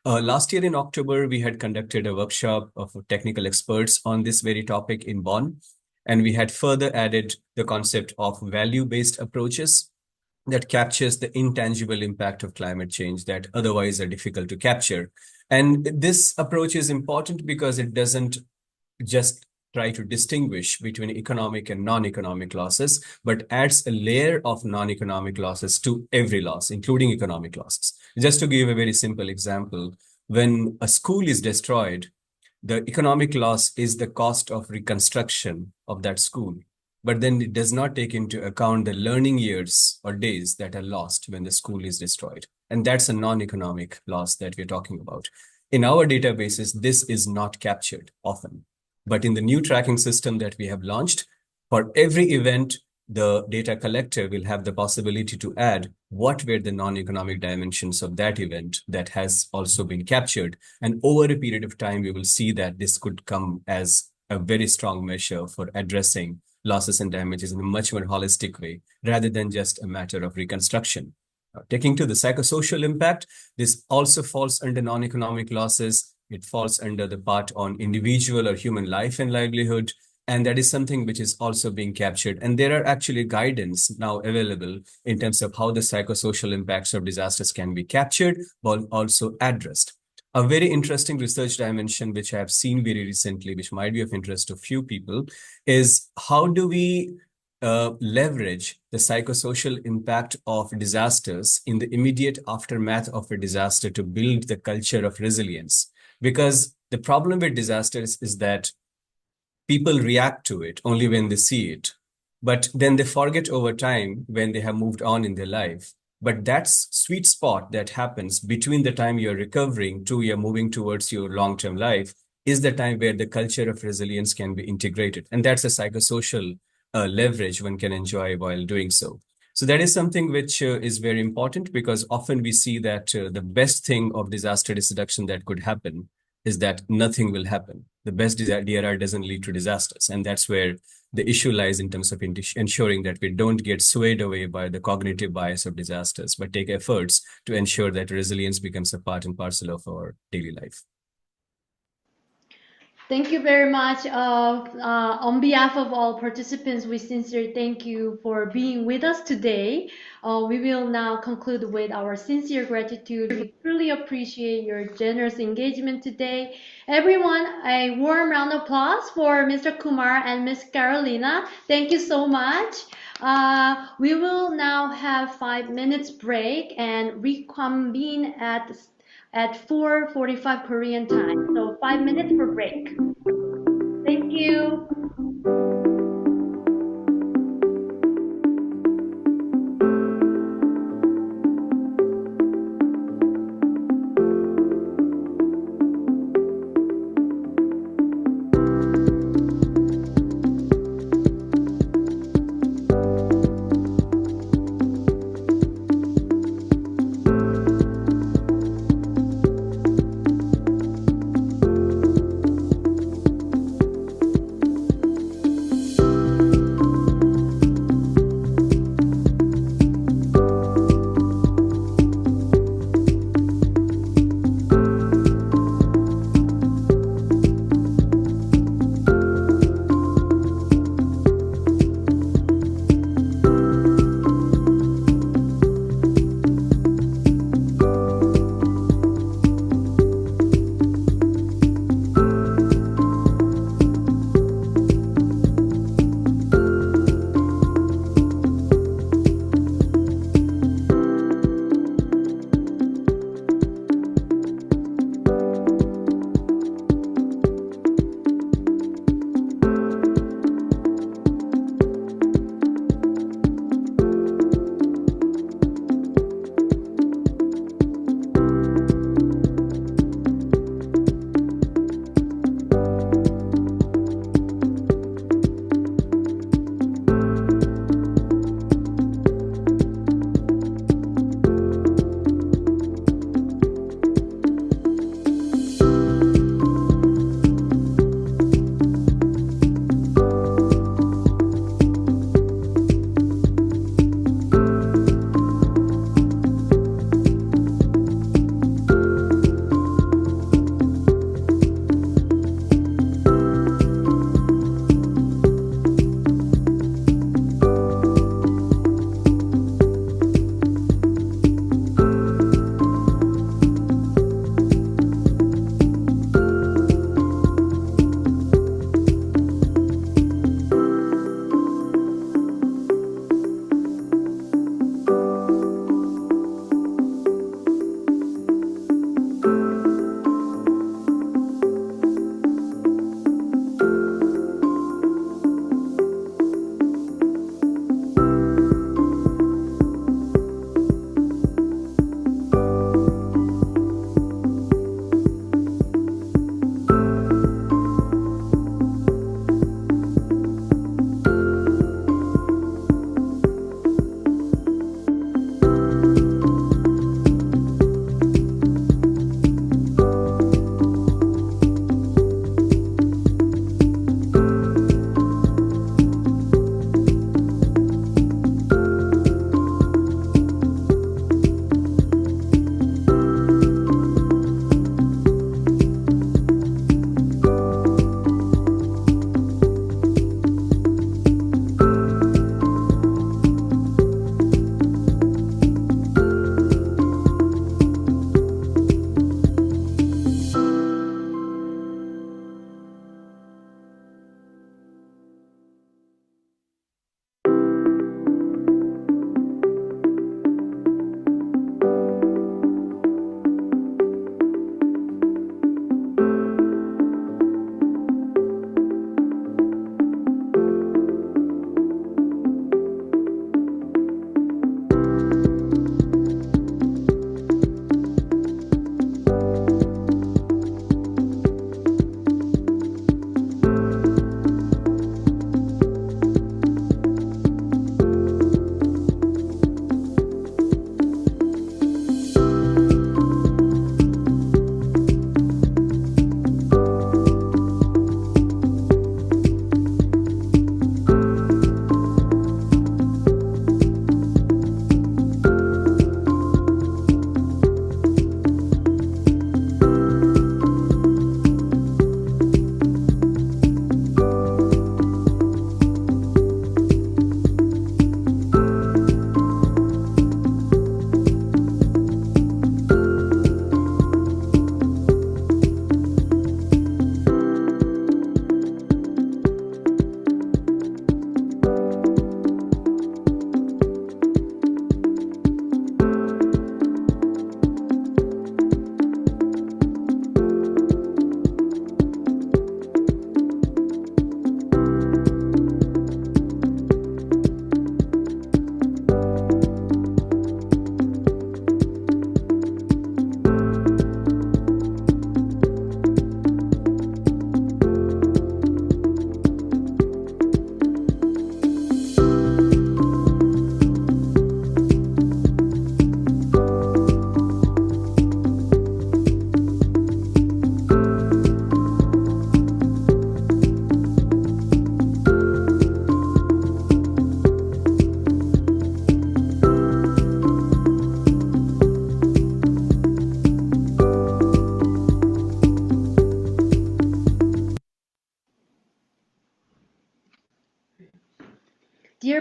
Last year in October, we had conducted a workshop of technical experts on this very topic in Bonn, and we had further added the concept of value-based approaches that captures the intangible impact of climate change that otherwise are difficult to capture. And this approach is important because it doesn't just try to distinguish between economic and non-economic losses, but adds a layer of non-economic losses to every loss, including economic losses. Just to give a very simple example, when a school is destroyed, the economic loss is the cost of reconstruction of that school. But then it does not take into account the learning years or days that are lost when the school is destroyed. And that's a non-economic loss that we're talking about. In our databases, this is not captured often. But in the new tracking system that we have launched, for every event, the data collector will have the possibility to add what were the non-economic dimensions of that event that has also been captured. And over a period of time, we will see that this could come as a very strong measure for addressing losses and damages in a much more holistic way, rather than just a matter of reconstruction. Taking to the psychosocial impact, this also falls under non-economic losses. It falls under the part on individual or human life and livelihood. And that is something which is also being captured. And there are actually guidance now available in terms of how the psychosocial impacts of disasters can be captured, but also addressed. A very interesting research dimension, which I have seen very recently, which might be of interest to few people, is how do we leverage the psychosocial impact of disasters in the immediate aftermath of a disaster to build the culture of resilience? Because the problem with disasters is that people react to it only when they see it, but then they forget over time when they have moved on in their life. But that sweet spot that happens between the time you're recovering to you're moving towards your long-term life is the time where the culture of resilience can be integrated. And that's a psychosocial leverage one can enjoy while doing so. So that is something which is very important, because often we see that the best thing of disaster risk reduction that could happen is that nothing will happen. The best DRR doesn't lead to disasters. And that's where the issue lies in terms of ensuring that we don't get swayed away by the cognitive bias of disasters, but take efforts to ensure that resilience becomes a part and parcel of our daily life.
Thank you very much. On behalf of all participants, we sincerely thank you for being with us today. We will now conclude with our sincere gratitude. We truly appreciate your generous engagement today. Everyone, a warm round of applause for Mr. Kumar and Ms. Carolina. Thank you so much. We will now have 5 minutes break and reconvene at 4:45 Korean time. So 5 minutes for break. Thank you.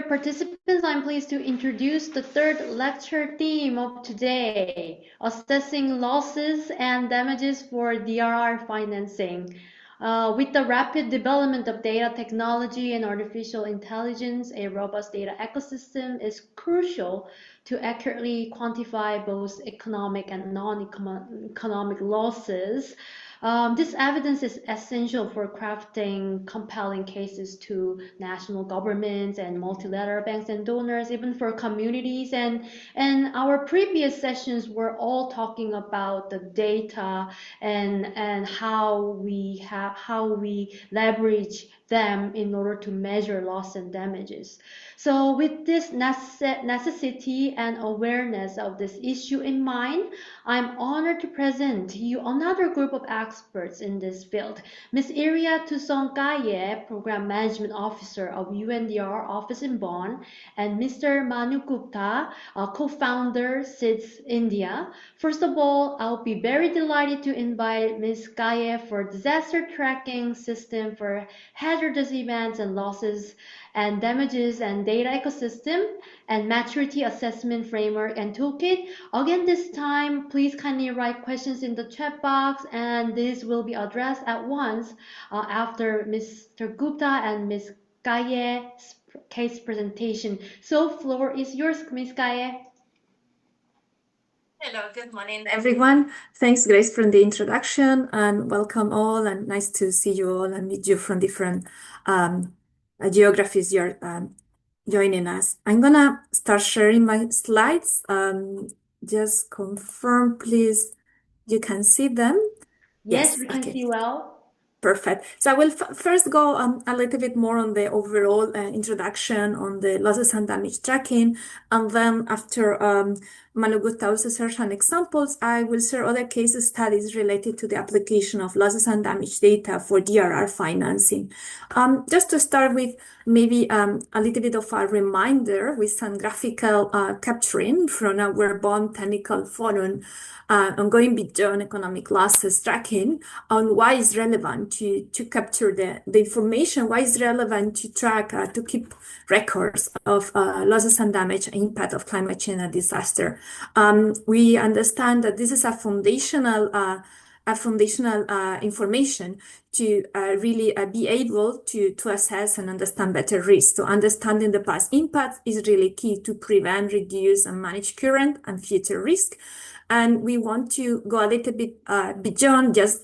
participants, I'm pleased to introduce the third lecture theme of today, assessing losses and damages for DRR financing. With the rapid development of data technology and artificial intelligence, a robust data ecosystem is crucial to accurately quantify both economic and non-economic losses. This evidence is essential for crafting compelling cases to national governments and multilateral banks and donors, even for communities. And our previous sessions were all talking about the data and how we leverage them in order to measure loss and damages. So with this necessity and awareness of this issue in mind, I'm honored to present to you another group of experts in this field. Ms. Iria Tusong-Kaye, Program Management Officer of UNDR office in Bonn, and Mr. Manu Gupta, co-founder, SIDS India. First of all, I'll be very delighted to invite Ms. Kaye for disaster tracking system for hazardous events and losses and damages and data ecosystem and maturity assessment framework and toolkit. Again, this time, please kindly write questions in the chat box, and this will be addressed at once after Mr. Gupta and Ms. Kaye's case presentation. So, floor is yours, Ms. Kaye.
Hello, good morning, everyone. Thanks, Grace, for the introduction, and welcome all, and nice to see you all and meet you from different geographies you're joining us. I'm gonna start sharing my slides. Just confirm, please, you can see them?
Yes, we can
okay.
see well.
Perfect. So I will first go a little bit more on the overall introduction on the losses and damage tracking, and then after Manu Gupta also shares some examples, I will share other case studies related to the application of losses and damage data for DRR financing. Just to start with, maybe a little bit of a reminder with some graphical capturing from our Bonn Technical Forum on going beyond economic losses tracking on why it's relevant to capture the information, why it's relevant to track, to keep records of losses and damage and impact of climate change and disaster. We understand that this is a foundational information to really be able to assess and understand better risk. So understanding the past impact is really key to prevent, reduce, and manage current and future risk. And we want to go a little bit beyond just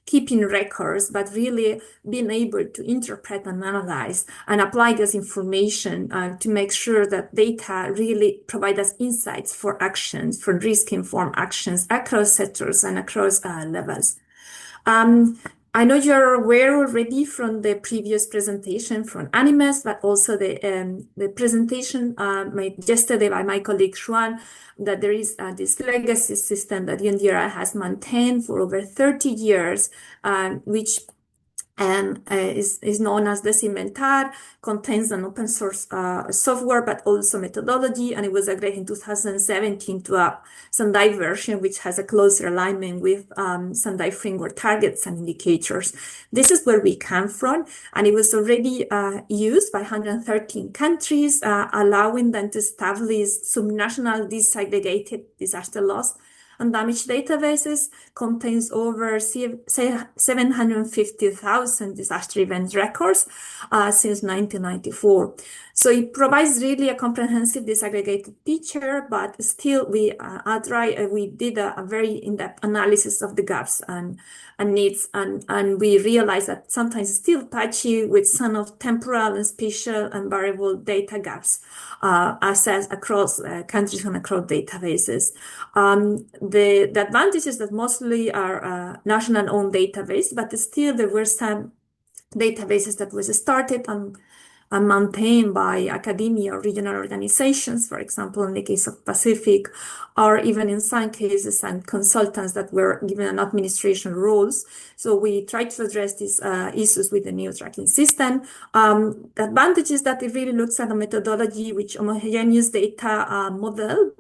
keeping records, but really being able to interpret and analyze and apply this information to make sure that data really provide us insights for actions, for risk-informed actions across sectors and across levels. I know you're aware already from the previous presentation from Animes, but also the presentation made yesterday by my colleague Juan, that there is this legacy system that UNDRI has maintained for over 30 years, which is known as Decimentar, contains an open source software, but also methodology, and it was agreed in 2017 to a Sendai version, which has a closer alignment with Sendai framework targets and indicators. This is where we come from, and it was already used by 113 countries, allowing them to establish subnational disaggregated disaster loss and damage databases, contains over 750,000 disaster event records since 1994. So it provides really a comprehensive disaggregated picture, but still we did a very in-depth analysis of the gaps and needs, and we realized that sometimes it's still patchy with some of temporal and spatial and variable data gaps assessed across countries and across databases. The advantage is that mostly are national owned database, but still there were some databases that was started and maintained by academia or regional organizations, for example, in the case of Pacific, or even in some cases, some consultants that were given an administration roles. So we tried to address these issues with the new tracking system. The advantage is that it really looks at a methodology which homogeneous data model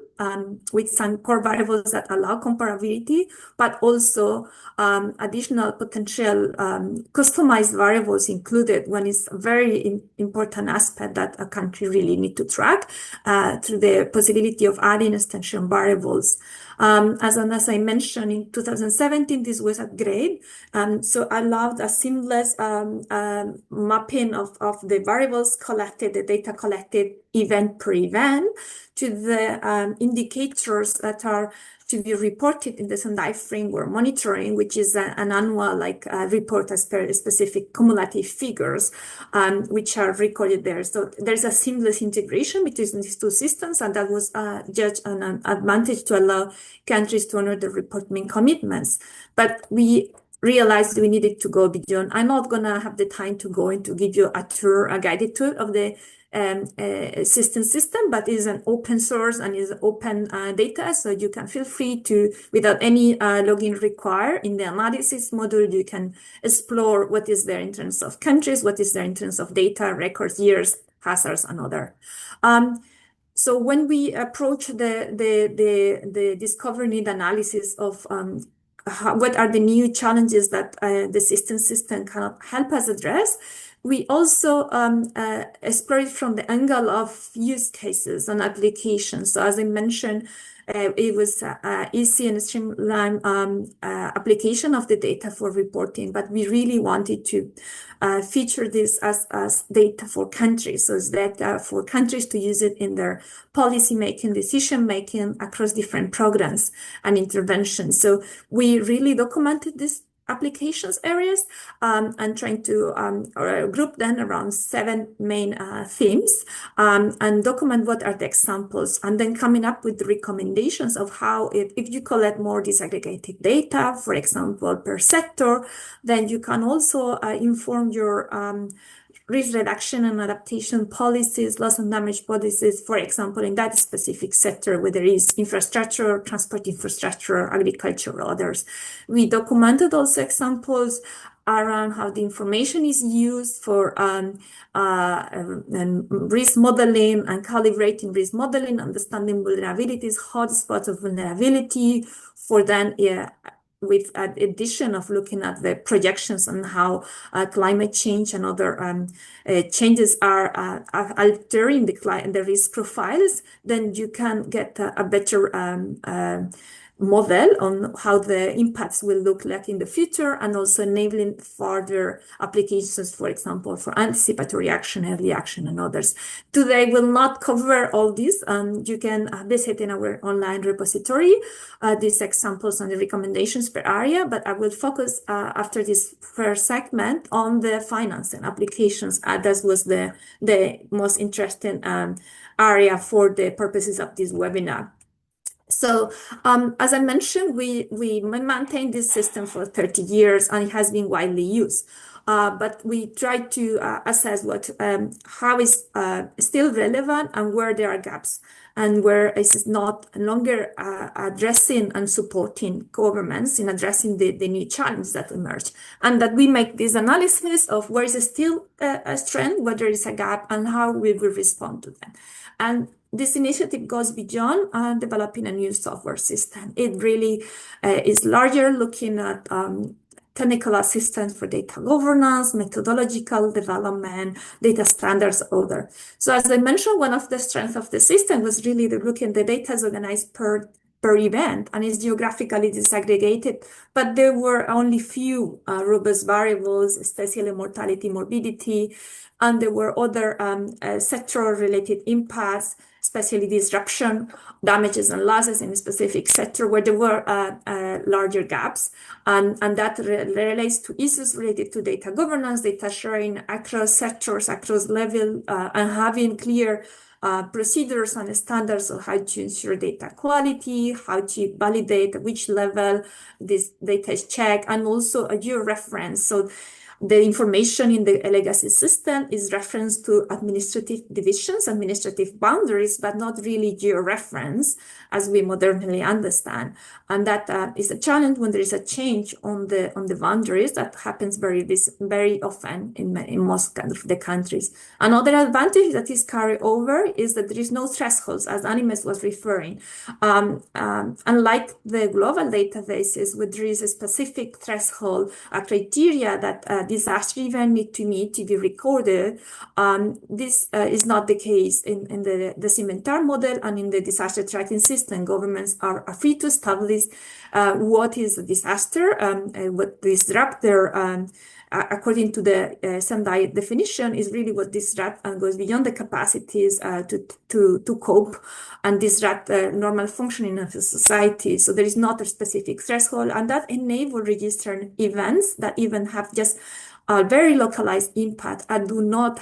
with some core variables that allow comparability, but also additional potential customized variables included when it's a very important aspect that a country really need to track through the possibility of adding extension variables. As I mentioned, in 2017, this was upgraded. So allowed a seamless mapping of the variables collected, the data collected event per event, to the indicators that are to be reported in the Sendai framework monitoring, which is an annual report as per specific cumulative figures, which are recorded there. So there's a seamless integration between these two systems, and that was judged an advantage to allow countries to honor the reporting commitments. But we realized we needed to go beyond. I'm not gonna have the time to go into give you a tour, a guided tour of the system, but it's an open source and is open data, so you can feel free to, without any login required, in the analysis module, you can explore what is there in terms of countries, what is there in terms of data, records, years, hazards, and other. So when we approach the discovery need analysis of what are the new challenges that the system can help us address, we also explore it from the angle of use cases and applications. So as I mentioned, it was easy and streamlined application of the data for reporting, but we really wanted to feature this as data for countries. So it's data for countries to use it in their policy making, decision making across different programs and interventions. So we really documented this applications areas and trying to group them around 7 main themes and document what are the examples, and then coming up with the recommendations of how if you collect more disaggregated data, for example, per sector, then you can also inform your risk reduction and adaptation policies, loss and damage policies, for example, in that specific sector, whether it is infrastructure, transport infrastructure, agriculture, or others. We documented also examples around how the information is used for risk modeling and calibrating risk modeling, understanding vulnerabilities, hotspots of vulnerability, for then with addition of looking at the projections on how climate change and other changes are altering the risk profiles, then you can get a better model on how the impacts will look like in the future, and also enabling further applications, for example, for anticipatory action, early action, and others. Today, we'll not cover all this. You can visit in our online repository these examples and the recommendations per area, but I will focus after this first segment on the finance and applications. That was the most interesting area for the purposes of this webinar. So, as I mentioned, we maintained this system for 30 years, and it has been widely used. But we try to assess how is still relevant and where there are gaps, and where it is not longer addressing and supporting governments in addressing the new challenges that emerge, and that we make this analysis of where is still a strength, where there is a gap, and how we will respond to them. And this initiative goes beyond developing a new software system. It really is larger, looking at technical assistance for data governance, methodological development, data standards, other. So as I mentioned, one of the strengths of the system was really looking the data is organized per event and is geographically disaggregated, but there were only few robust variables, especially mortality, morbidity, and there were other sector-related impacts, especially disruption, damages and losses in a specific sector where there were larger gaps. And that relates to issues related to data governance, data sharing across sectors, across level, and having clear procedures and standards of how to ensure data quality, how to validate at which level this data is checked, and also a georeference. So The information in the legacy system is referenced to administrative divisions, administrative boundaries, but not really georeference as we modernly understand. And that is a challenge when there is a change on the boundaries. That happens very often in most kind of the countries. Another advantage that is carried over is that there is no thresholds, as Animes was referring. Unlike the global databases, where there is a specific threshold, a criteria that a disaster event need to meet to be recorded, this is not the case in the Cimentar model and in the disaster tracking system. Governments are free to establish what is a disaster, what disruptor, according to the Sendai definition, is really what disrupt and goes beyond the capacities to cope and disrupt normal functioning of a society. So there is not a specific threshold, and that enable registering events that even have just a very localized impact and do not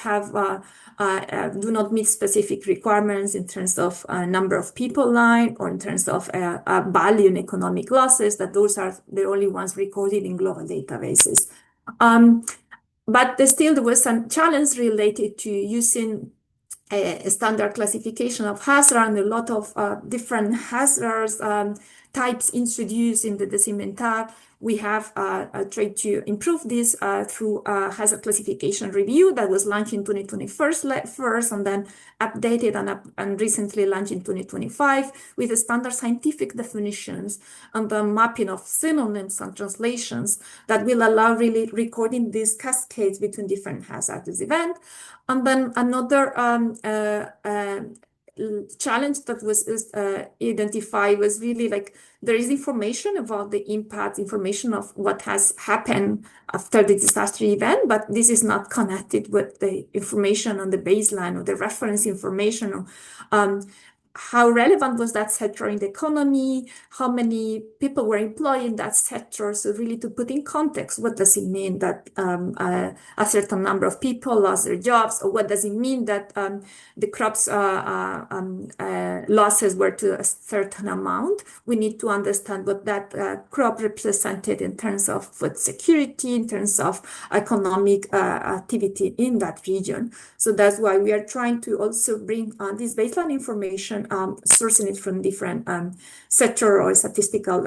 meet specific requirements in terms of number of people line or in terms of value and economic losses, that those are the only ones recorded in global databases. But still, there was some challenge related to using a standard classification of hazard, and a lot of different hazards types introduced in the Cimentar. We have tried to improve this through a hazard classification review that was launched in 2021 first, and then updated and recently launched in 2025 with the standard scientific definitions and the mapping of synonyms and translations that will allow really recording these cascades between different hazardous events. And then another challenge that was identified was really like there is information about the impact, information of what has happened after the disaster event, but this is not connected with the information on the baseline or the reference information. How relevant was that sector in the economy? How many people were employed in that sector? So really to put in context, what does it mean that a certain number of people lost their jobs? Or what does it mean that the crops losses were to a certain amount? We need to understand what that crop represented in terms of food security, in terms of economic activity in that region. So that's why we are trying to also bring this baseline information, sourcing it from different sector or statistical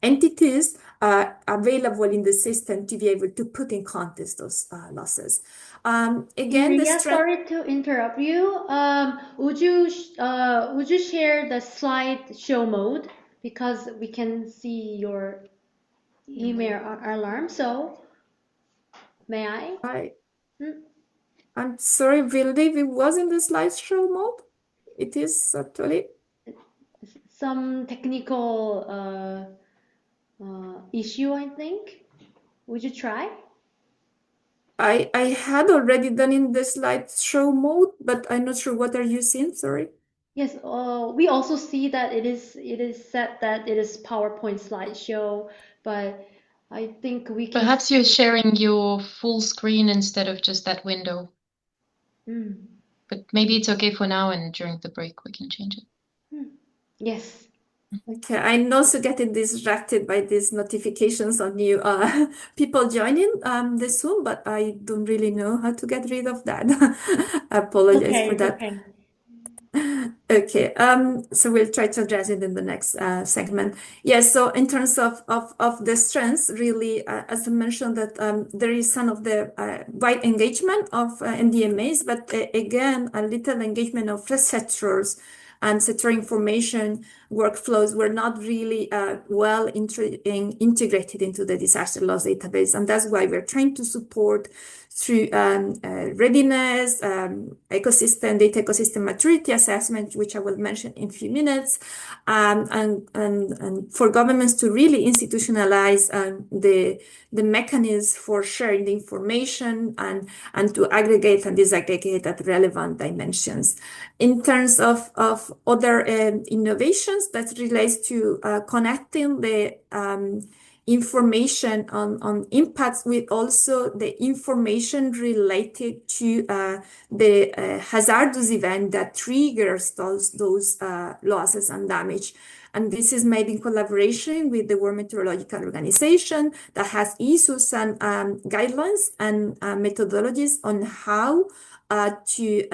entities available in the system to be able to put in context those losses. Again,
Maria, sorry to interrupt you. Would you share the slideshow mode, because we can see your email alarm? So, may I?
I'm sorry, I believe it was in the slideshow mode. It is actually
some technical issue, I think. Would you try?
I had already done in the slideshow mode, but I'm not sure what are you seeing. Sorry.
Yes, we also see that it is set that it is PowerPoint slideshow, but I think we can.
Perhaps you're sharing your full screen instead of just that window. But maybe it's okay for now, and during the break we can change it.
Yes.
Okay, I'm also getting distracted by these notifications of new people joining the Zoom, but I don't really know how to get rid of that. I apologize for that. Okay, so we'll try to address it in the next segment. Yes, so in terms of the strengths, really, as I mentioned, that there is some of the wide engagement of NDMAs, but again, a little engagement of researchers and sector information workflows were not really well integrated into the disaster loss database. And that's why we're trying to support through readiness, data ecosystem maturity assessment, which I will mention in a few minutes, and for governments to really institutionalize the mechanisms for sharing the information and to aggregate and disaggregate at relevant dimensions. In terms of other innovations that relates to connecting the information on impacts with also the information related to the hazardous event that triggers those losses and damage. And this is made in collaboration with the World Meteorological Organization that has issues and guidelines and methodologies on how to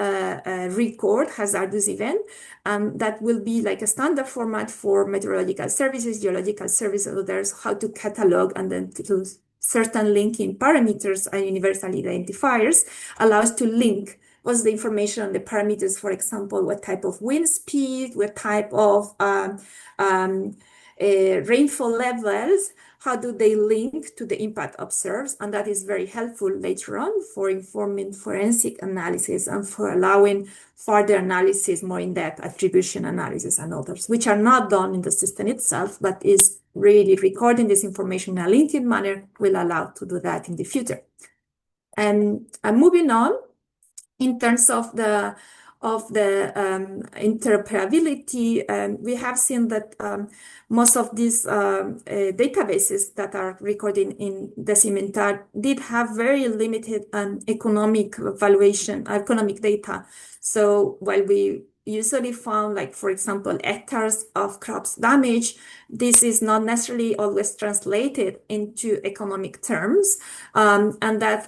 record hazardous event. That will be like a standard format for meteorological services, geological services, others, how to catalog and then to certain linking parameters and universal identifiers allows to link what's the information on the parameters, for example, what type of wind speed, what type of rainfall levels, how do they link to the impact observed? And that is very helpful later on for informing forensic analysis and for allowing further analysis, more in-depth attribution analysis and others, which are not done in the system itself, but is really recording this information in a linked manner will allow to do that in the future. And moving on, in terms of the interoperability, we have seen that most of these databases that are recording in Decimentar did have very limited economic data. So while we usually found, like, for example, hectares of crops damage, this is not necessarily always translated into economic terms, and that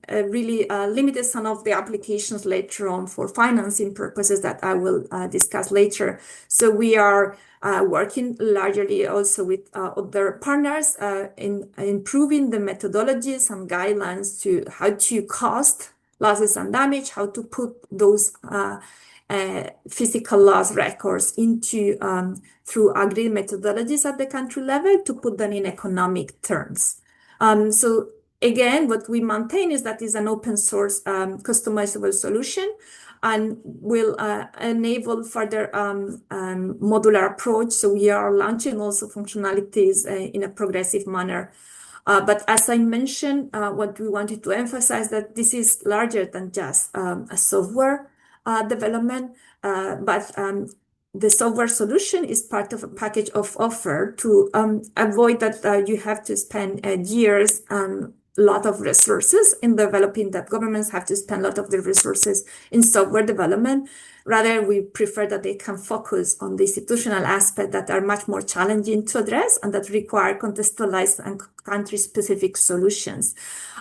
really limited some of the applications later on for financing purposes that I will discuss later. So we are working largely also with other partners in improving the methodologies and guidelines to how to cost losses and damage, how to put those physical loss records into through agreed methodologies at the country level to put them in economic terms. So again, what we maintain is that is an open source customizable solution and will enable further modular approach. So we are launching also functionalities in a progressive manner. But as I mentioned, what we wanted to emphasize that this is larger than just a software development, but the software solution is part of a package of offer to avoid that you have to spend years and a lot of resources in developing, that governments have to spend a lot of their resources in software development. Rather, we prefer that they can focus on the institutional aspects that are much more challenging to address and that require contextualized and country-specific solutions.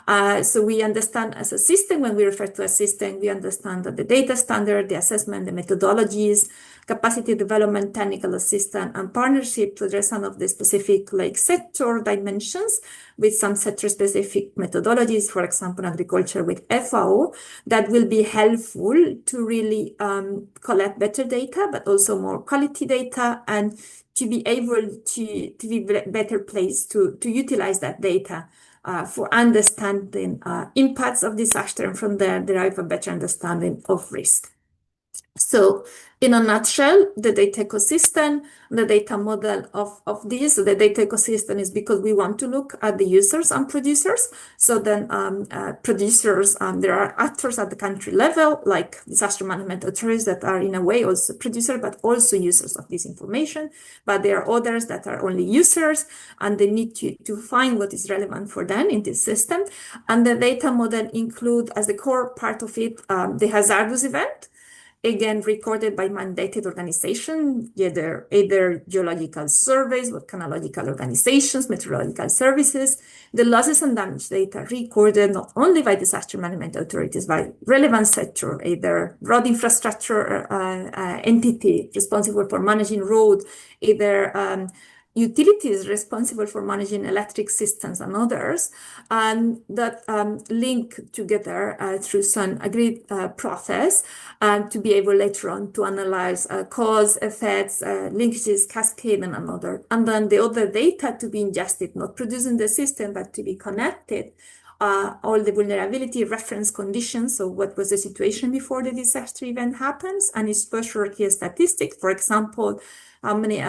So we understand as a system, when we refer to a system, we understand that the data standard, the assessment, the methodologies, capacity development, technical assistance, and partnership to address some of the specific like sector dimensions with some sector-specific methodologies, for example, agriculture with FAO, that will be helpful to really collect better data, but also more quality data, and to be able to be better placed to utilize that data for understanding impacts of disaster, and from there derive a better understanding of risk. So in a nutshell, the data ecosystem, the data model of this, the data ecosystem is because we want to look at the users and producers. So then producers, there are actors at the country level, like disaster management authorities that are in a way also producers, but also users of this information. But there are others that are only users, and they need to find what is relevant for them in this system. And the data model include as the core part of it, the hazardous event, again, recorded by mandated organizations, either geological surveys, volcanological organizations, meteorological services, the losses and damage data recorded not only by disaster management authorities, by relevant sector, either road infrastructure entity responsible for managing road, either utilities responsible for managing electric systems and others, and that link together through some agreed process to be able later on to analyze cause, effects, linkages, cascade, and another. And then the other data to be ingested, not produced in the system, but to be connected. All the vulnerability reference conditions, so what was the situation before the disaster event happens, and exposure key statistics, for example, how many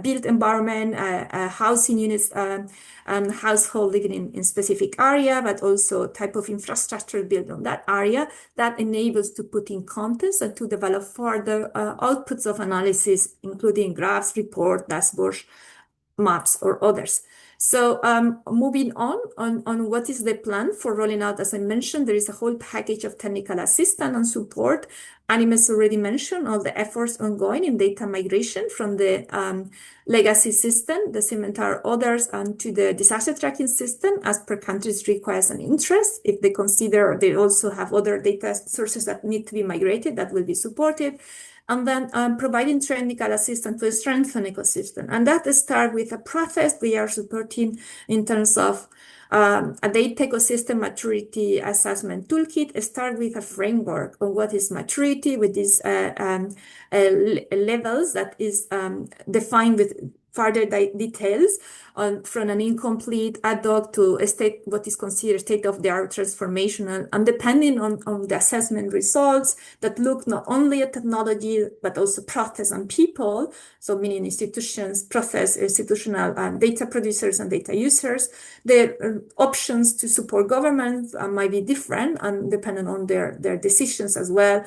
built environment, housing units, and household living in specific area, but also type of infrastructure built on that area that enables to put in context and to develop further outputs of analysis, including graphs, report, dashboards, maps, or others. So moving on what is the plan for rolling out, as I mentioned, there is a whole package of technical assistance and support. Animes already mentioned all the efforts ongoing in data migration from the legacy system, the Cementar others, and to the disaster tracking system as per countries' requests and interest. If they consider they also have other data sources that need to be migrated, that will be supported. And then providing technical assistance to strengthen ecosystem. And that starts with a process we are supporting in terms of a data ecosystem maturity assessment toolkit. Start with a framework on what is maturity with these levels that is defined with further details from an incomplete ad hoc to a state, what is considered state-of-the-art transformational, and depending on the assessment results that look not only at technology, but also process and people, so meaning institutions, process, institutional data producers and data users, the options to support governments might be different and depending on their decisions as well.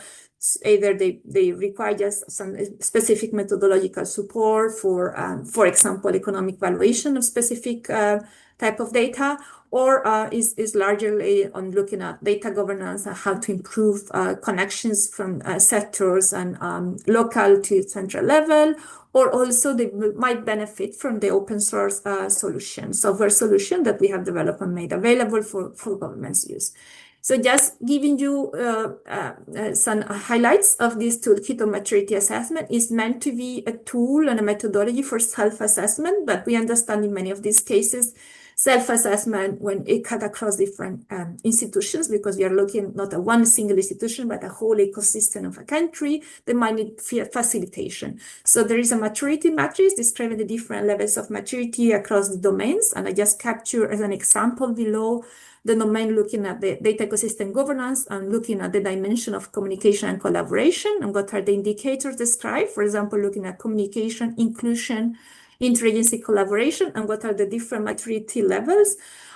Either they require just some specific methodological support for example, economic valuation of specific type of data, or is largely on looking at data governance and how to improve connections from sectors and local to central level, or also they might benefit from the open source solution, software solution that we have developed and made available for government's use. So just giving you some highlights of this toolkit of maturity assessment is meant to be a tool and a methodology for self-assessment, but we understand in many of these cases, self-assessment when it cut across different institutions, because we are looking not at one single institution, but a whole ecosystem of a country that might need facilitation. So there is a maturity matrix describing the different levels of maturity across the domains. And I just capture as an example below the domain looking at the data ecosystem governance and looking at the dimension of communication and collaboration and what are the indicators described. For example, looking at communication, inclusion, interagency collaboration, and what are the different maturity levels.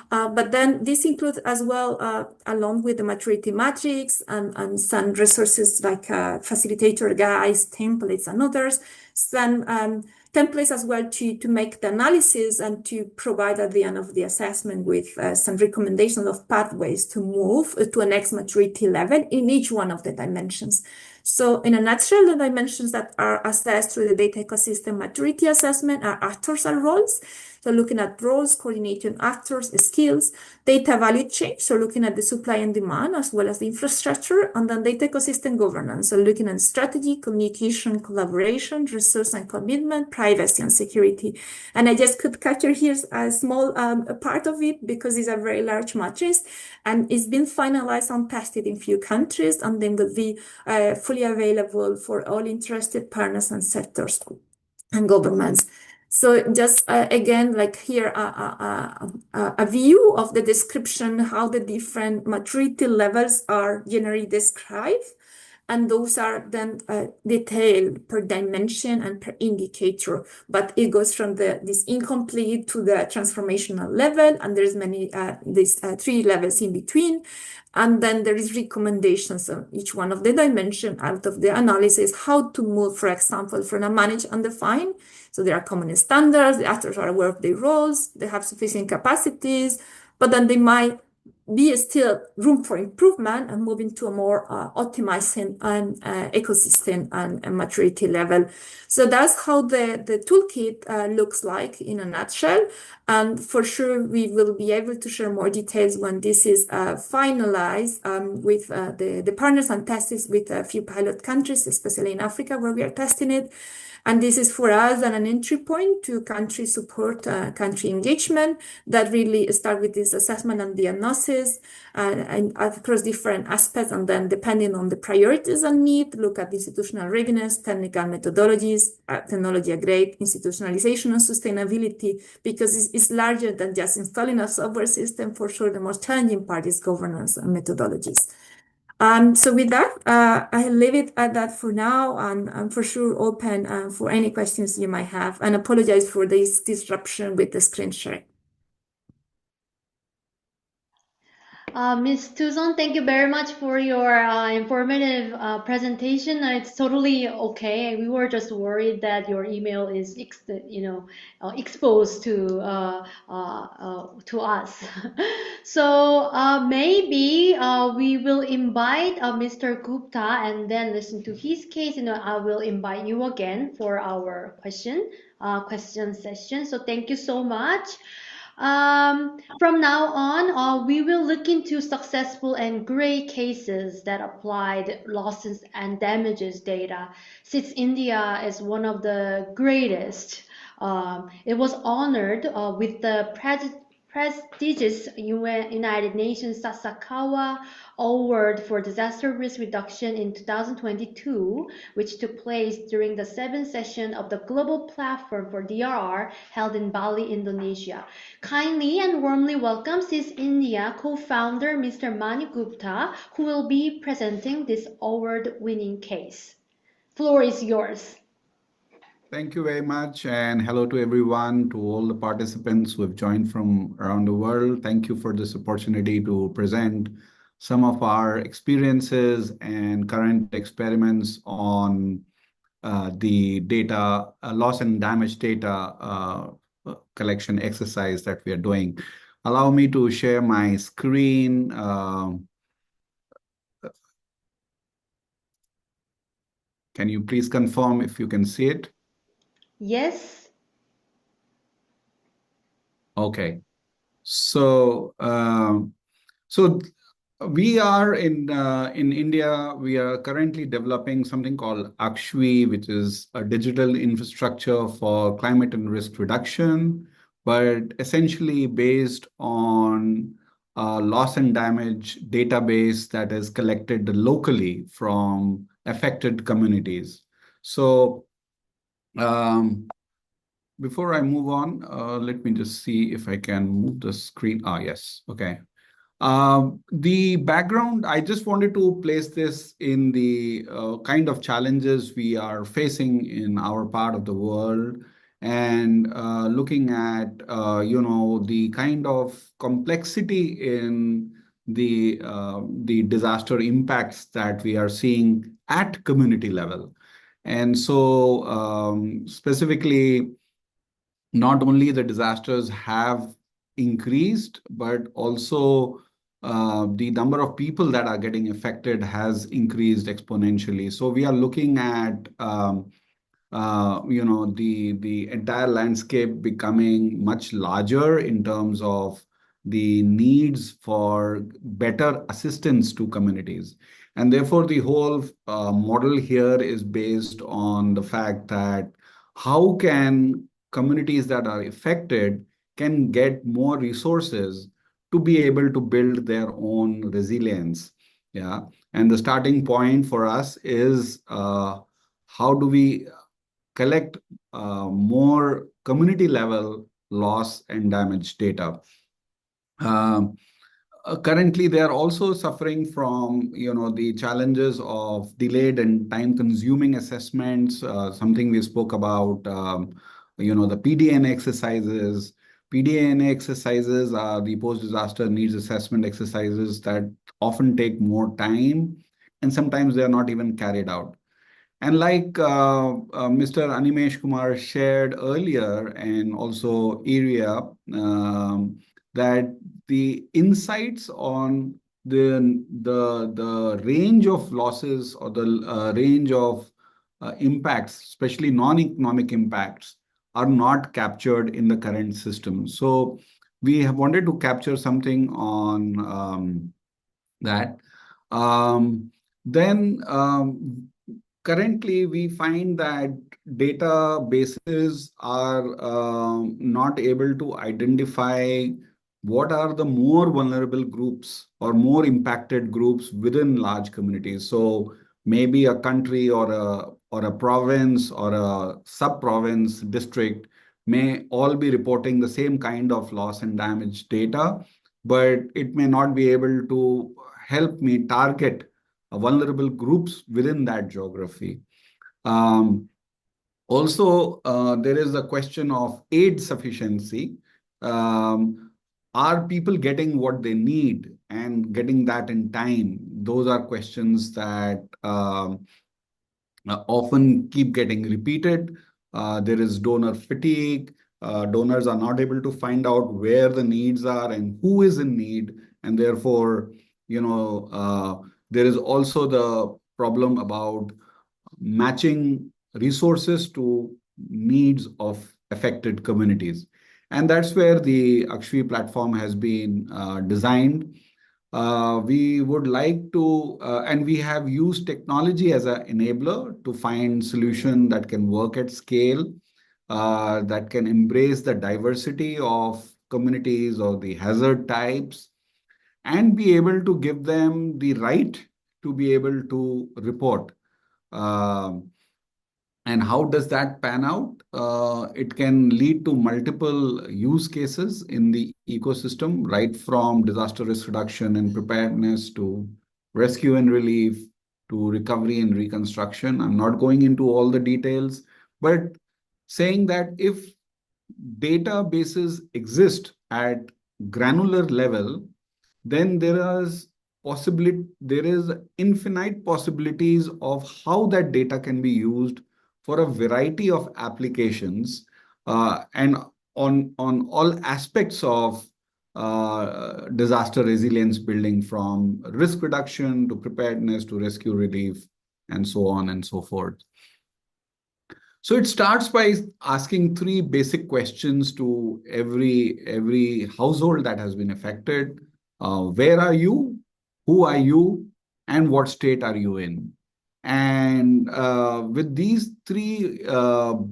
But then this includes as well, along with the maturity matrix and some resources like facilitator guides, templates, and others, some templates as well to make the analysis and to provide at the end of the assessment with some recommendations of pathways to move to a next maturity level in each one of the dimensions. So in a nutshell, the dimensions that are assessed through the data ecosystem maturity assessment are actors and roles. So looking at roles, coordinating actors, skills, data value chain, so looking at the supply and demand as well as the infrastructure, and then data ecosystem governance, so looking at strategy, communication, collaboration, resource and commitment, privacy and security. And I just could capture here a small part of it because it's a very large matrix and it's been finalized and tested in few countries and then will be fully available for all interested partners and sectors and governments. So just again, like here, a view of the description, how the different maturity levels are generally described. And those are then detailed per dimension and per indicator. But it goes from this incomplete to the transformational level. And there's many, these 3 levels in between. And then there is recommendations on each one of the dimension out of the analysis, how to move, for example, from a manage and define. So there are common standards, the actors are aware of their roles, they have sufficient capacities, but then they might be still room for improvement and moving to a more optimizing ecosystem and maturity level. So that's how the toolkit looks like in a nutshell. And for sure, we will be able to share more details when this is finalized with the partners and tests with a few pilot countries, especially in Africa, where we are testing it. And this is for us an entry point to country support, country engagement that really start with this assessment and diagnosis and across different aspects. And then depending on the priorities and need, look at institutional readiness, technical methodologies, technology upgrade, institutionalization and sustainability, because it's larger than just installing a software system. For sure, the most challenging part is governance and methodologies. So with that, I'll leave it at that for now, and I'm for sure open for any questions you might have, and apologize for this disruption with the screen sharing.
Ms. Tuzon, thank you very much for your informative presentation. It's totally okay. We were just worried that your email is, exposed to us. So maybe we will invite Mr. Gupta and then listen to his case. I will invite you again for our question session. So thank you so much. From now on, we will look into successful and great cases that applied losses and damages data. Since India is one of the greatest, it was honored with the prestigious United Nations Sasakawa Award for Disaster Risk Reduction in 2022, which took place during the 7th session of the Global Platform for DRR held in Bali, Indonesia. Kindly and warmly welcome CIS India co-founder Mr. Mani Gupta, who will be presenting this award-winning case. Floor is yours.
Thank you very much, and hello to everyone, to all the participants who have joined from around the world. Thank you for this opportunity to present some of our experiences and current experiments on the data, loss and damage data collection exercise that we are doing. Allow me to share my screen. Can you please confirm if you can see it?
Yes.
Okay. So, we are in India. We are currently developing something called Akshvi, which is a digital infrastructure for climate and risk reduction, but essentially based on a loss and damage database that is collected locally from affected communities. So, before I move on, let me just see if I can move the screen. Yes. Okay. The background, I just wanted to place this in the kind of challenges we are facing in our part of the world, and looking at, the kind of complexity in the disaster impacts that we are seeing at community level. And so specifically, not only the disasters have increased, but also the number of people that are getting affected has increased exponentially. So we are looking at the entire landscape becoming much larger in terms of the needs for better assistance to communities. And therefore, the whole model here is based on the fact that how can communities that are affected can get more resources to be able to build their own resilience. Yeah. And the starting point for us is how do we collect more community level loss and damage data. Currently, they are also suffering from, the challenges of delayed and time-consuming assessments. Something we spoke about, the PDN exercises. PDN exercises are the post-disaster needs assessment exercises that often take more time, and sometimes they are not even carried out. And like Mr. Animesh Kumar shared earlier, and also Iria, that the insights on the range of losses or the range of impacts, especially non-economic impacts, are not captured in the current system. So we have wanted to capture something on that. Currently, we find that databases are not able to identify what are the more vulnerable groups or more impacted groups within large communities. So maybe a country or a province or a sub-province district may all be reporting the same kind of loss and damage data, but it may not be able to help me target vulnerable groups within that geography. Also, there is a question of aid sufficiency. are people getting what they need and getting that in time? Those are questions that often keep getting repeated. There is donor fatigue. Donors are not able to find out where the needs are and who is in need. And therefore, there is also the problem about matching resources to needs of affected communities. And that's where the Akshvi platform has been designed. We would like to, and we have used technology as an enabler to find solution that can work at scale, that can embrace the diversity of communities or the hazard types, and be able to give them the right to be able to report. And how does that pan out? It can lead to multiple use cases in the ecosystem, right from disaster risk reduction and preparedness to rescue and relief to recovery and reconstruction. I'm not going into all the details, but saying that if databases exist at granular level, then there is infinite possibilities of how that data can be used for a variety of applications, and on all aspects of disaster resilience building, from risk reduction to preparedness to rescue relief and so on and so forth. So it starts by asking three basic questions to every household that has been affected. Where are you? Who are you? And what state are you in? And with these three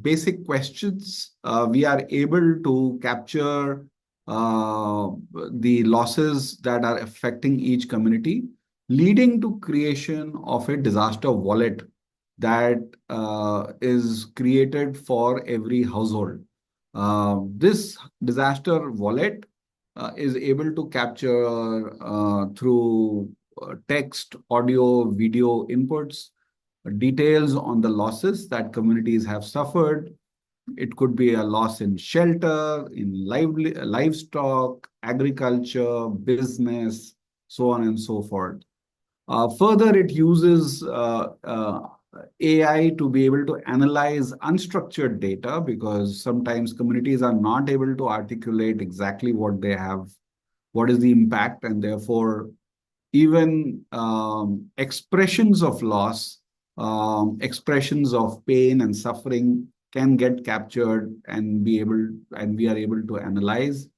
basic questions, we are able to capture the losses that are affecting each community, leading to creation of a disaster wallet that is created for every household. This disaster wallet is able to capture through text, audio, video inputs, details on the losses that communities have suffered. It could be a loss in shelter, in livestock, agriculture, business, so on and so forth. Further, it uses AI to be able to analyze unstructured data, because sometimes communities are not able to articulate exactly what they have, what is the impact, and therefore even expressions of loss, expressions of pain and suffering can get captured and we are able to analyze.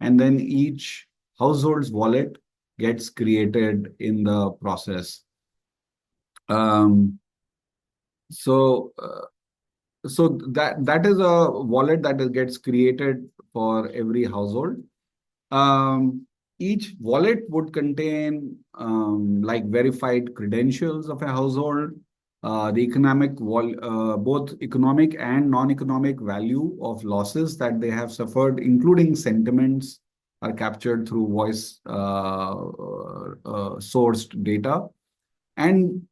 And then each household's wallet gets created in the process. So that is a wallet that gets created for every household. Each wallet would contain like verified credentials of a household, the both economic and non-economic value of losses that they have suffered, including sentiments, are captured through voice sourced data. And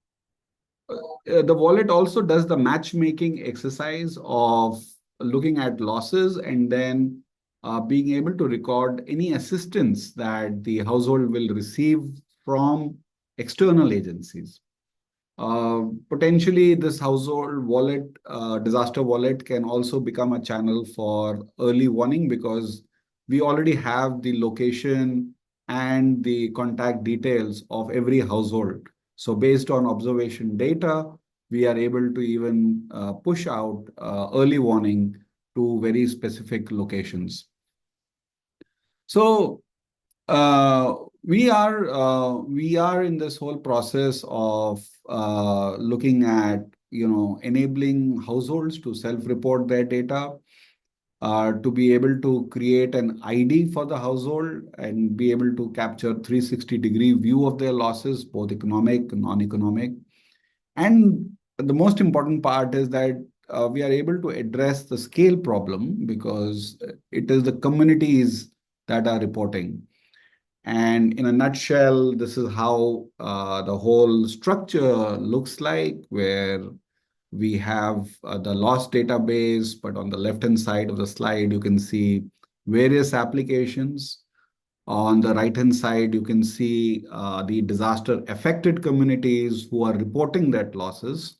the wallet also does the matchmaking exercise of looking at losses and then being able to record any assistance that the household will receive from external agencies. Potentially, this household wallet, disaster wallet, can also become a channel for early warning, because we already have the location and the contact details of every household. So based on observation data, we are able to even push out early warning to very specific locations. So we are in this whole process of looking at enabling households to self-report their data, to be able to create an ID for the household and be able to capture 360-degree view of their losses, both economic and non-economic. And the most important part is that we are able to address the scale problem, because it is the communities that are reporting. And in a nutshell, this is how the whole structure looks like, where we have the loss database, but on the left-hand side of the slide, you can see various applications. On the right-hand side, you can see the disaster-affected communities who are reporting that losses.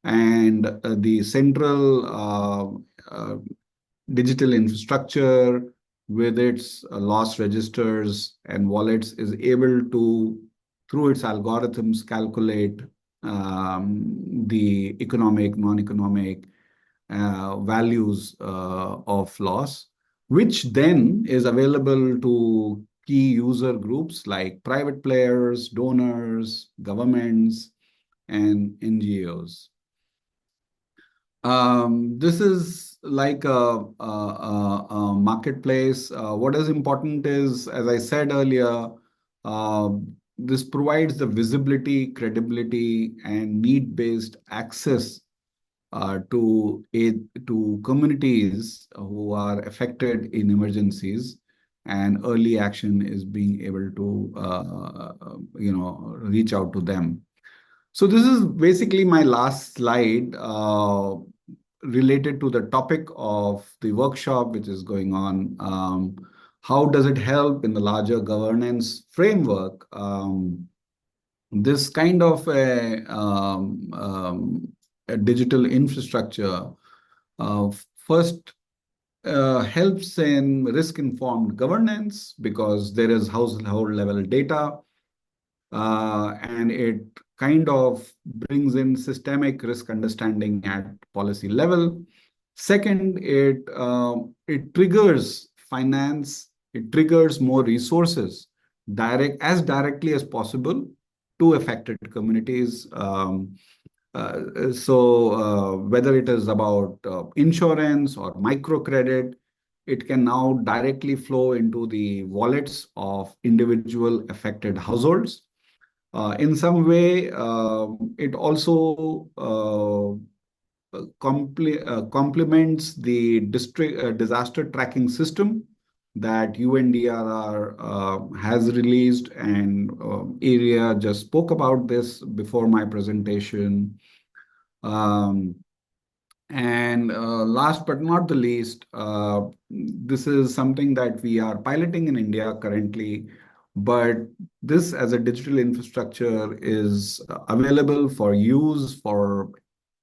And the central digital infrastructure with its loss registers and wallets is able to, through its algorithms, calculate the economic, non-economic values of loss, which then is available to key user groups like private players, donors, governments, and NGOs. This is like a marketplace. What is important is, as I said earlier, this provides the visibility, credibility, and need-based access to communities who are affected in emergencies, and early action is being able to reach out to them. So this is basically my last slide related to the topic of the workshop which is going on. How does it help in the larger governance framework? This kind of a digital infrastructure first helps in risk-informed governance because there is household level data, and it kind of brings in systemic risk understanding at policy level. Second, it triggers finance, it triggers more resources directly as possible to affected communities. Whether it is about insurance or microcredit, it can now directly flow into the wallets of individual affected households. In some way, it also complements the district disaster tracking system that UNDRR has released, and Area just spoke about this before my presentation. Last but not the least, this is something that we are piloting in India currently, but this as a digital infrastructure is available for use for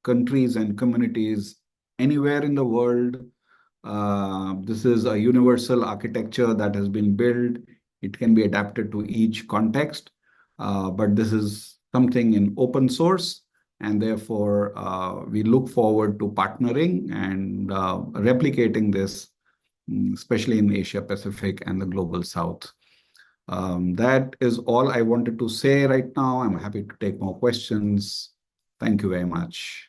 countries and communities anywhere in the world. This is a universal architecture that has been built. It can be adapted to each context, but this is something in open source, and therefore we look forward to partnering and replicating this, especially in Asia Pacific and the Global South. That is all I wanted to say right now. I'm happy to take more questions. Thank you very much.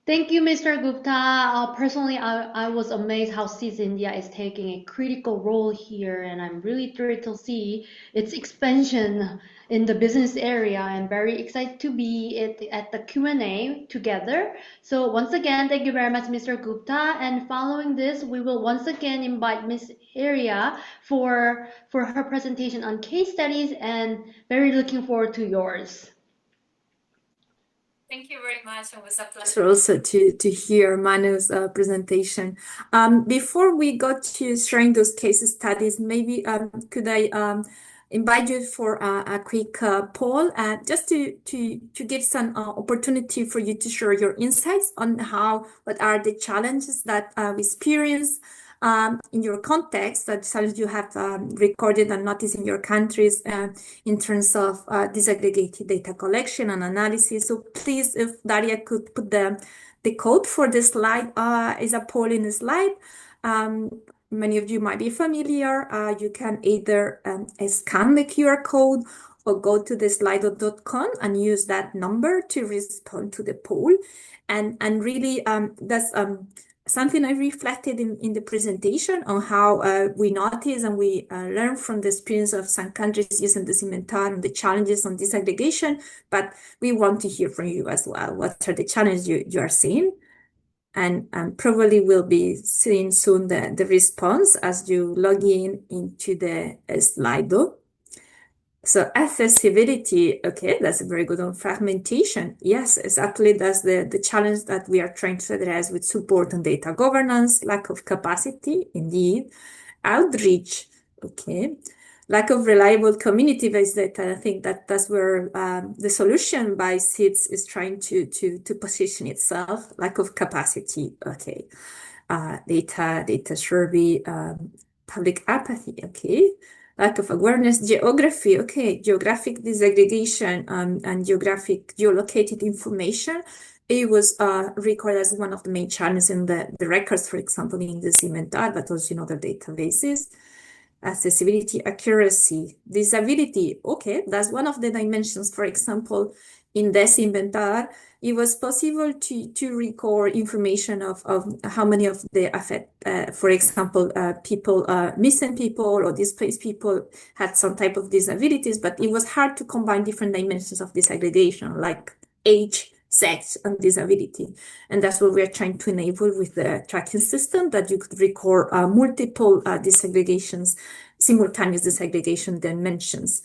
Thank you, Mr. Gupta. Personally, I was amazed how CIS India is taking a critical role here, and I'm really thrilled to see its expansion in the business area. I'm very excited to be at the Q&A together. So once again, thank you very much, Mr. Gupta. And following this, we will once again invite Ms. Area for her presentation on case studies, and very looking forward to yours.
Thank you very much. It was a pleasure also to hear Manu's presentation. Before we go to sharing those case studies, maybe could I invite you for a quick poll, just to give some opportunity for you to share your insights on what are the challenges that we experience in your context, that you have recorded and noticed in your countries in terms of disaggregated data collection and analysis. So please, if Daria could put the code for this slide, is a poll in the slide. Many of you might be familiar. You can either scan the QR code or go to the slido.com and use that number to respond to the poll. And really, that's something I reflected in the presentation on how we notice and we learn from the experience of some countries using this inventory and the challenges on disaggregation, but we want to hear from you as well. What are the challenges you are seeing? And probably we'll be seeing soon the response as you log into the Slido. So accessibility, okay, that's very good on fragmentation. Yes, exactly. That's the challenge that we are trying to address with support on data governance, lack of capacity, indeed. Outreach, Okay. Lack of reliable community-based data. I think that's where the solution by SIDS is trying to position itself. Lack of capacity. Okay. Data survey, public apathy. Okay. Lack of awareness, geography. Okay. Geographic disaggregation and geolocated information. It was recorded as one of the main challenges in the records, for example, in the Cimentar, but also in other databases. Accessibility, accuracy, disability. Okay, that's one of the dimensions. For example, in this inventar, it was possible to record information of how many of the for example, missing people or displaced people had some type of disabilities, but it was hard to combine different dimensions of disaggregation, like age, sex, and disability. And that's what we're trying to enable with the tracking system, that you could record multiple disaggregations, simultaneous disaggregation dimensions.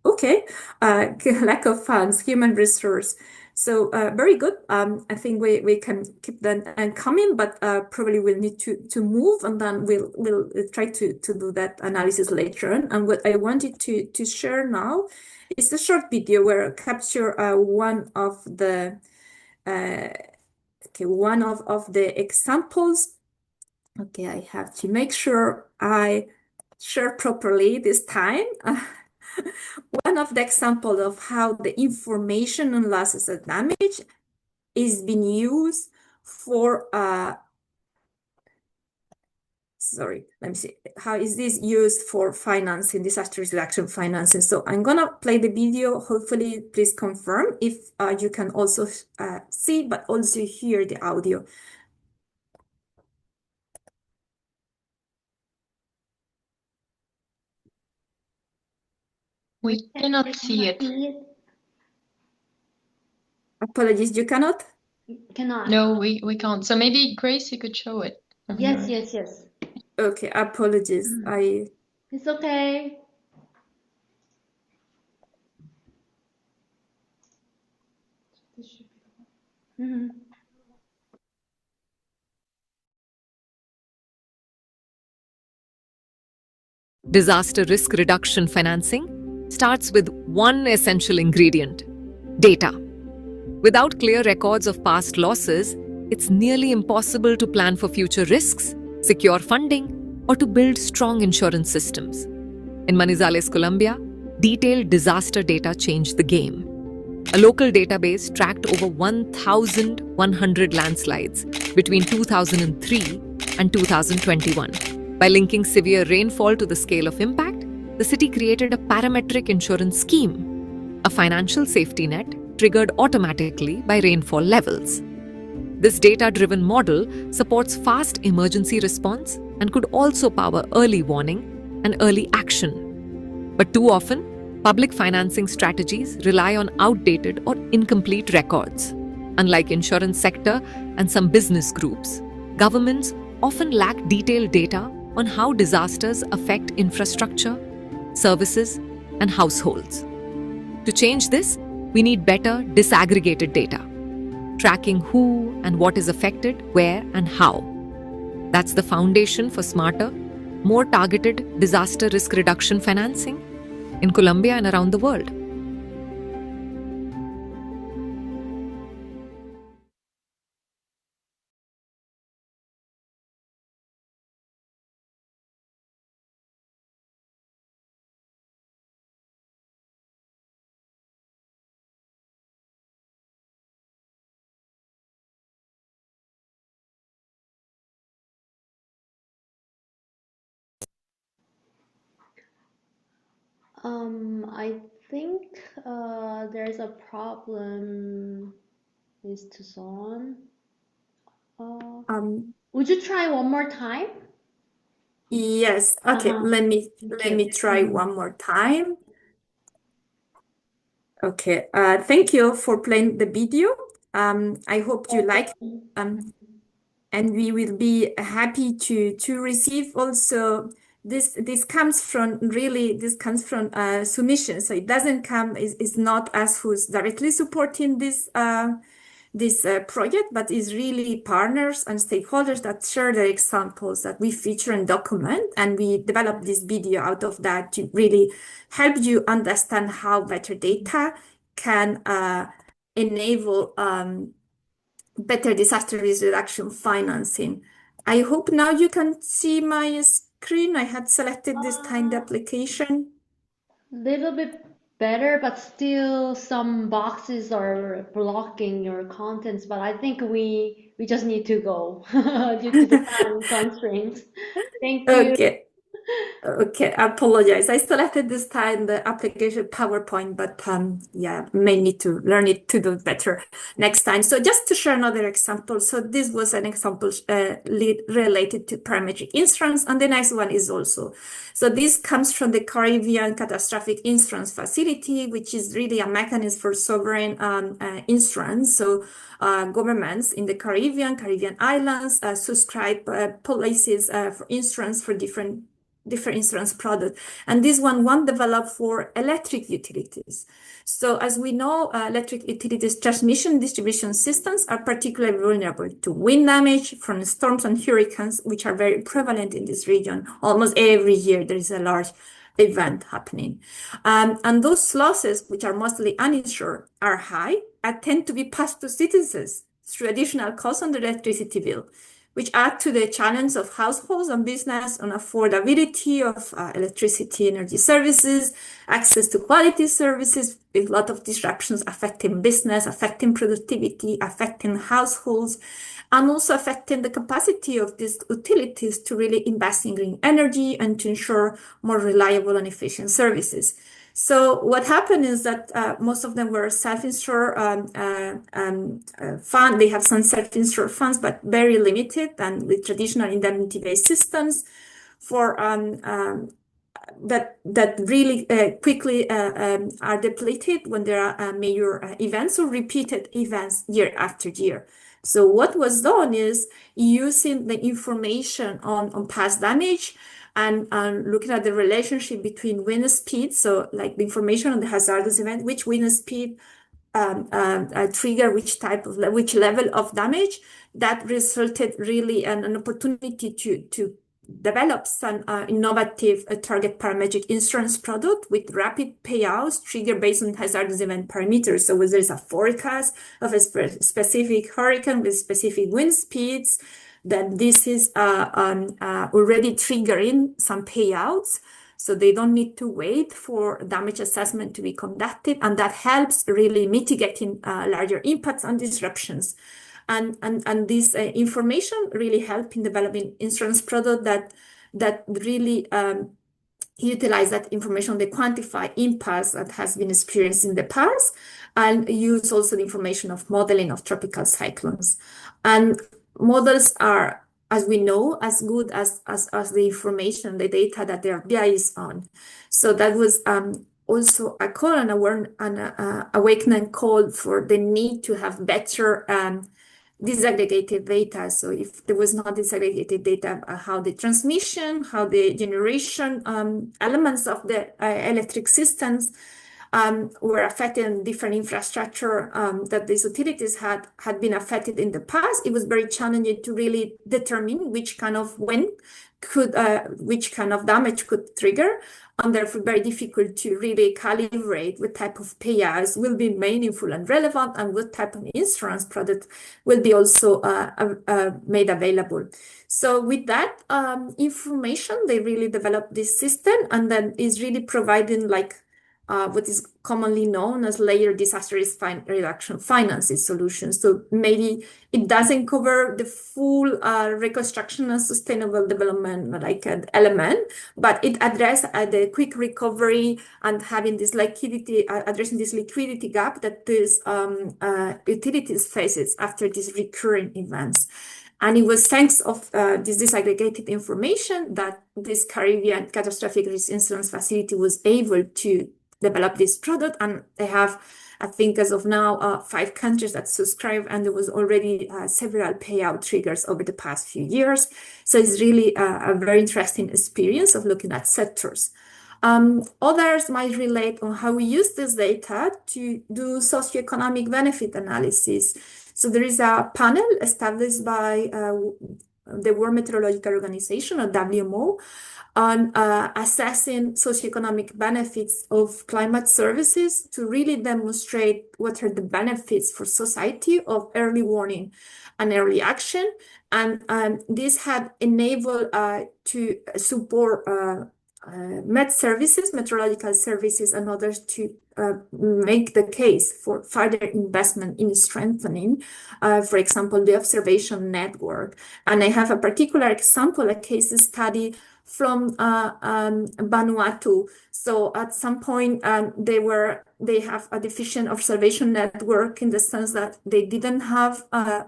Okay, lack of funds, human resource. So very good. I think we can keep that coming, but probably we'll need to move, and then we'll try to do that analysis later on. And what I wanted to share now is a short video where I capture one of the examples. Okay, I have to make sure I share properly this time. One of the examples of how the information on losses and damage is being used for let me see. How is this used for financing, disaster risk reduction financing? So I'm gonna play the video. Hopefully, please confirm if you can also see, but also hear the audio.
We cannot see it.
Apologies, you cannot?
Cannot.
No, we can't. So maybe Grace, you could show it.
Yes.
Okay, apologies.
It's okay.
Disaster risk reduction financing starts with one essential ingredient: data. Without clear records of past losses, it's nearly impossible to plan for future risks, secure funding, or to build strong insurance systems. In Manizales, Colombia, detailed disaster data changed the game. A local database tracked over 1,100 landslides between 2003 and 2021. By linking severe rainfall to the scale of impact, the city created a parametric insurance scheme, a financial safety net triggered automatically by rainfall levels. This data-driven model supports fast emergency response and could also power early warning and early action. But too often, public financing strategies rely on outdated or incomplete records. Unlike insurance sector and some business groups, governments often lack detailed data on how disasters affect infrastructure, services, and households. To change this, we need better disaggregated data, tracking who and what is affected, where and how. That's the foundation for smarter, more targeted disaster risk reduction financing in Colombia and around the world.
I think there's a problem with Tucson. Would you try one more time?
Yes. Okay. Let me try one more time. Okay. Thank you for playing the video. I hope you like it. And we will be happy to receive also this comes from submissions. So it doesn't come is not us who's directly supporting this project, but is really partners and stakeholders that share their examples that we feature and document. And we develop this video out of that to really help you understand how better data can enable better disaster risk reduction financing. I hope now you can see my screen. I had selected this kind of application.
Little bit better, but still some boxes are blocking your contents. But I think we just need to go due to the time constraints. Thank you.
Okay, I apologize. I selected this time the application PowerPoint, but yeah, may need to learn it to do better next time. So just to share another example. So this was an example related to parametric insurance, and the next one is also. So this comes from the Caribbean Catastrophic Insurance Facility, which is really a mechanism for sovereign insurance. So governments in the Caribbean islands subscribe policies for insurance for different insurance products. And this one developed for electric utilities. So as we know, electric utilities transmission distribution systems are particularly vulnerable to wind damage from storms and hurricanes, which are very prevalent in this region. Almost every year there is a large event happening. And those losses, which are mostly uninsured, are high and tend to be passed to citizens through additional costs on the electricity bill, which add to the challenge of households and business on affordability of electricity energy services, access to quality services, with a lot of disruptions affecting business, affecting productivity, affecting households, and also affecting the capacity of these utilities to really invest in green energy and to ensure more reliable and efficient services. So what happened is that most of them were self-insured fund. They have some self-insured funds, but very limited, and with traditional indemnity-based systems for that really quickly are depleted when there are major events or repeated events year after year. So what was done is using the information on past damage and looking at the relationship between wind speed, so like the information on the hazardous event, which wind speed trigger which level of damage, that resulted really in an opportunity to develop some innovative target parametric insurance product with rapid payouts triggered based on hazardous event parameters. So when there's a forecast of a specific hurricane with specific wind speeds, then this is already triggering some payouts. So they don't need to wait for damage assessment to be conducted, and that helps really mitigating larger impacts and disruptions. And this information really help in developing insurance product that really utilize that information, they quantify impacts that has been experienced in the past, and use also the information of modeling of tropical cyclones. And models are, as we know, as good as the information, the data that they are based on. So that was also a call and an awakening call for the need to have better disaggregated data. So if there was not disaggregated data, how the transmission, how the generation elements of the electric systems were affected in different infrastructure that these utilities had been affected in the past, it was very challenging to really determine which kind of which kind of damage could trigger, and therefore very difficult to really calibrate what type of payouts will be meaningful and relevant, and what type of insurance product will be also made available. So with that information, they really developed this system, and then is really providing like what is commonly known as layered disaster risk reduction financing solutions. So maybe it doesn't cover the full reconstruction and sustainable development like an element, but it addresses the quick recovery and having this liquidity, addressing this liquidity gap that these utilities faces after these recurring events. And it was thanks of this disaggregated information that this Caribbean Catastrophic Risk Insurance Facility was able to develop this product. And they have, I think as of now, 5 countries that subscribe, and there was already several payout triggers over the past few years. So it's really a very interesting experience of looking at sectors. Others might relate on how we use this data to do socioeconomic benefit analysis. So there is a panel established by the World Meteorological Organization, or WMO, on assessing socioeconomic benefits of climate services to really demonstrate what are the benefits for society of early warning and early action. And this had enabled to support meteorological services, and others to make the case for further investment in strengthening, for example, the observation network. And I have a particular example, a case study from Vanuatu. So at some point, they have a deficient observation network, in the sense that they didn't have a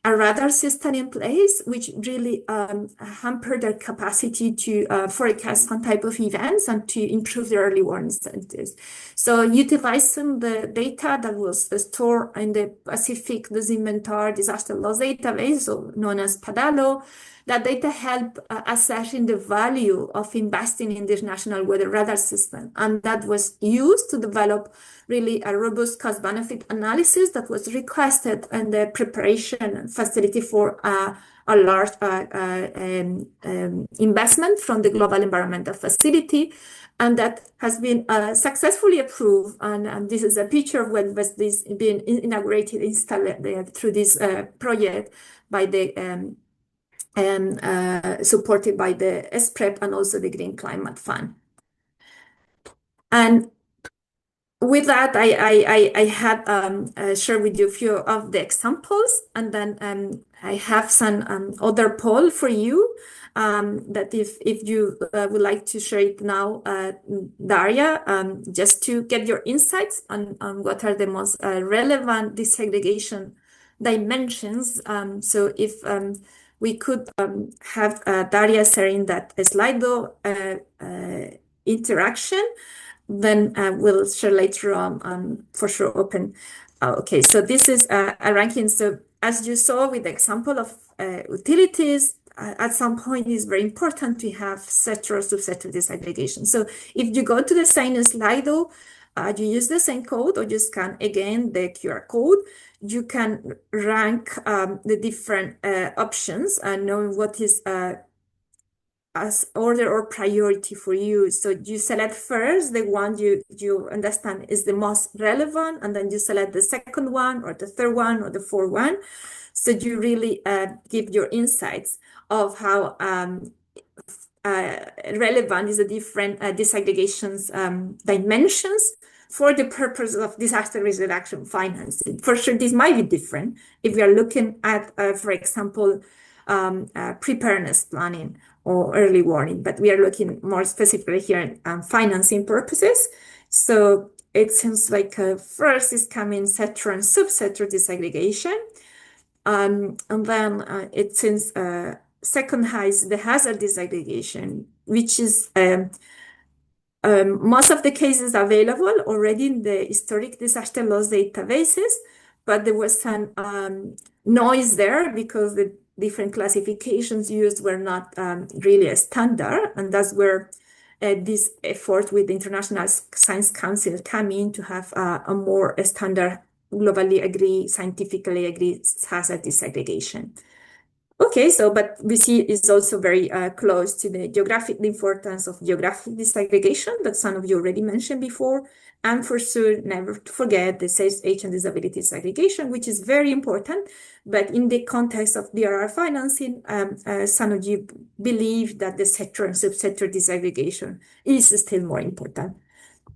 radar system in place, which really hampered their capacity to forecast some type of events and to improve their early warning centers. So utilizing the data that was stored in the Pacific Inventory Disaster Loss Database, so known as PADALO, that data help assessing the value of investing in this national weather radar system. And that was used to develop really a robust cost-benefit analysis that was requested in the preparation facility for a large investment from the Global Environmental Facility. And that has been successfully approved. And this is a picture of when was this being inaugurated, installed through this project by the supported by the SPREP and also the Green Climate Fund. And with that, I had shared with you a few of the examples, and then I have some other poll for you that if you would like to share it now, Daria, just to get your insights on what are the most relevant desegregation dimensions. So if we could have Daria sharing that Slido interaction, then we'll share later on for sure open. Okay, so this is a ranking. So as you saw with the example of utilities, at some point it's very important to have sector or subsector disaggregation. So if you go to the same Slido, you use the same code, or you scan again the QR code, you can rank the different options and knowing what is as order or priority for you. So you select first the one you understand is the most relevant, and then you select the second one or the third one or the fourth one. So you really give your insights of how relevant is the different disaggregations dimensions for the purpose of disaster risk reduction financing. For sure, this might be different if we are looking at, for example, preparedness planning or early warning, but we are looking more specifically here at financing purposes. So it seems like first is coming sector and subsector disaggregation. And then it seems second is the hazard disaggregation, which is most of the cases available already in the historic disaster loss databases, but there was some noise there because the different classifications used were not really a standard, and that's where this effort with the International Science Council came in to have a more standard, globally agreed, scientifically agreed hazard disaggregation. Okay, so but we see it's also very close to the geographic importance of geographic disaggregation that some of you already mentioned before, and for sure never to forget the age and disability disaggregation, which is very important. But in the context of DRR financing, some of you believe that the sector and subsector disaggregation is still more important.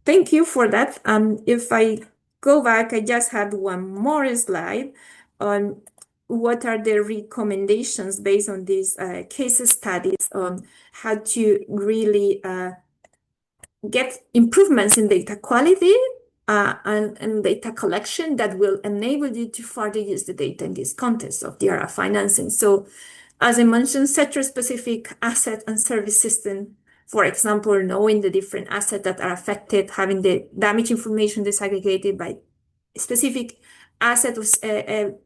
Thank you for that. If I go back, I just had one more slide on what are the recommendations based on these case studies on how to really get improvements in data quality and data collection that will enable you to further use the data in this context of DRR financing. So as I mentioned, sector-specific asset and service system, for example, knowing the different assets that are affected, having the damage information disaggregated by specific asset was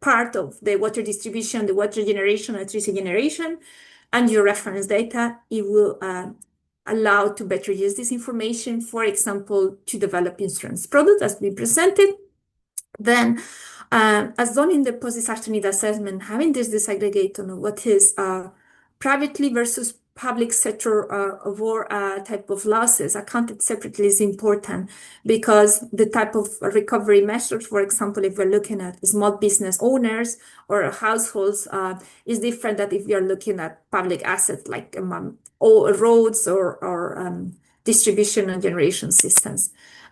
part of the water distribution, the water generation, electricity generation, and your reference data, it will allow to better use this information, for example, to develop insurance products as we presented. Then As done in the post-disaster need assessment, having this disaggregate on what is privately versus public sector war type of losses accounted separately is important, because the type of recovery measures, for example, if we're looking at small business owners or households, is different than if you're looking at public assets like roads or distribution and generation systems.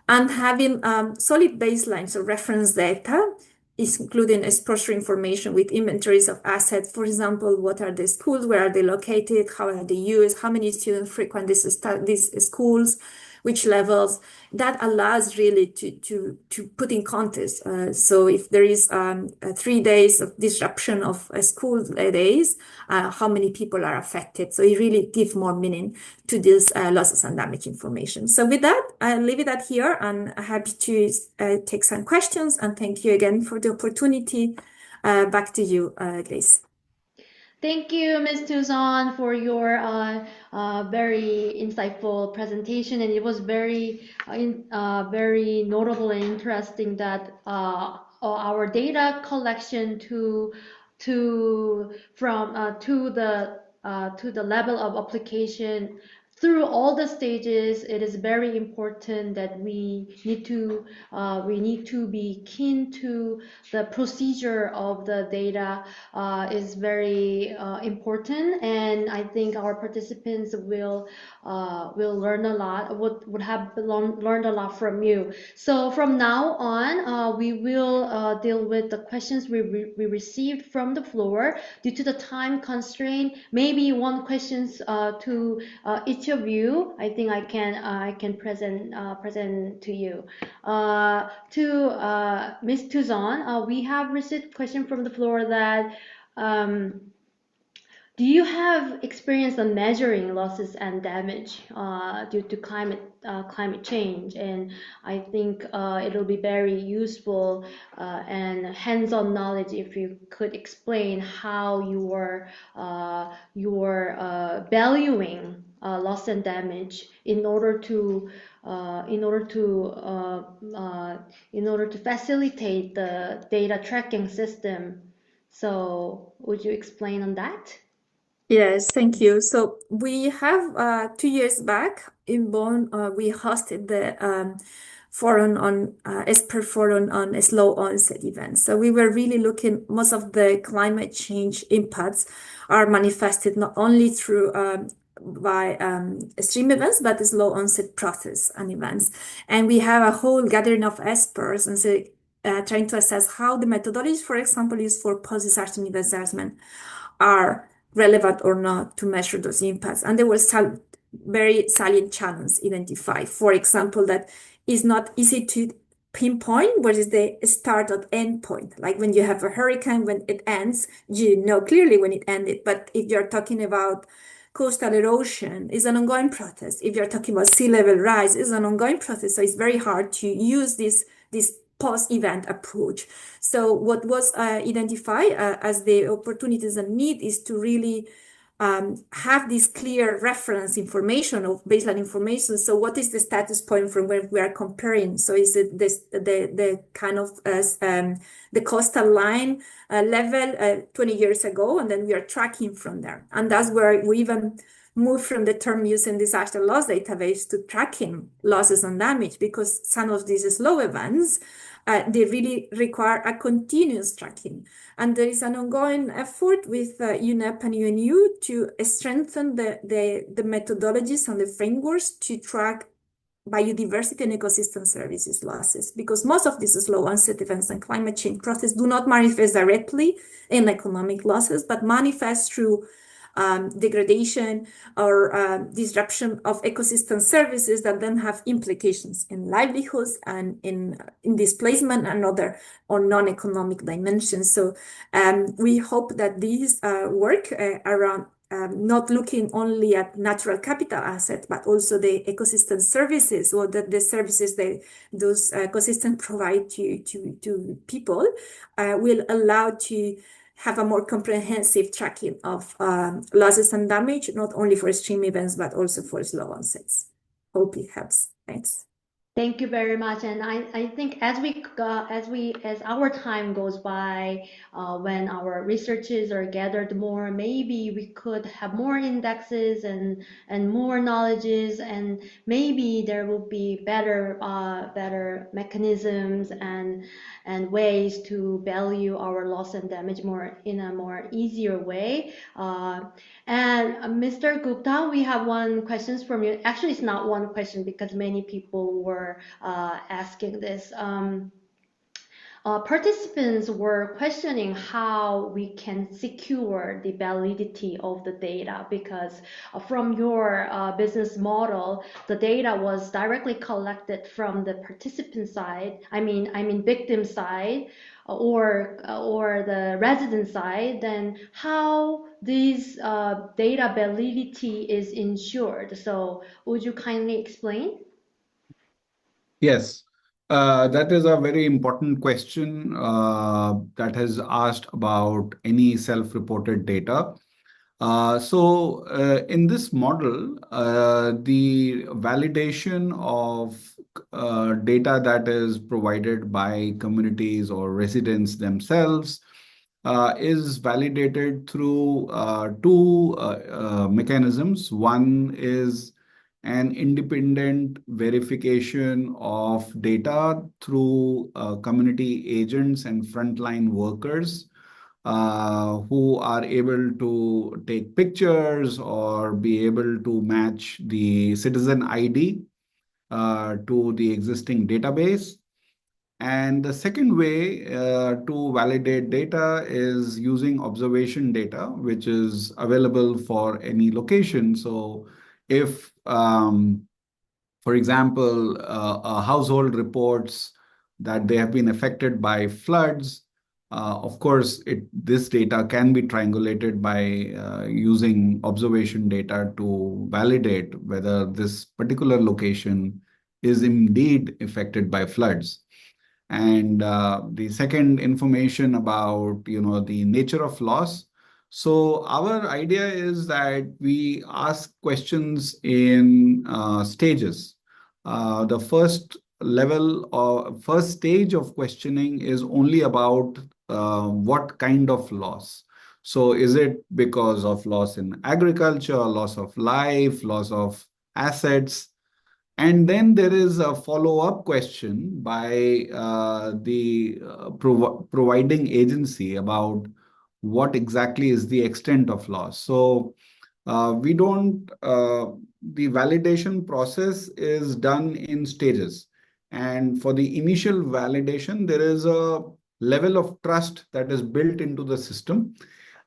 And having solid baselines of reference data, including exposure information with inventories of assets. For example, what are the schools, where are they located, how are they used, how many students frequent these schools, which levels. That allows really to put in context. So if there is 3 days of disruption of school days, how many people are affected. So it really gives more meaning to this losses and damage information. So with that, I'll leave it at here, and I'm happy to take some questions, and thank you again for the opportunity. Back to you, Grace.
Thank you, Ms. Tuzon, for your very insightful presentation, and it was very, very notable and interesting that our data collection to the level of application through all the stages. It is very important that we need to be keen to the procedure of the data. Is very important, and I think our participants will learn a lot. Would have learned a lot from you. So from now on, we will deal with the questions we received from the floor. Due to the time constraint, maybe one questions to each of you. I think I can present to you. To Ms. Tuzon, we have received question from the floor that do you have experience on measuring losses and damage due to climate change? And I think it'll be very useful and hands-on knowledge if you could explain how you are valuing loss and damage in order to facilitate the data tracking system. So would you explain on that?
Yes, thank you. So we have 2 years back in Bonn, we hosted the forum on expert forum on slow onset events. So we were really looking, most of the climate change impacts are manifested not only through by extreme events, but the slow onset process and events. And we have a whole gathering of experts and so trying to assess how the methodologies, for example, used for post-disaster need assessment are relevant or not to measure those impacts. And there were some very salient challenges identified. For example, that is not easy to pinpoint what is the start or end point. Like when you have a hurricane, when it ends, you know clearly when it ended. But if you're talking about coastal erosion, it's an ongoing process. If you're talking about sea level rise, it's an ongoing process. So it's very hard to use this post-event approach. So what was identified as the opportunities and need is to really have this clear reference information of baseline information. So what is the status point from where we are comparing? So is it the kind of the coastal line level 20 years ago, and then we are tracking from there. And that's where we even move from the term using disaster loss database to tracking losses and damage, because some of these slow events, they really require a continuous tracking. And there is an ongoing effort with UNEP and UNU to strengthen the methodologies and the frameworks to track biodiversity and ecosystem services losses, because most of these slow onset events and climate change process do not manifest directly in economic losses, but manifest through degradation or disruption of ecosystem services that then have implications in livelihoods and in displacement and other or non-economic dimensions. So we hope that these work around not looking only at natural capital assets, but also the ecosystem services, or the services that those ecosystems provide to people will allow to have a more comprehensive tracking of losses and damage, not only for extreme events, but also for slow onsets. Hope it helps. Thanks.
Thank you very much. And I think as our time goes by, when our researches are gathered more, maybe we could have more indexes and more knowledges, and maybe there will be better mechanisms and ways to value our loss and damage more in a more easier way. And Mr. Gupta, we have one question from you. Actually, it's not one question because many people were asking this. Participants were questioning how we can secure the validity of the data because from your business model, the data was directly collected from the participant side. I mean victim side, or the resident side. Then how this data validity is ensured? So would you kindly explain?
Yes, that is a very important question that has asked about any self-reported data. In this model, the validation of data that is provided by communities or residents themselves is validated through two mechanisms. One is an independent verification of data through community agents and frontline workers who are able to take pictures or be able to match the citizen ID to the existing database. And the second way to validate data is using observation data, which is available for any location. So if, for example, a household reports that they have been affected by floods, of course, this data can be triangulated by using observation data to validate whether this particular location is indeed affected by floods. And the second, information about the nature of loss. So our idea is that we ask questions in stages. The first stage of questioning is only about what kind of loss. So is it because of loss in agriculture, loss of life, loss of assets? And then there is a follow-up question by the providing agency about what exactly is the extent of loss. So we don't, the validation process is done in stages. And for the initial validation, there is a level of trust that is built into the system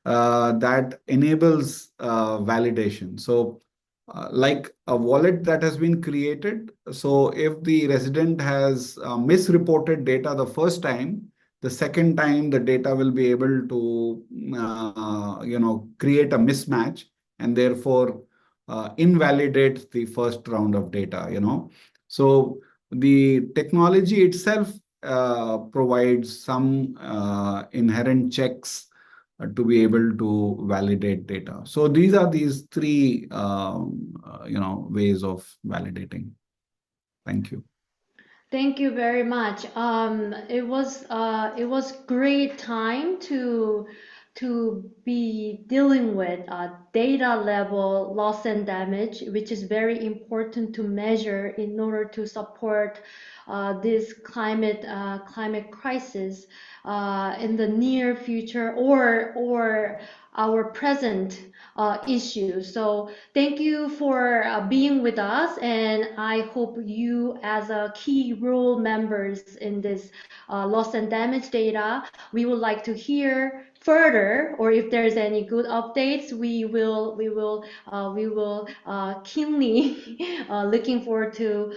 that enables validation. So like a wallet that has been created. So if the resident has misreported data the first time, the second time the data will be able to, create a mismatch and therefore invalidate the first round of data. So the technology itself provides some inherent checks to be able to validate data. So these three ways of validating. Thank you.
Thank you very much. It was great time to be dealing with data level loss and damage, which is very important to measure in order to support this climate crisis in the near future or our present issue. So thank you for being with us, and I hope you as a key role members in this loss and damage data, we would like to hear further, or if there's any good updates, we will keenly looking forward to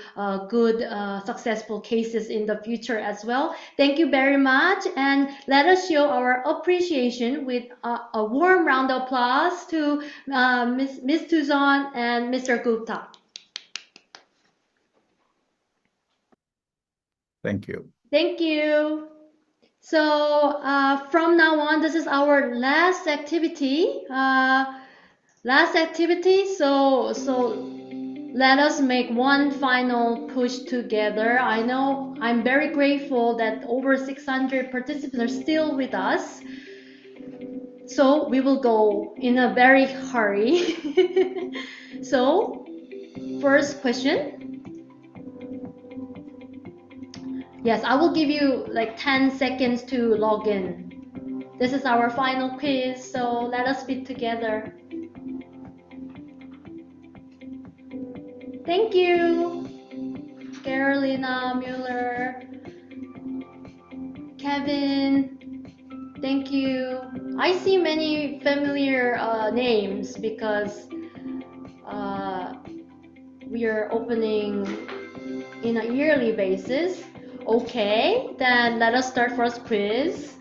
good successful cases in the future as well. Thank you very much, and let us show our appreciation with a warm round of applause to Ms. Tuzon and Mr. Gupta.
Thank you.
Thank you. So from now on, this is our last activity. So let us make one final push together. I know I'm very grateful that over 600 participants are still with us. So we will go in a very hurry. So, first question. Yes, I will give you like 10 seconds to log in. This is our final quiz, so let us be together. Thank you, Carolina Mueller, Kevin. Thank you. I see many familiar names because we are opening in a yearly basis. Okay, then let us start first quiz.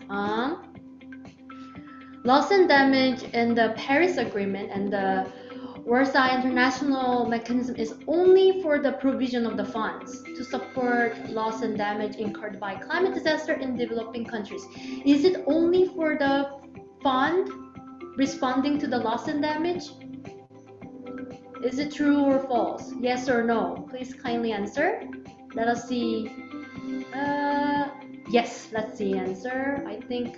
Loss and damage in the Paris Agreement and the Warsaw International Mechanism is only for the provision of the funds to support loss and damage incurred by climate disaster in developing countries. Is it only for the fund responding to the loss and damage? Is it true or false? Yes or no? Please kindly answer. Let us see. Yes, let's see answer. I think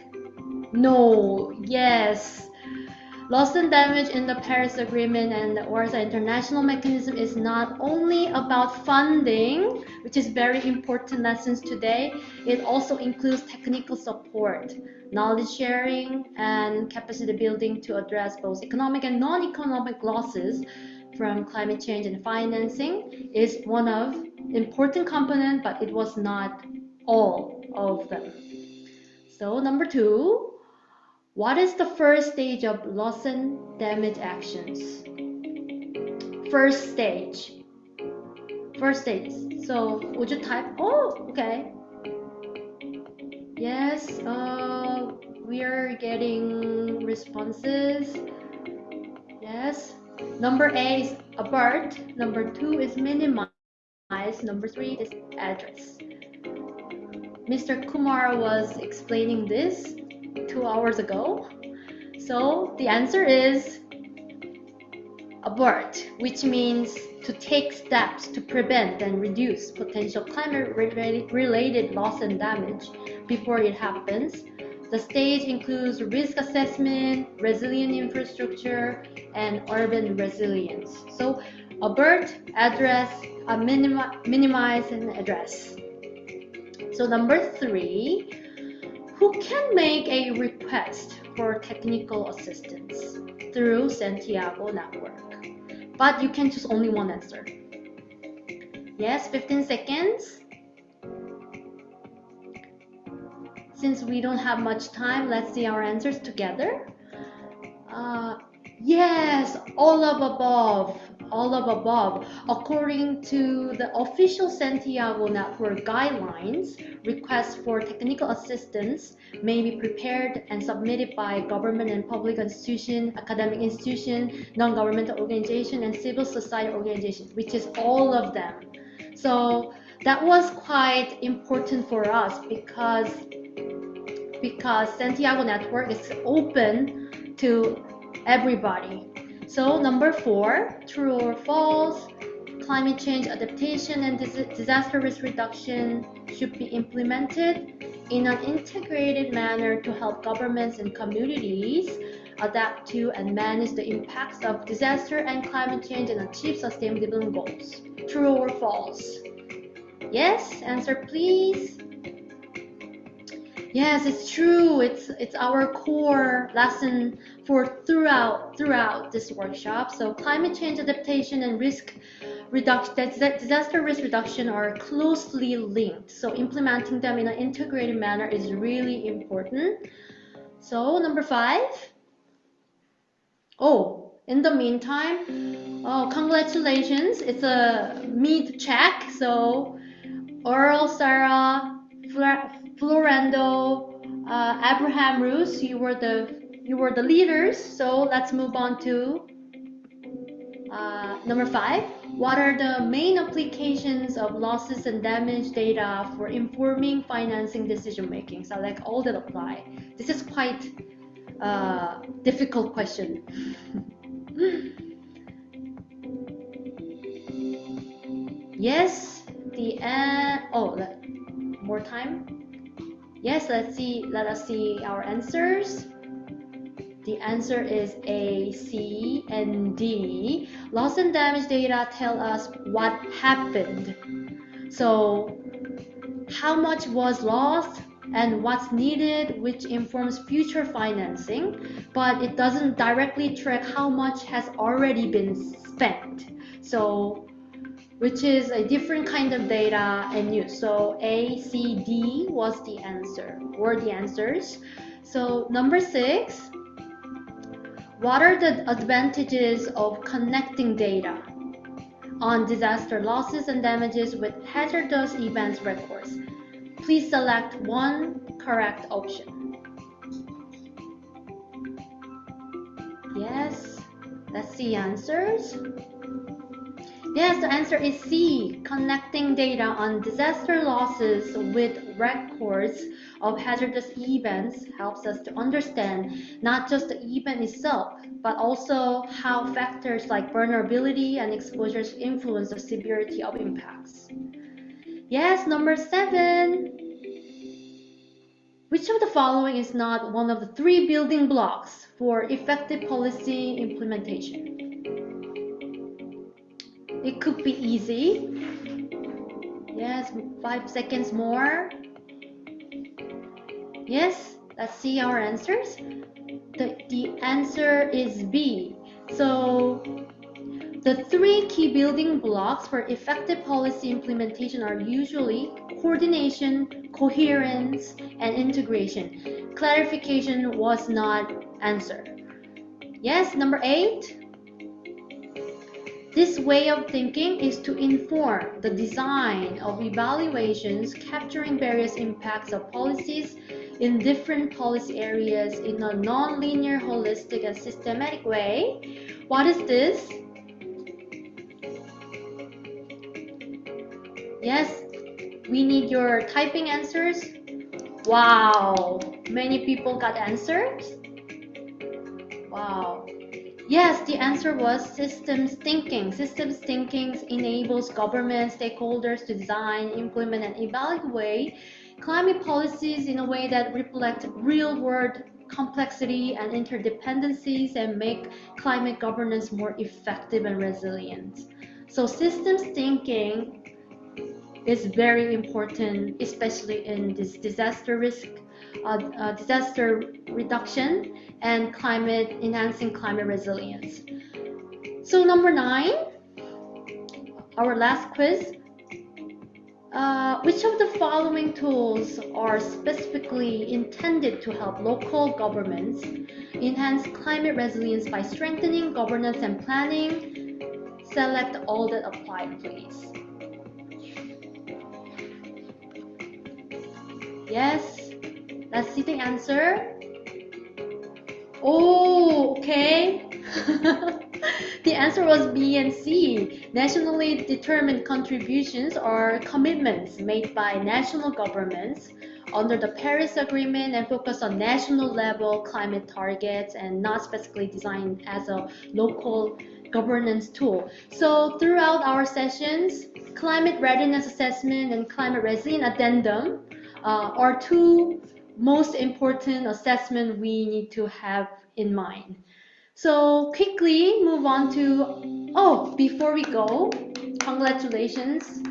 no. Yes. Loss and damage in the Paris Agreement and the Warsaw International Mechanism is not only about funding, which is very important lessons today. It also includes technical support, knowledge sharing, and capacity building to address both economic and non-economic losses from climate change, and financing is one of important component, but it was not all of them. So number 2. What is the first stage of loss and damage actions? First stage. First stage. So would you type? Oh, okay. Yes, we are getting responses. Yes. Number A is abort. Number 2 is minimize. Number 3 is address. Mr. Kumar was explaining this 2 hours ago. So the answer is abort, which means to take steps to prevent and reduce potential climate-related loss and damage before it happens. The stage includes risk assessment, resilient infrastructure, and urban resilience. So abort, address, minimize, and address. So number 3. Who can make a request for technical assistance through Santiago Network? But you can choose only one answer. Yes, 15 seconds. Since we don't have much time, let's see our answers together. Yes, all of above. All of above. According to the official Santiago Network guidelines, requests for technical assistance may be prepared and submitted by government and public institution, academic institution, non-governmental organization, and civil society organization, which is all of them. So that was quite important for us because Santiago Network is open to everybody. So number 4, true or false, climate change adaptation and disaster risk reduction should be implemented in an integrated manner to help governments and communities adapt to and manage the impacts of disaster and climate change and achieve sustainable development goals. True or false? Yes, answer please. Yes, it's true. It's our core lesson for throughout this workshop. So climate change adaptation and risk reduction, disaster risk reduction are closely linked. So implementing them in an integrated manner is really important. So number 5. Oh, in the meantime, congratulations. It's a mid check. So Earl, Sarah, Florando, Abraham, Ruth, you were the leaders. So let's move on to number 5. What are the main applications of losses and damage data for informing financing decision making? So like all that apply. This is quite difficult question. Yes, more time. Yes, let us see our answers. The answer is A, C, and D. Loss and damage data tell us what happened. So how much was lost and what's needed, which informs future financing, but it doesn't directly track how much has already been spent. So which is a different kind of data and use. So A, C, D were the answers. So number 6, what are the advantages of connecting data on disaster losses and damages with hazardous events records? Please select one correct option. Yes, let's see answers. Yes, the answer is C. Connecting data on disaster losses with records of hazardous events helps us to understand not just the event itself, but also how factors like vulnerability and exposures influence the severity of impacts. Yes, number 7. Which of the following is not one of the 3 building blocks for effective policy implementation? It could be easy. Yes, 5 seconds more. Yes, let's see our answers. The answer is B. So the 3 key building blocks for effective policy implementation are usually coordination, coherence, and integration. Clarification was not answered. Yes, number 8. This way of thinking is to inform the design of evaluations capturing various impacts of policies in different policy areas in a non-linear, holistic, and systematic way. What is this? Yes, we need your typing answers. Wow, many people got answers. Wow. Yes, the answer was systems thinking. Systems thinking enables government stakeholders to design, implement, and evaluate climate policies in a way that reflect real-world complexity and interdependencies and make climate governance more effective and resilient. So systems thinking is very important, especially in this disaster risk, disaster reduction, and enhancing climate resilience. So number 9, our last quiz. Which of the following tools are specifically intended to help local governments enhance climate resilience by strengthening governance and planning? Select all that apply, please. Yes, let's see the answer. Oh, okay. The answer was B and C. Nationally determined contributions are commitments made by national governments under the Paris Agreement and focus on national level climate targets and not specifically designed as a local governance tool. So throughout our sessions, climate readiness assessment and climate resilient addendum are 2 most important assessment we need to have in mind. So quickly move on to, before we go, congratulations.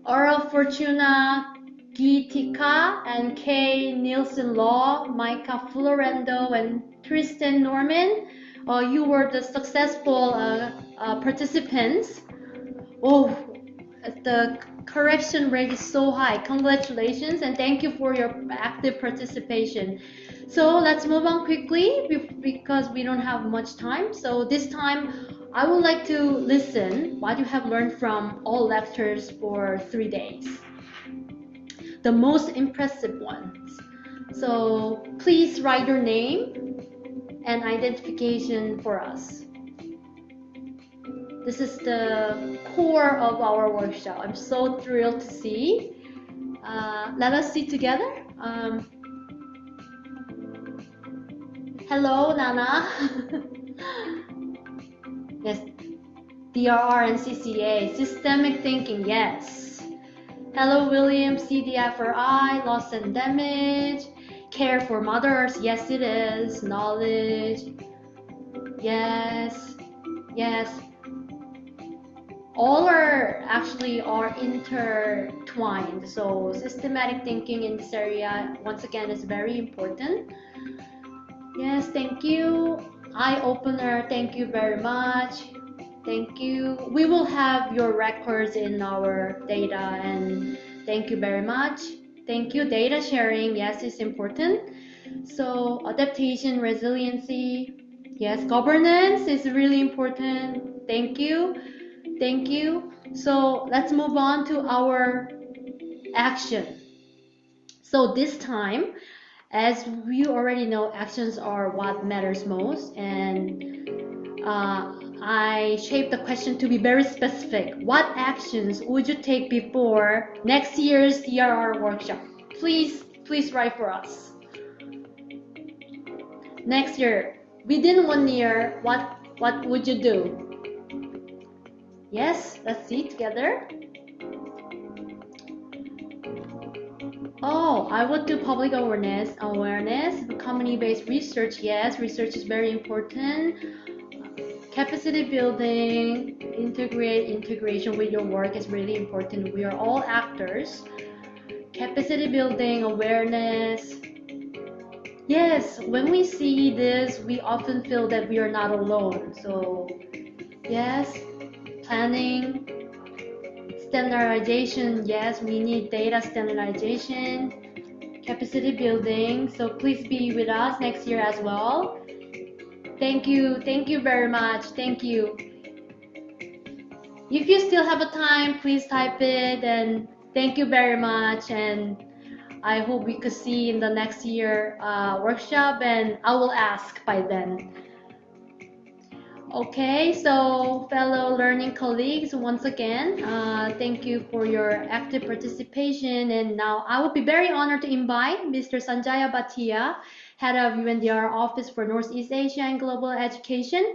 Aura Fortuna Gitika and Kay Nielsen Law, Micah Florendo, and Tristan Norman. You were the successful participants. Oh, the correction rate is so high. Congratulations and thank you for your active participation. So let's move on quickly because we don't have much time. So this time I would like to listen what you have learned from all lectures for 3 days. The most impressive ones. So please write your name and identification for us. This is the core of our workshop. I'm so thrilled to see. Let us see together. Hello, Nana. Yes. DRR and CCA, systemic thinking, yes. Hello, William, CDFRI, loss and damage. Care for mothers, yes it is. Knowledge, yes, yes. All are intertwined. So systematic thinking in this area, once again, is very important. Yes, thank you. Eye opener, thank you very much. Thank you. We will have your records in our data, and thank you very much. Thank you. Data sharing, yes, is important. So adaptation, resiliency, yes, governance is really important. Thank you. Thank you. So let's move on to our action. So this time, as you already know, actions are what matters most, and I shaped the question to be very specific. What actions would you take before next year's DRR workshop? Please write for us. Next year, within 1 year, what would you do? Yes, let's see together. Oh, I would do public awareness, community-based research. Yes, research is very important. Capacity building, integration with your work is really important. We are all actors. Capacity building, awareness. Yes, when we see this, we often feel that we are not alone. So, yes, planning, standardization. Yes, we need data standardization, capacity building. So please be with us next year as well. Thank you very much. Thank you. If you still have a time, please type it, and thank you very much. And I hope we could see in the next year workshop, and I will ask by then. Okay, so fellow learning colleagues, once again, thank you for your active participation. And now I would be very honored to invite Mr. Sanjaya Bhatia, Head of UNDR Office for Northeast Asia and Global Education,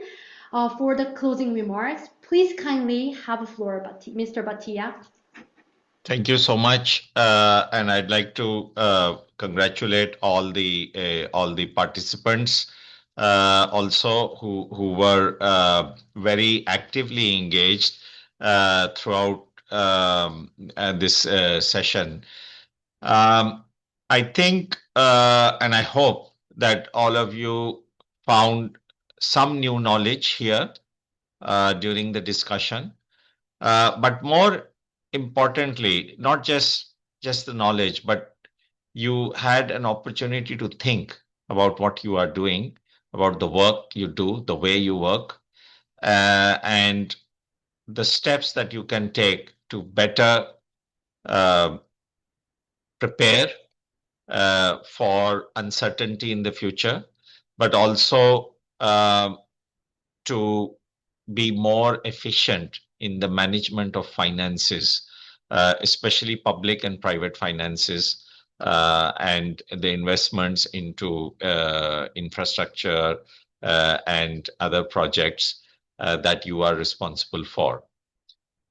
for the closing remarks. Please kindly have the floor, Mr. Bhatia.
Thank you so much, and I'd like to congratulate all the participants, also who were very actively engaged throughout this session. I think and I hope that all of you found some new knowledge here during the discussion, but more importantly, not just the knowledge, but you had an opportunity to think about what you are doing, about the work you do, the way you work, and the steps that you can take to better prepare for uncertainty in the future, but also to be more efficient in the management of finances, especially public and private finances, and the investments into infrastructure and other projects that you are responsible for.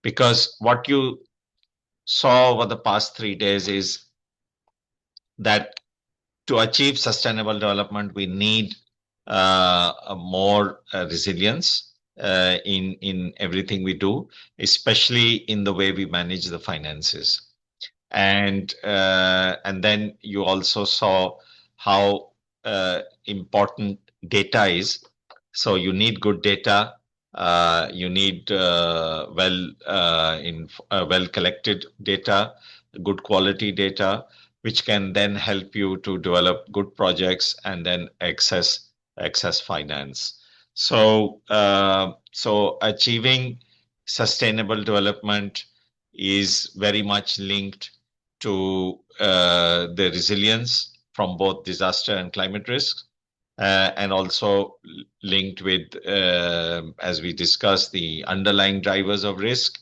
Because what you saw over the past 3 days is that to achieve sustainable development, we need more resilience in everything we do, especially in the way we manage the finances. And then you also saw how important data is. So you need good data. You need well collected data, good quality data, which can then help you to develop good projects and then access finance. So achieving sustainable development is very much linked to the resilience from both disaster and climate risks, and also linked with, as we discussed, the underlying drivers of risk,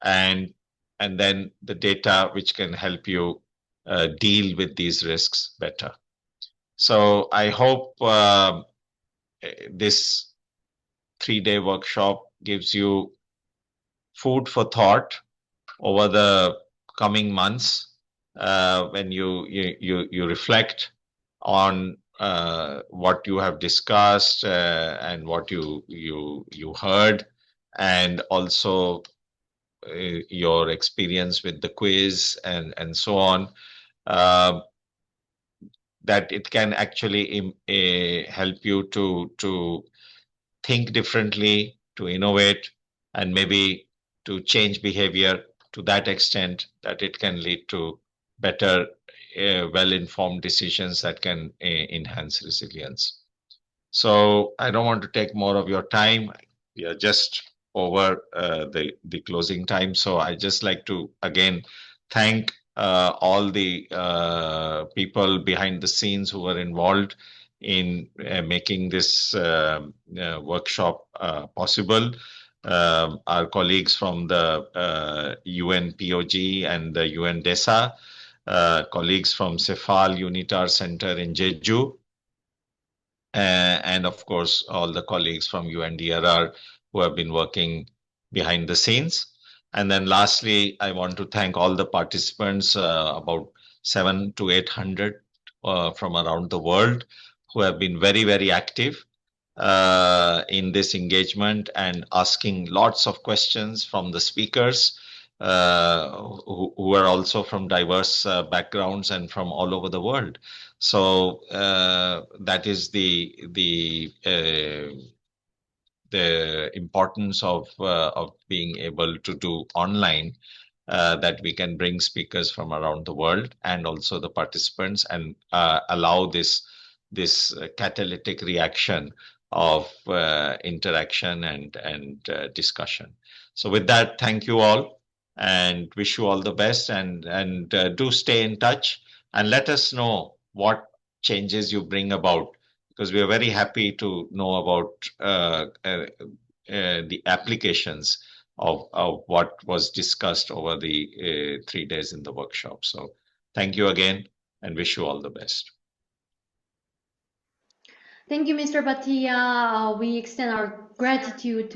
and then the data which can help you deal with these risks better. So I hope this 3-day workshop gives you food for thought over the coming months when you reflect on what you have discussed and what you heard, and also your experience with the quiz and so on, that it can actually help you to think differently, to innovate, and maybe to change behavior to that extent that it can lead to better, well-informed decisions that can enhance resilience. So I don't want to take more of your time. We are just over the closing time. So I just like to again thank all the people behind the scenes who were involved in making this workshop possible. Our colleagues from the UNPOG and the UNDESA, colleagues from Cephal Unitar Center in Jeju, and of course, all the colleagues from UNDRR who have been working behind the scenes. And then lastly, I want to thank all the participants, about 700 to 800 from around the world, who have been very, very active in this engagement and asking lots of questions from the speakers, who are also from diverse backgrounds and from all over the world. So that is the importance of being able to do online, that we can bring speakers from around the world and also the participants, and allow this catalytic reaction of interaction and discussion. So with that, thank you all and wish you all the best, and do stay in touch and let us know what changes you bring about, because we are very happy to know about the applications of what was discussed over the 3 days in the workshop. So thank you again and wish you all the best.
Thank you, Mr. Bhatia. We extend our gratitude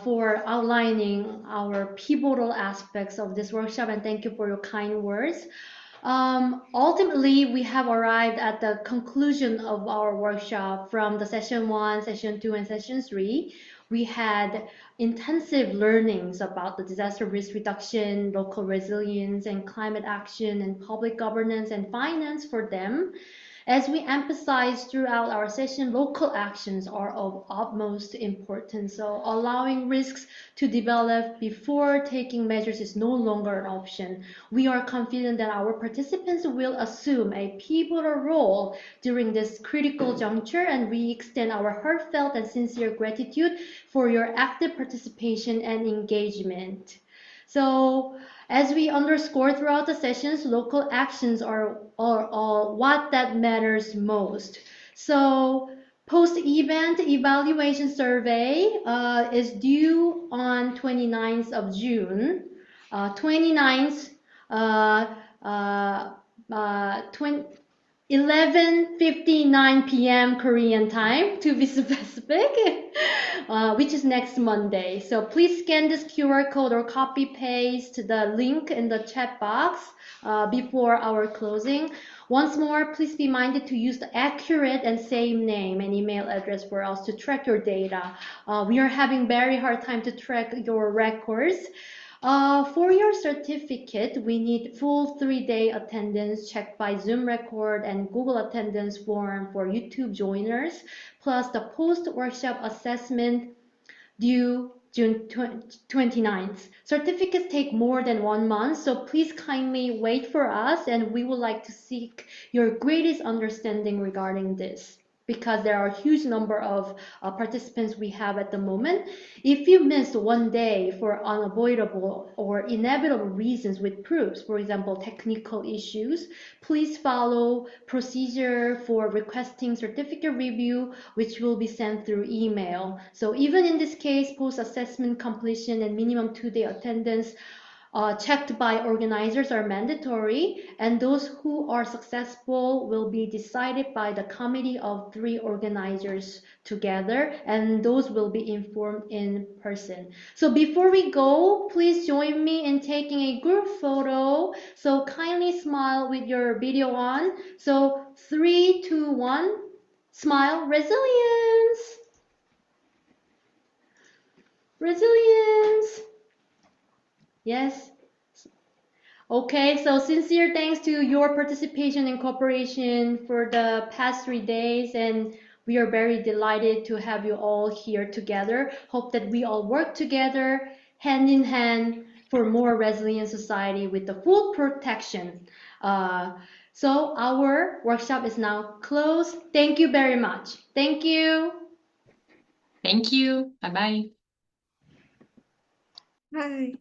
for outlining our pivotal aspects of this workshop, and thank you for your kind words. Ultimately, we have arrived at the conclusion of our workshop from the session 1, session 2, and session 3. We had intensive learnings about the disaster risk reduction, local resilience, and climate action, and public governance and finance for them. As we emphasized throughout our session, local actions are of utmost importance. So allowing risks to develop before taking measures is no longer an option. We are confident that our participants will assume a pivotal role during this critical juncture, and we extend our heartfelt and sincere gratitude for your active participation and engagement. So, as we underscore throughout the sessions, local actions are what that matters most. So, post-event evaluation survey is due on 29th of June. 29th, 11:59 p.m. Korean time, to be specific, which is next Monday. So please scan this QR code or copy paste the link in the chat box before our closing. Once more, please be minded to use the accurate and same name and email address for us to track your data. We are having very hard time to track your records. For your certificate, we need full 3-day attendance checked by Zoom record and Google attendance form for YouTube joiners, plus the post-workshop assessment due June 29th. Certificates take more than 1 month, so please kindly wait for us, and we would like to seek your greatest understanding regarding this, because there are a huge number of participants we have at the moment. If you missed 1 day for unavoidable or inevitable reasons with proofs, for example, technical issues, please follow procedure for requesting certificate review, which will be sent through email. So even in this case, post-assessment completion and minimum 2-day attendance checked by organizers are mandatory, and those who are successful will be decided by the committee of 3 organizers together, and those will be informed in person. So before we go, please join me in taking a group photo. So kindly smile with your video on. So 3, 2, 1, smile. Resilience. Resilience. Yes. Okay, so sincere thanks to your participation and cooperation for the past 3 days, and we are very delighted to have you all here together. Hope that we all work together, hand in hand, for more resilient society with the full protection. So our workshop is now closed. Thank you very much. Thank you.
Thank you. Bye-bye.
Bye.